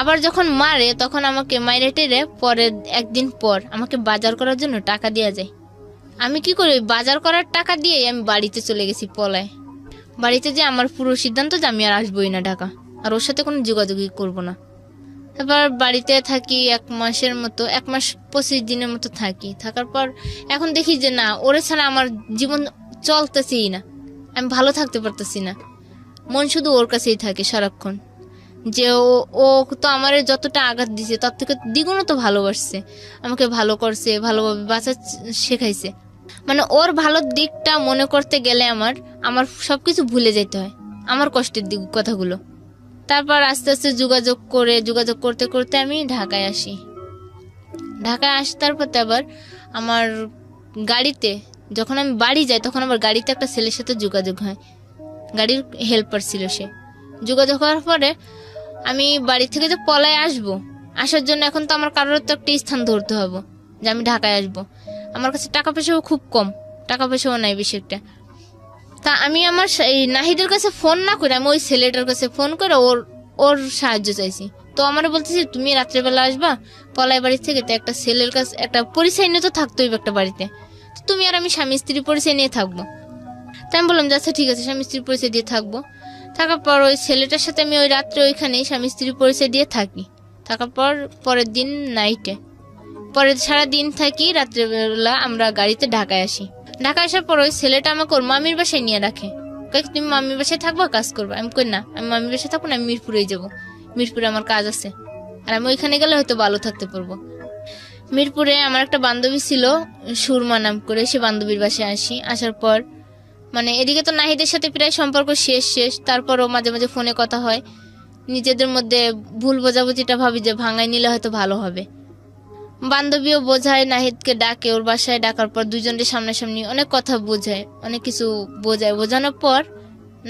আবার যখন মারে তখন আমাকে মাইরে টেরে পরে একদিন পর আমাকে বাজার করার জন্য টাকা দেওয়া যায়। আমি কি করি, বাজার করার টাকা দিয়ে আমি বাড়িতে চলে গেছি পলায়। বাড়িতে যে আমার পুরো সিদ্ধান্ত যে আমি আর আসবোই না ঢাকা, আর ওর সাথে কোনো যোগাযোগই করবো না। তারপর বাড়িতে থাকি 1 মাসের মতো, 1 মাস 25 দিনের মতো থাকি। থাকার পর এখন দেখি যে না, ওরে ছাড়া আমার জীবন চলতেছেই না, আমি ভালো থাকতে পারতেছি না। মন শুধু ওর কাছেই থাকে সারাক্ষণ, যে ও তো আমার যতটা আঘাত দিছে তার থেকে দ্বিগুণ তো ভালোবাসছে, আমাকে ভালো করছে, ভালোভাবে বাঁচা শেখাইছে। মানে ওর ভালো দিকটা মনে করতে গেলে আমার সবকিছু ভুলে যেতে হয়, আমার কষ্টের দিক কথাগুলো। তারপর আস্তে আস্তে যোগাযোগ করতে করতে আমি ঢাকায় আসি। তারপর আবার আমার গাড়িতে যখন আমি বাড়ি যাই তখন আমার গাড়িতে একটা ছেলের সাথে যোগাযোগ হয়, গাড়ির হেল্পার ছিল সে। যোগাযোগ হওয়ার পরে আমি বাড়ি থেকে যে পলায় আসার জন্য এখন তো আমার কারোর তো একটা স্থান ধরতে হবে যে আমি ঢাকায় আসবো। আমার কাছে টাকা পয়সাও খুব কম, টাকা পয়সাও নাই বেশি একটা। তা আমি আমার এই নাহিদের কাছে ফোন না করে আমি ওই ছেলেটার কাছে ফোন করে ওর সাহায্য চাইছি। তো আমার বলতেছি তুমি রাত্রেবেলা আসবা পলাই বাড়ি থেকে, তো একটা ছেলের কাছে একটা পরিচয় নিয়ে তো থাকতে হইবে একটা বাড়িতে, তো তুমি আর আমি স্বামী স্ত্রী পরিচয় নিয়ে থাকবো। তাই আমি বললাম যে আচ্ছা ঠিক আছে, স্বামী স্ত্রীর পরিচয় দিয়ে থাকবো। থাকার পর ওই ছেলেটার সাথে আমি ওই রাত্রে ওইখানেই স্বামী স্ত্রীর পরিচয় দিয়ে থাকি। থাকার পর পরের দিন নাইটে সারা দিন থাকি, রাত্রেবেলা আমরা গাড়িতে ঢাকায় আসি। ঢাকা আসার পর ওই ছেলেটা আমাকে ওর মামির বাসায় নিয়ে রাখে, তুমি মামির বাসায় থাকবা, কাজ করবা। আমি কই না, আমি মামির বাসায় থাকবো না, আমি মিরপুরেই যাবো, মিরপুরে আমার কাজ আছে, আর আমি ওইখানে গেলে হয়তো ভালো থাকতে পারবো। মিরপুরে আমার একটা বান্ধবী ছিল সুরমা নাম করে, সে বান্ধবীর বাসায় আসি। আসার পর মানে এদিকে তো নাহিদের সাথে প্রায় সম্পর্ক শেষ, তারপরও মাঝে মাঝে ফোনে কথা হয়। নিজেদের মধ্যে ভুল বোঝাবুঝিটা ভাবি যে ভাঙাই নিলে হয়তো ভালো হবে। বান্ধবীও বোঝায়, নাহিদকে ডাকে ওর বাসায়, ডাকার পর দুজনের সামনাসামনি অনেক কথা বোঝায়, অনেক কিছু বোঝানোর পর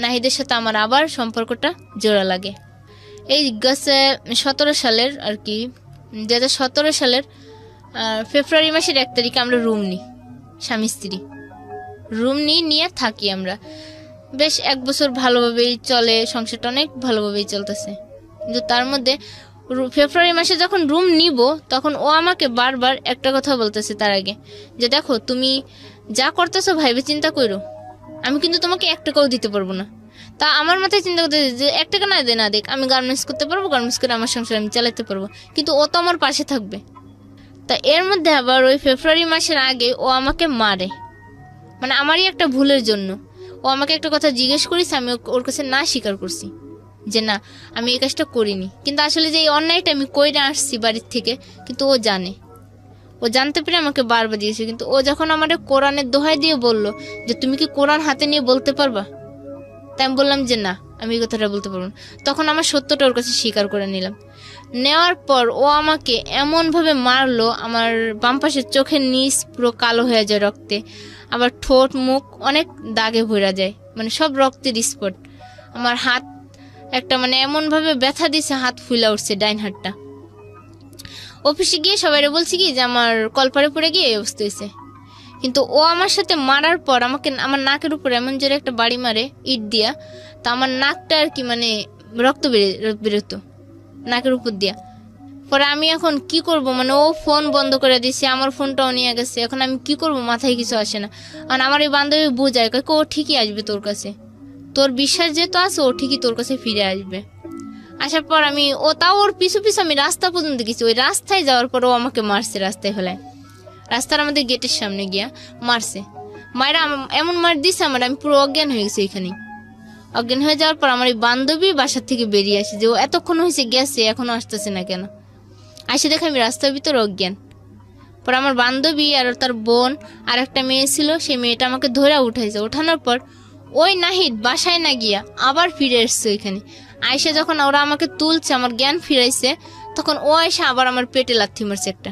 নাহিদের সাথে আমার আবার সম্পর্কটা জোড়া লাগে। এই গেছে 17 সালের আর কি, 2017 সালের ফেব্রুয়ারি মাসের 1 তারিখে আমরা রুম নিই, স্বামী স্ত্রী রুম নিয়ে থাকি আমরা। বেশ 1 বছর ভালোভাবেই চলে, সংসারটা অনেক ভালোভাবেই চলতেছে। কিন্তু তার মধ্যে ফেব্রুয়ারি মাসে যখন রুম নিব তখন ও আমাকে বারবার একটা কথা বলতেছে তার আগে, যে দেখো তুমি যা করতেছো ভাইবে চিন্তা করো, আমি কিন্তু তোমাকে 1 টাকাও দিতে পারবো না। তা আমার মাথায় চিন্তা করতে যে 1 টাকা না দেখ, আমি গার্মেন্টস করতে পারবো, গার্মেন্টস করে আমার সংসার আমি চালাতে পারবো, কিন্তু ও তো আমার পাশে থাকবে। তা এর মধ্যে আবার ওই ফেব্রুয়ারি মাসের আগে ও আমাকে মারে, মানে আমারই একটা ভুলের জন্য। ও আমাকে একটা কথা জিজ্ঞেস করিস, আমি ওর কাছে না স্বীকার করছি যে না আমি এই কাজটা করিনি, কিন্তু আসলে যে এই অন্যায়টা আমি কইরা আসছি বাড়ির থেকে, কিন্তু ও জানে, ও জানতে পেরে আমাকে বারবার দিয়েছে। কিন্তু ও যখন আমার কোরআনের দোহাই দিয়ে বলল যে তুমি কি কোরআন হাতে নিয়ে বলতে পারবা, তাই আমি বললাম যে না আমি এই কথাটা বলতে পারবো না। তখন আমার সত্যটা ওর কাছে স্বীকার করে নিলাম। নেওয়ার পর ও আমাকে এমনভাবে মারলো, আমার বাম পাশের চোখের নিচ পুরো কালো হয়ে যায় রক্তে, আবার ঠোঁট মুখ অনেক দাগে ভরা যায়, মানে সব রক্তের স্পট। আমার হাত একটা মানে এমনভাবে ব্যথা দিছে, হাত ফুলা উঠছে ডাইন হাতটা। অফিসে গিয়ে সবাই বলছি কি যে আমার কলপারে পড়ে গিয়ে এই অবস্থা হয়েছে। কিন্তু ও আমার সাথে মারার পর আমাকে আমার নাকের উপরে এমন জোরে একটা বাড়ি মারে ইট দিয়া, তা আমার নাকটা আর কি মানে রক্ত বেরোতো নাকের উপর দিয়া। পরে আমি এখন কি করব, মানে ও ফোন বন্ধ করে দিছে, আমার ফোনটাও নিয়ে গেছে, এখন আমি কি করব মাথায় কিছু আসে না। আর আমার এই বান্ধবী বোঝায় ও ঠিকই আসবে তোর কাছে, তোর বিশ্বাস যেহেতু আছে ও ঠিকই তোর কাছে ফিরে আসবে। আসার পর আমি তাও ওর পিছু আমি রাস্তা পর্যন্ত গেছি, ওই রাস্তায় যাওয়ার পর ও আমাকে মারছে, রাস্তায় ফেলায়, রাস্তার আমাদের গেটের সামনে গিয়া মারছে। মায়েরা এমন মার দিছে আমি পুরো অজ্ঞান হয়ে গেছি। এখানে অজ্ঞান হয়ে যাওয়ার পর আমার এই বান্ধবী বাসার থেকে বেরিয়ে আসে যে ও এতক্ষণ হয়েছে গেছে এখনো আসতেছে না কেন, আসে দেখে আমি রাস্তার ভিতর অজ্ঞান। পর আমার বান্ধবী আর তার বোন আর একটা মেয়ে ছিল, সেই মেয়েটা আমাকে ধরে উঠাইছে। ওঠানোর পর ওই নাহিদ বাসায় না গিয়া আবার ফিরে এসছে ওইখানে। আয়সা যখন ওরা আমাকে তুলছে, আমার জ্ঞান ফিরাইছে, তখন ও আয়সা আবার আমার পেটে লাথি মারছে একটা,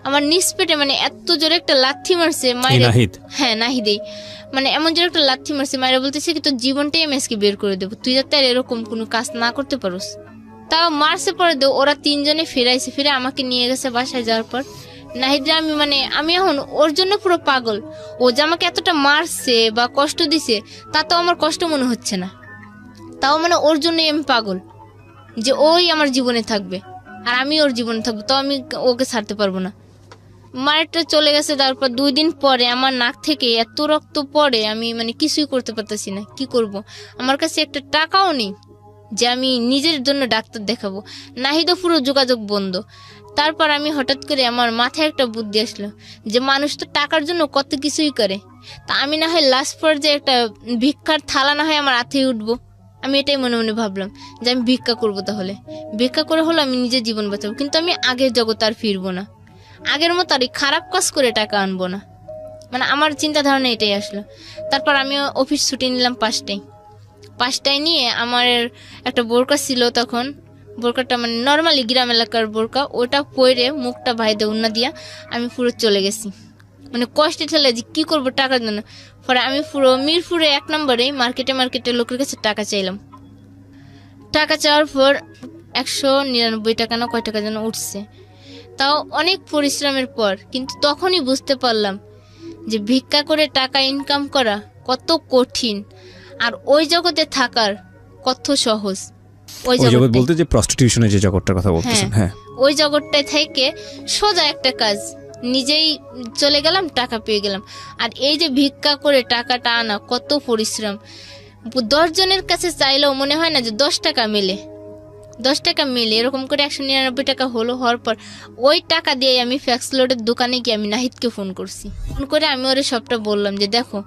আমার নিচ পেটে, মানে এত জোরে একটা লাথি মারছে মায়ের। হ্যাঁ নাহিদেই, মানে এমন জোরে একটা লাথি মারছে, মায়েরা বলতেছে কি তোর জীবনটাই আমি আজকে বের করে দেবো, তুই যাতে আর এরকম কোনো কাজ না করতে পারোস। তাও মারছে পরে ওরা 3 জনে ফিরাইছে, ফিরে আমাকে নিয়ে গেছে বাসায়। যাওয়ার পর নাহিদরা আমি এখন ওর জন্য পুরো পাগল। ও যে আমাকে এতটা মারছে বা কষ্ট দিছে তাতেও আমার কষ্ট মনে হচ্ছে না, তাও মানে ওর জন্যই আমি পাগল যে ওই আমার জীবনে থাকবে আর আমি ওর জীবনে থাকবো, তাও আমি ওকে ছাড়তে পারবো না। মায়েরটা চলে গেছে, তারপর 2 দিন পরে আমার নাক থেকে এত রক্ত পড়ে আমি মানে কিছুই করতে পারতেছি না, কি করব। আমার কাছে একটা টাকাও নেই যে আমি নিজের জন্য ডাক্তার দেখাবো। নাহিদও পুরো যোগাযোগ বন্ধ। তারপর আমি হঠাৎ করে আমার মাথায় একটা বুদ্ধি আসলো যে মানুষ তো টাকার জন্য কত কিছুই করে, তা আমি না হয় লাস্ট পর্যায়ে একটা ভিক্ষার থালা না হয় আমার হাতে উঠবো। আমি এটাই মনে মনে ভাবলাম যে আমি ভিক্ষা করবো, তাহলে ভিক্ষা করে হলো আমি নিজের জীবন বাঁচাবো, কিন্তু আমি আগের জগৎ আর ফিরবো না, আগের মতো আর খারাপ কাজ করে টাকা আনবো না, মানে আমার চিন্তা ধারণা এটাই আসলো। তারপর আমি অফিস ছুটি নিলাম 5টায় নিয়ে আমার একটা বোরকা ছিল তখন, বোরকাটা মানে নর্মালি গ্রাম এলাকার বোরকা, ওটা পরে মুখটা ভাইদে উন্না দিয়া আমি পুরো চলে গেছি, মানে কষ্টে ঠেলে যে কি করবো টাকার জন্য। পরে আমি পুরো মিরপুরে 1 নম্বরে মার্কেটে লোকের কাছে টাকা চাইলাম। টাকা চাওয়ার পর 199 টাকা না কয় টাকা যেন উঠছে, তাও অনেক পরিশ্রমের পর। কিন্তু তখনই বুঝতে পারলাম যে ভিক্ষা করে টাকা ইনকাম করা কত কঠিন আর ওই জগতে থাকার কত সহজ। ওই ওই জগৎ জগৎটায়। বলতে যে প্রস্টিটিউশনের যে জগৎটার কথা বলতেছেন, হ্যাঁ। ওই জগৎটায় থেকে সোজা একটা কাজ, নিজেই চলে গেলাম, টাকা পেয়ে গেলাম। আর এই যে ভিক্ষা করে টাকাটা আনা, কত পরিশ্রম। 10 জনের কাছে চাইলেও মনে হয় না যে 10 টাকা মেলে, 10 টাকা মেলে। এরকম করে 199 টাকা হওয়ার পর ওই টাকা দিয়ে আমি ফ্যাক্স লোডের দোকানে গিয়ে আমি নাহিদকে ফোন করছি। ফোন করে আমি ওরে সবটা বললাম যে দেখো,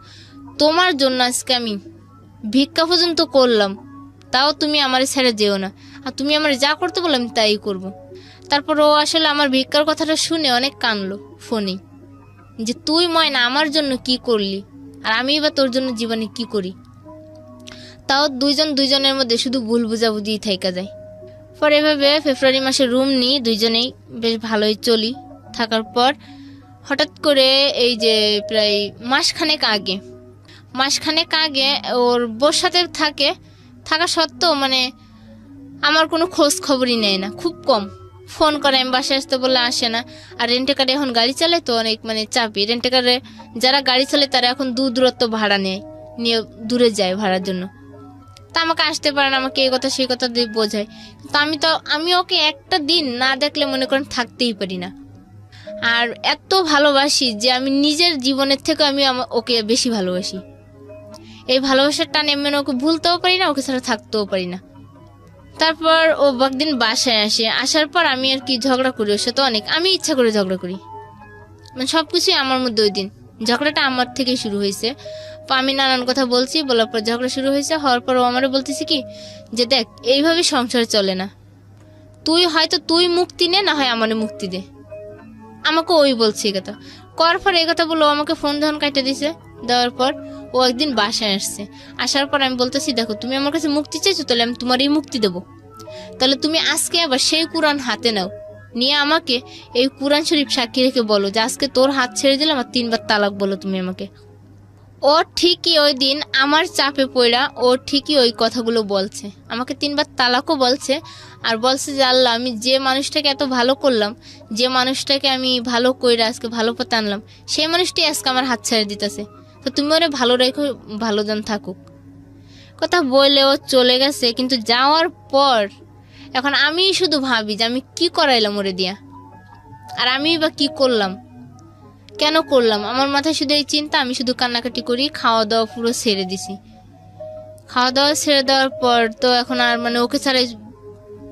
তোমার জন্য আজকে আমি ভিক্ষা পর্যন্ত করলাম, তাও তুমি আমার ছেড়ে যেও না, আর তুমি আমার যা করতে বললাম তাই করব। তারপর ও আসলে আমার ভিক্ষার কথাটা শুনে অনেক কানলো ফোনে, যে তুই ময়না আমার জন্য কি করলি, আর আমি বা তোর জন্য জীবনে কি করি। তাও দুইজনের মধ্যে শুধু ভুল বুঝাবুঝি থাইকা যায়। পরে এভাবে ফেব্রুয়ারি মাসে রুম নিই, দুইজনেই বেশ ভালোই চলি। থাকার পর হঠাৎ করে এই যে প্রায় মাসখানেক আগে ওর বোর সাথে থাকা সত্ত্বেও মানে আমার কোনো খোঁজ খবরই নেয় না, খুব কম। ফোন করে আমি বাসায় আসতে বললে আসে না। আর রেন্টেকারে এখন গাড়ি চালায় তো অনেক মানে চাপি। রেন্টেকারে যারা গাড়ি চালায় তারা এখন দূরত্ব ভাড়া নিয়ে দূরে যায় ভাড়ার জন্য। তা আমাকে আসতে পারে না, আমাকে এই কথা সেই কথা দিয়ে বোঝায়। তো আমি ওকে একটা দিন না দেখলে মনে করেন থাকতেই পারি না। আর এত ভালোবাসি যে আমি নিজের জীবনের থেকে আমি ওকে বেশি ভালোবাসি। এই ভালোবাসার টানে আমি ওকে ভুলতেও পারি না, ওকে ছাড়া থাকতেও পারি না। তারপর ও একদিন বাসায় আসার পর আমি আর কি ঝগড়া করি ওর সাথে অনেক। আমি ইচ্ছা করে ঝগড়া করি, মানে সবকিছুই আমার মধ্যে। ওই দিন ঝগড়াটা আমার থেকেই শুরু হয়েছে। আমি নানান কথা বলার পর ঝগড়া শুরু হয়েছে। হওয়ার পর ও আমারে বলতেছি কি যে দেখ, এইভাবে সংসার চলে না, তুই মুক্তি নে, না হয় আমারে মুক্তি দে। আমাকে ওই বলছে এই কথা। করার পর এই কথা বললো, আমাকে ফোন যখন কাটে দিছে, দেওয়ার পর ও একদিন বাসায় আসার পর আমি বলতেছি দেখো, তুমি আমার কাছে মুক্তি চাইছো, তাহলে আমি তোমারই মুক্তি দেবো। তাহলে তুমি আজকে আবার সেই কুরআন হাতে নাও, নিয়ে আমাকে এই কুরআন শরীফ সাক্ষী রেখে বলো যে আজকে তোর হাত ছেড়ে দিলাম, আর 3 বার তালাক বলো তুমি আমাকে। ও ঠিকই ওই দিন আমার চাপে পড়া ও ঠিকই ওই কথাগুলো বলছে, আমাকে 3 বার তালাকও বলছে। আর বলছে যে আল্লাহ, আমি যে মানুষটাকে এত ভালো করলাম, যে মানুষটাকে আমি ভালো কইরা আজকে ভালো পথে আনলাম, সেই মানুষটি আজকে আমার হাত ছেড়ে দিতেছে। তো তুমি ওরে ভালো রেখো, ভালো জন থাকুক। কথা বলে ও চলে গেছে। কিন্তু যাওয়ার পর এখন আমি শুধু ভাবি যে আমি কি করাইলাম ওরে দিয়া, আর আমি বা কি করলাম, কেন করলাম। আমার মাথায় শুধু এই চিন্তা, আমি শুধু কান্নাকাটি করি। খাওয়া দাওয়া পুরো ছেড়ে দিছি। খাওয়া দাওয়া ছেড়ে দেওয়ার পর তো এখন আর মানে ওকে ছাড়াই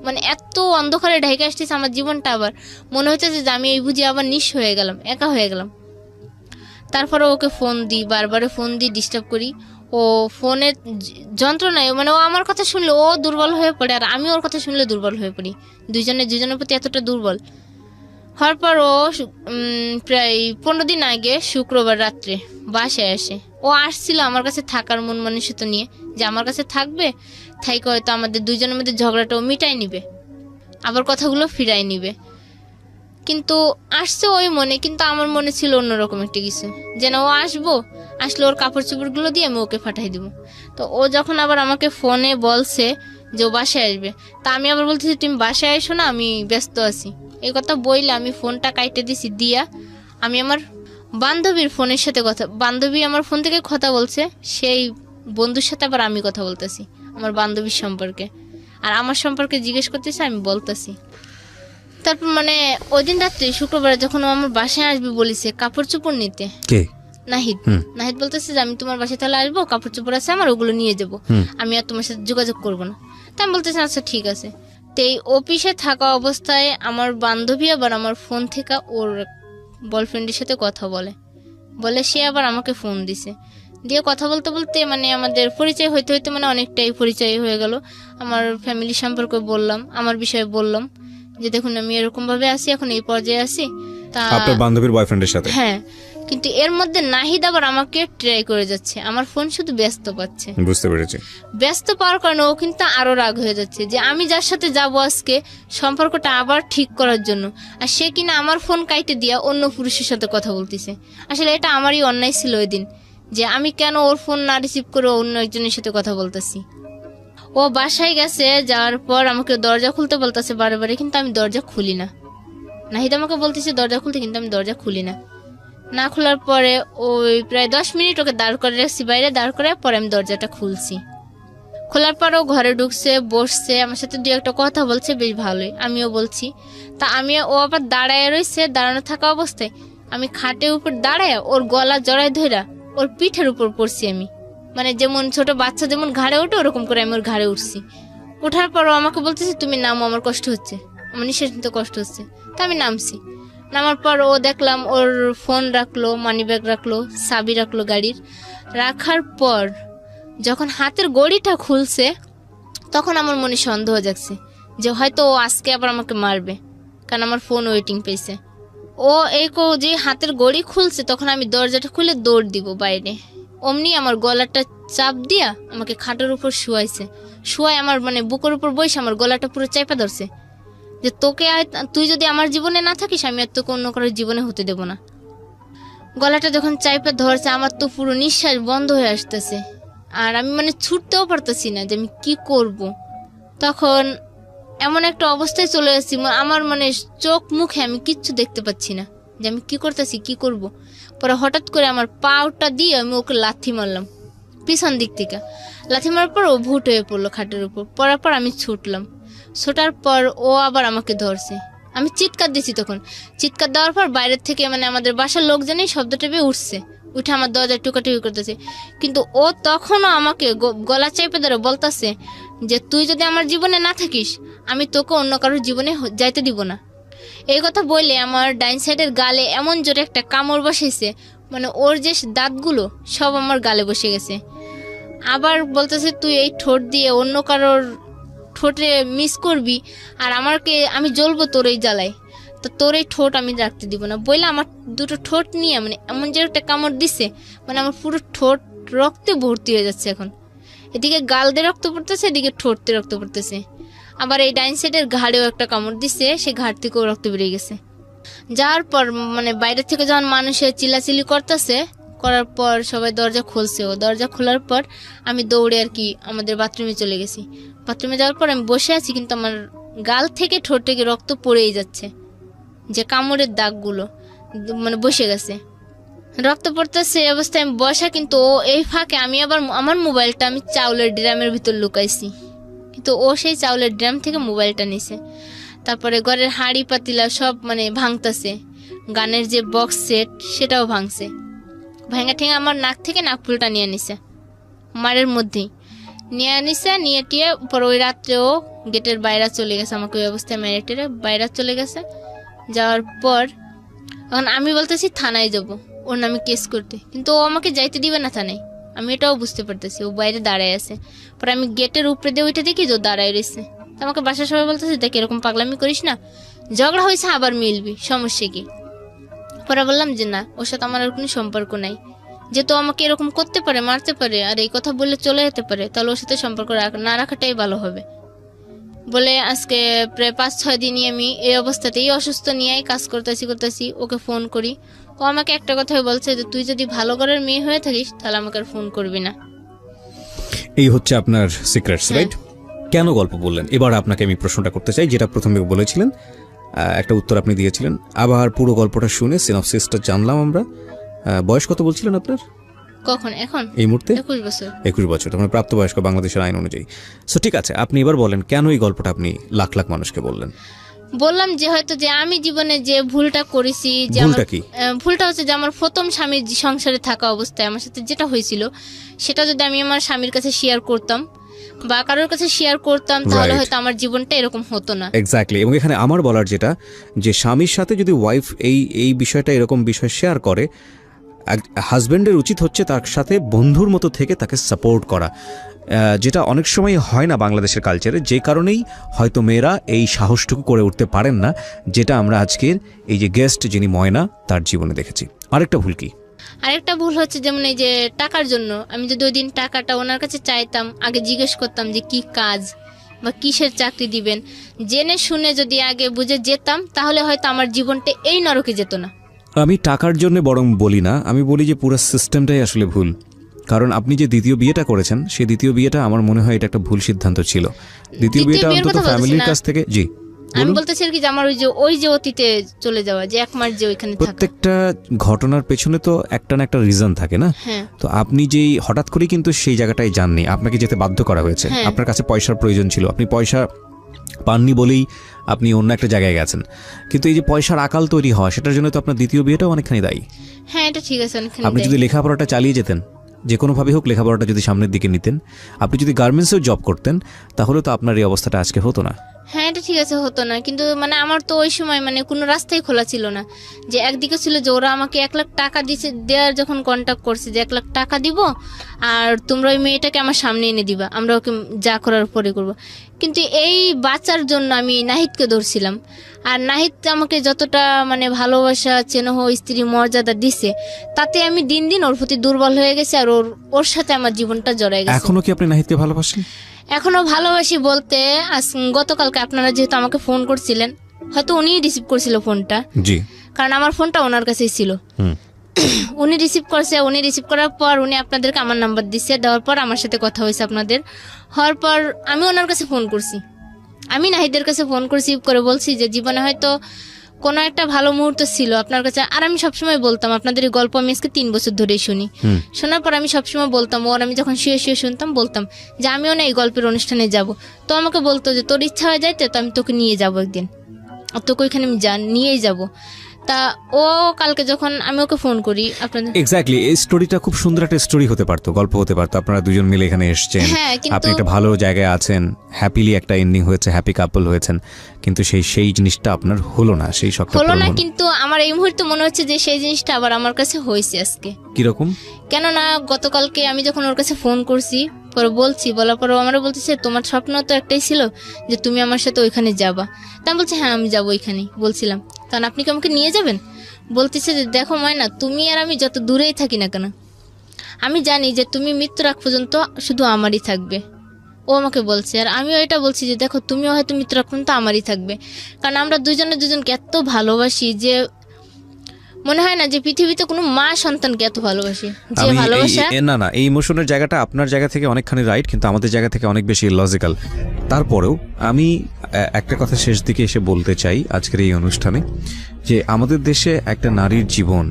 মানে এত অন্ধকারে ঢেকে আসতেছে আমার জীবনটা। আবার মনে হচ্ছে যে আমি এই বুঝি আবার নিঃস্ব হয়ে গেলাম, একা হয়ে গেলাম। তারপরে ওকে ফোন দিই, বারবারে ফোন দিই, ডিস্টার্ব করি। ও ফোনের যন্ত্রণায় মানে ও আমার কথা শুনলে ও দুর্বল হয়ে পড়ে, আর আমি ওর কথা শুনলে দুর্বল হয়ে পড়ি। দুজনের প্রতি এতটা দুর্বল হওয়ার পর ও প্রায় 15 দিন আগে শুক্রবার রাত্রে বাসায় আসে। ও আসছিল আমার কাছে থাকার মন মানসিকতা নিয়ে, যে আমার কাছে থাকবে, থাইকে হয়তো আমাদের দুজনের মধ্যে ঝগড়াটাও মিটাই নিবে, আবার কথাগুলো ফিরাই নিবে। কিন্তু আসছে ওই মনে, কিন্তু আমার মনে ছিল অন্যরকম একটা কিছু, যেন ও আসলে ওর কাপড় চোপড়গুলো দিয়ে আমি ওকে পাঠাই দিব। তো ও যখন আবার আমাকে ফোনে বলছে যে ও বাসায় আসবে, তা আমি আবার বলতেছি তুমি বাসায় এসো না, আমি ব্যস্ত আছি। এই কথা বইলে আমি ফোনটা কাইটে দিছি। দিয়া আমি আমার বান্ধবীর ফোনের সাথে বান্ধবী আমার ফোন থেকে কথা বলছে, সেই বন্ধুর সাথে আবার আমি কথা বলতেছি আমার বান্ধবীর সম্পর্কে, আর আমার সম্পর্কে জিজ্ঞেস করতেছে, আমি বলতেছি। তারপর মানে ওই দিন রাত্রে শুক্রবার যখন ও আমার বাসায় আসবে বলেছে কাপড় চোপড় নিতে, নাহিদ বলতেছে যে আমি তোমার বাসায় তাহলে আসবো, কাপড় চোপড় আছে আমার, ওগুলো নিয়ে যাবো, আমি আর তোমার সাথে যোগাযোগ করবো না। তা আমি বলতেছি আচ্ছা ঠিক আছে। তো এই অফিসে থাকা অবস্থায় আমার বান্ধবী আবার আমার ফোন থেকে ওর বয়ফ্রেন্ডের সাথে কথা বলে সে আবার আমাকে ফোন দিয়ে কথা বলতে বলতে মানে আমাদের পরিচয় হইতে হইতে মানে অনেকটাই পরিচয় হয়ে গেল। আমার ফ্যামিলি সম্পর্কে বললাম, আমার বিষয়ে বললাম যে দেখুন আমি এরকম ভাবে আছি, এখন এই পর্যায়ে আছি। তা আপনার বান্ধবীর বয়ফ্রেন্ডের সাথে? হ্যাঁ, কিন্তু এর মধ্যে নাহিদ আবার আমাকে ট্রাই করে যাচ্ছে, আমার ফোন শুধু ব্যস্ত পাচ্ছে। বুঝতে পেরেছি। ব্যস্ত পাওয়ার কারণে ও কিন্তু আরো রাগ হয়ে যাচ্ছে যে আমি যার সাথে যাব আজকে সম্পর্কটা আবার ঠিক করার জন্য, আর সে কিনা আমার ফোন কাইটে দিয়া অন্য পুরুষের সাথে কথা বলতেছে। আসলে এটা আমারই অন্যায় ছিল ওই দিন, যে আমি কেন ওর ফোন না রিসিভ করে অন্য একজনের সাথে কথা বলতেছি। ও বাসায় গেছে, যাওয়ার পর আমাকে দরজা খুলতে বলতেছে বারে, কিন্তু আমি দরজা খুলি না। নাহিদ আমাকে বলতেছে দরজা খুলতে, কিন্তু আমি দরজা খুলি না খোলার পরে ওই প্রায় 10 মিনিট ওকে দাঁড় করে রাখছি বাইরে, দাঁড় করে পরে আমি দরজাটা খুলছি। খোলার পরও ঘরে ঢুকছে, বসছে, আমার সাথে দু একটা কথা বলছে, বেশ ভালোই, আমিও বলছি। তা ও আবার দাঁড়ায় রয়েছে, দাঁড়ানো থাকা অবস্থায় আমি খাটের উপর দাঁড়ায় ওর গলা জড়ায় ধইরা ওর পিঠের উপর পড়ছি আমি, মানে যেমন ছোট বাচ্চা যেমন ঘাড়ে ওঠে ওরকম করে আমি ওর ঘাড়ে উঠছি। ওঠার পরও আমাকে বলতেছে তুমি নামো, আমার কষ্ট হচ্ছে, আমার নিঃশ্বাস নিতে কষ্ট হচ্ছে। তা আমি নামছি। নামার পর ও দেখলাম ওর ফোন রাখলো, মানি ব্যাগ রাখলো, চাবি রাখলো গাড়ির। রাখার পর যখন হাতের গড়িটা খুলছে তখন আমার মনে সন্দেহ জাগছে যে হয়তো ও আজকে আবার আমাকে মারবে, কারণ আমার ফোন ওয়েটিং পেয়েছে। ও যে হাতের গড়ি খুলছে তখন আমি দরজাটা খুলে দৌড় দিব বাইরে, অমনি আমার গলাটা চাপ দিয়া আমাকে খাটের উপর শুয়াইছে। শুয়াই আমার মানে বুকের উপর বসে আমার গলাটা পুরো চাপা ধরছে যে তুই যদি আমার জীবনে না থাকিস আমি আর তোকে অন্য কারোর জীবনে হতে দেব না। গলাটা যখন চাপা ধরছে আমার তো পুরো নিঃশ্বাস বন্ধ হয়ে আসতেছে, আর আমি মানে ছুটতেও পারতেছি না যে আমি কি করব। তখন এমন একটা অবস্থায় চলে আসছি, আমার মানে চোখ মুখে আমি কিচ্ছু দেখতে পাচ্ছি না যে আমি কি করতেছি, কি করব। পরে হঠাৎ করে আমার পাউটা দিয়ে আমি ওকে লাথি মারলাম পিছন দিক থেকে। লাথি মারার পর ও ভুট হয়ে পড়লো খাটের উপর। পড়ার পর আমি ছুটলাম, ছোটার পর ও আবার আমাকে ধরছে। আমি চিৎকার দিছি, তখন চিৎকার দেওয়ার পর বাইরের থেকে মানে আমাদের বাসার লোকজনই শব্দটা পেয়ে উঠছে, উঠে আমার দরজায় টুকাটুকি করতেছে। কিন্তু ও তখনও আমাকে গলা চেপে ধরে বলতেছে যে তুই যদি আমার জীবনে না থাকিস আমি তোকে অন্য কারোর জীবনে যাইতে দিব না। এই কথা বলে আমার ডাইন সাইডের গালে এমন জোরে একটা কামড় বসেছে, মানে ওর যে দাঁতগুলো সব আমার গালে বসে গেছে। আবার বলতেছে তুই এই ঠোঁট দিয়ে অন্য কারোর ঠোঁটে মিস করবি আর আমি জ্বলবো তোর এই জ্বালায়, তো তোর এই ঠোঁট আমি রাখতে দিব না। বললে আমার দুটো ঠোঁট নিয়ে মানে এমন যে একটা কামড় দিছে, মানে আমার পুরো ঠোঁট রক্তে ভর্তি হয়ে যাচ্ছে। এখন এদিকে গাল দিয়ে রক্ত পড়তেছে, এদিকে ঠোঁট দিয়ে রক্ত পড়তেছে। আবার এই ডাইন সাইডের ঘাড়েও একটা কামড় দিছে, সে ঘাড় থেকেও রক্ত বেরিয়ে গেছে। যাওয়ার পর মানে বাইরে থেকে যখন মানুষের চিল্লাচিল্লি করতেছে, করার পর সবাই দরজা খুলছে। ও দরজা খোলার পর আমি দৌড়ে আর কি আমাদের বাথরুমে চলে গেছি। বাথরুমে যাওয়ার পর আমি বসে আছি, কিন্তু আমার গাল থেকে ঠোঁট থেকে রক্ত পড়েই যাচ্ছে, যে কামড়ের দাগগুলো মানে বসে গেছে, রক্ত পড়তেছে। এই অবস্থায় আমি বসা, কিন্তু ও এই ফাঁকে আমি আবার আমার মোবাইলটা আমি চাউলের ড্রামের ভিতর লুকাইছি, কিন্তু ও সেই চাউলের ড্রাম থেকে মোবাইলটা নিছে। তারপরে ঘরের হাঁড়ি পাতিলা সব মানে ভাঙতেছে, গানের যে বক্স সেট সেটাও ভাঙছে। ভাঙা ঠেঙে আমার নাক থেকে নাকফুলটা নিয়ে নিছে, মারের মধ্যেই নিয়ে টিয়ে পর ওই রাত্রেও গেটের বাইরে চলে গেছে, আমাকে ওই অবস্থায় মেরে বাইরে চলে গেছে। যাওয়ার পর এখন আমি বলতেছি থানায় যাব ওর নামে কেস করতে, কিন্তু ও আমাকে যাইতে দিবে না থানায়, আমি এটাও বুঝতে পারতেছি। ও বাইরে দাঁড়ায় আছে, পরে আমি গেটের উপরে দিয়ে উঠে দেখি যে ও দাঁড়ায় রয়েছে। আমাকে বাসার সবাই বলতেছে দেখ এরকম পাগলামি করিস না, ঝগড়া হয়েছে আবার মিলবি, সমস্যা কি। পরে বললাম যে না, ওর সাথে আমার আর কোনো সম্পর্ক নাই, যেহেতু আমাকে এরকম করতে পারে, মারতে পারে, আর এই কথা বললে চলে যেতে পারে, তাহলে ওর সাথে সম্পর্ক না রাখাটাই ভালো হবে বলে আজকে প্রায় 5-6 দিনই আমি এই অবস্থাতেই অসুস্থ নিয়েই কাজ করতেছি। ওকে ফোন করি, ও আমাকে একটা কথাই বলছে যে তুই যদি ভালো ঘরের মেয়ে হয়ে থাকিস তাহলে আমাকে আর ফোন করবি না। এই হচ্ছে আপনার সিক্রেটস, রাইট? কেন গল্প বললেন? এবার আপনাকে আমি প্রশ্নটা করতে চাই, যেটা প্রথমে বলেছিলেন, একটা উত্তর আপনি দিয়েছিলেন। আবার পুরো গল্পটা শুনে সিনপসিসটা জানলাম আমরা। বয়স কত বলছিলেন আপনার? কখন? এখন এই মুহূর্তে 21 বছর। 21 বছর, মানে প্রাপ্তবয়স্ক বাংলাদেশের আইন অনুযায়ী। সো ঠিক আছে, আপনি এবার বলেন কেন এই গল্পটা আপনি লাখ লাখ মানুষকে বললেন? বললাম যে হয়তো যে আমি জীবনে যে ভুলটা করেছি, যে ভুলটা হচ্ছে যে আমার প্রথম স্বামীর সংসারে থাকা অবস্থায় আমার সাথে যেটা হয়েছিল সেটা যদি আমি আমার স্বামীর কাছে শেয়ার করতাম বা কারোর কাছে শেয়ার করতাম তাহলে হয়তো আমার জীবনটা এরকম হতো না। এক্স্যাক্টলি। এবং এখানে আমার বলার যেটা, যে স্বামীর সাথে যদি ওয়াইফ এই বিষয়টা এরকম বিষয় শেয়ার করে, হাজব্যান্ডের উচিত হচ্ছে তার সাথে বন্ধুর মতো থেকে তাকে সাপোর্ট করা, যেটা অনেক সময় হয় না বাংলাদেশের কালচারে, যে কারণেই হয়তো মেয়েরা এই সাহসটুকু করে উঠতে পারেন না, যেটা আমরা আজকের এই যে গেস্ট যিনি ময়না তার জীবনে দেখেছি। আরেকটা ভুল কি? আরেকটা ভুল হচ্ছে যেমন এই যে টাকার জন্য আমি যদি ওই দিন টাকাটা ওনার কাছে চাইতাম, আগে জিজ্ঞেস করতাম যে কি কাজ বা কিসের চাকরি দিবেন, জেনে শুনে যদি আগে বুঝে যেতাম তাহলে হয়তো আমার জীবনটা এই নরকে যেত না। আমি টাকার জন্য বরং বলি না, আমি বলি যে পুরো সিস্টেমটাই আসলে ভুল। কারণ আপনি যে দ্বিতীয় বিয়েটা করেছেন, সেই দ্বিতীয় বিয়েটা আমার মনে হয় এটা একটা ভুল সিদ্ধান্ত ছিল। দ্বিতীয় বিয়েটা অন্তত ফ্যামিলির কাছ থেকে, জি আমি বলতেছি আর কি যে আমার ওই যে অতীতে চলে যাওয়া, যে 1 মাস যে ওইখানে থাকা। প্রত্যেকটা ঘটনার পেছনে তো একটা না একটা রিজন থাকে না? হ্যাঁ। তো আপনি যেই হঠাৎ করে কিন্তু সেই জায়গাটায় যাননি, আপনাকে যেতে বাধ্য করা হয়েছে। হ্যাঁ। আপনার কাছে পয়সার প্রয়োজন ছিল, আপনি পয়সা পাননি বলেই আপনি অন্য একটা জায়গায় গেছেন। কিন্তু এই যে পয়সার আকাল তৈরি হওয়া, সেটার জন্য তো আপনার দ্বিতীয় বিয়েটাও অনেকখানি দায়ী। হ্যাঁ, এটা ঠিক আছে, অনেকখানি আপনি যদি লেখাপড়াটা চালিয়ে যেতেন, যে কোনোভাবেই হোক লেখাপড়াটা যদি সামনের দিকে নিতেন, আপনি যদি গার্মেন্টসেও জব করতেন, তাহলে তো আপনার এই অবস্থাটা আজকে হতো না। হ্যাঁ, এটা ঠিক আছে, হতো না। কিন্তু মানে আমার তো ওই সময় মানে কোনো রাস্তাই খোলা ছিল না। যে একদিকে ছিল যে ওরা আমাকে 1 লাখ টাকা দেওয়ার যখন কন্ট্যাক্ট করছে যে 1 লাখ টাকা দিব আর তোমরা ওই মেয়েটাকে আমার সামনে এনে দিবা, আমরা ওকে যা করার পরে করবো। কিন্তু এই বাঁচার জন্য আমি নাহিদকে ধরছিলাম। আর নাহিদ আমাকে যতটা মানে ভালোবাসা, চেনহ, স্ত্রী মর্যাদা দিছে, তাতে আমি দিন দিন ওর প্রতি দুর্বল হয়ে গেছে। আর ওর সাথে আমার জীবনটা জড়াই গেছে। এখনো কি আপনি নাহিদকে ভালোবাসেন? এখনো ভালোবাসি বলতে, গতকালকে আপনারা যেহেতু আমাকে ফোন করছিলেন, হয়তো উনিই রিসিভ করছিল ফোনটা। জি। কারণ আমার ফোনটা ওনার কাছেই ছিল। উনি রিসিভ করছে, উনি রিসিভ করার পর উনি আপনাদেরকে আমার নাম্বার দিচ্ছে, দেওয়ার পর আমার সাথে কথা হয়েছে আপনাদের। হওয়ার পর আমি ওনার কাছে ফোন করছি, আমি নাহিদের কাছে ফোন করছি, করে বলছি যে জীবনে হয়তো কোনো একটা ভালো মুহূর্ত ছিল আপনার কাছে। আর আমি সবসময় বলতাম, আপনাদের এই গল্প আমি আজকে 3 বছর ধরেই শুনি। শোনার পর আমি সবসময় বলতাম, ওর আমি যখন শুয়ে শুয়ে শুনতাম বলতাম যে আমিও না এই গল্পের অনুষ্ঠানে যাব। তো আমাকে বলতো যে তোর ইচ্ছা হয়ে যাইতে, তো আমি তোকে নিয়ে যাবো একদিন, আর তোকে ওইখানে আমি নিয়েই যাব। তা ও কালকে যখন আমি ওকে ফোন করি আপনাদের, এক্স্যাক্টলি, এই স্টোরিটা খুব সুন্দর একটা স্টোরি হতে পারতো, গল্প হতে পারতো। আপনারা দুজন মিলে এখানে এসেছেন, হ্যাঁ, আপনি একটা ভালো জায়গায় আছেন, হ্যাপিলি একটা এন্ডিং হয়েছে, হ্যাপি কাপল হয়েছেন। কিন্তু সেই জিনিসটা আপনার হলো না, সেই শখটা হলো না। পূরণ হলো। কিন্তু আমার এই মুহূর্তে মনে হচ্ছে যে সেই জিনিসটা আবার আমার কাছে হয়েছে আজকে। কিরকম? কেননা গতকালকে আমি যখন ওর কাছে ফোন করছি, পরে বলছি, বলার পর আমরা বলতেছে তোমার স্বপ্ন তো একটাই ছিল যে তুমি আমার সাথে ওইখানে যাবা। তা আমি বলছি হ্যাঁ আমি যাবো ওইখানেই। বলছিলাম তখন আপনি কি আমাকে নিয়ে যাবেন? বলতেছে যে দেখো ময়না, তুমি আর আমি যত দূরেই থাকি না কেন, আমি জানি যে তুমি মৃত্যুর আগ পর্যন্ত শুধু আমারই থাকবে। ও আমাকে বলছে, আর আমিও এটা বলছি যে দেখো তুমিও হয়তো মৃত্যুর আগ পর্যন্ত আমারই থাকবে। কারণ আমরা দুজনকে এত ভালোবাসি যে মনে হয় না যে পৃথিবীতে কোনো মা সন্তানকে এত ভালোবাসি, যে ভালোবাসা। না, এই ইমোশনের জায়গাটা আপনার জায়গা থেকে অনেকখানি রাইট, কিন্তু আমাদের জায়গা থেকে অনেক বেশি লজিক্যাল। তারপরেও আমি একটা কথা শেষ দিকে এসে বলতে চাই আজকের এই অনুষ্ঠানে, যে আমাদের দেশে একটা নারীর জীবন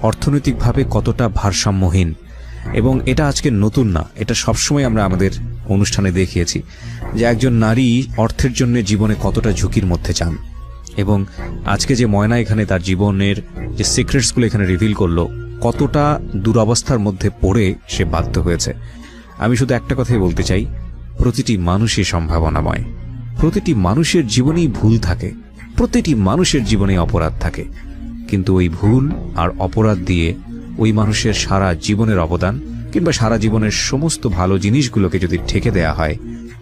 অর্থনৈতিকভাবে কতটা ভারসাম্যহীন, এবং এটা আজকে নতুন না, এটা সবসময় আমরা আমাদের অনুষ্ঠানে দেখিয়েছি যে একজন নারী অর্থের জন্য জীবনে কতটা ঝুঁকির মধ্যে যান। এবং আজকে যে ময়না এখানে তার জীবনের যে সিক্রেটসগুলো এখানে রিভিল করলো, কতটা দুরবস্থার মধ্যে পড়ে সে বাধ্য হয়েছে। আমি শুধু একটা কথাই বলতে চাই, প্রতিটি মানুষই সম্ভাবনাময়, প্রতিটি মানুষের জীবনেই ভুল থাকে, প্রতিটি মানুষের জীবনে অপরাধ থাকে। কিন্তু ওই ভুল আর অপরাধ দিয়ে ওই মানুষের সারা জীবনের অবদান কিংবা সারা জীবনের সমস্ত ভালো জিনিসগুলোকে যদি ঠেকে দেয়া হয়,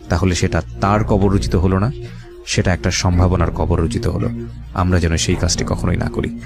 তাহলে সেটা তার কবর রচিত হলো না, সেটা একটা সম্ভাবনার কবর রচিত হলো। আমরা যেন সেই কাজটি কখনোই না করি।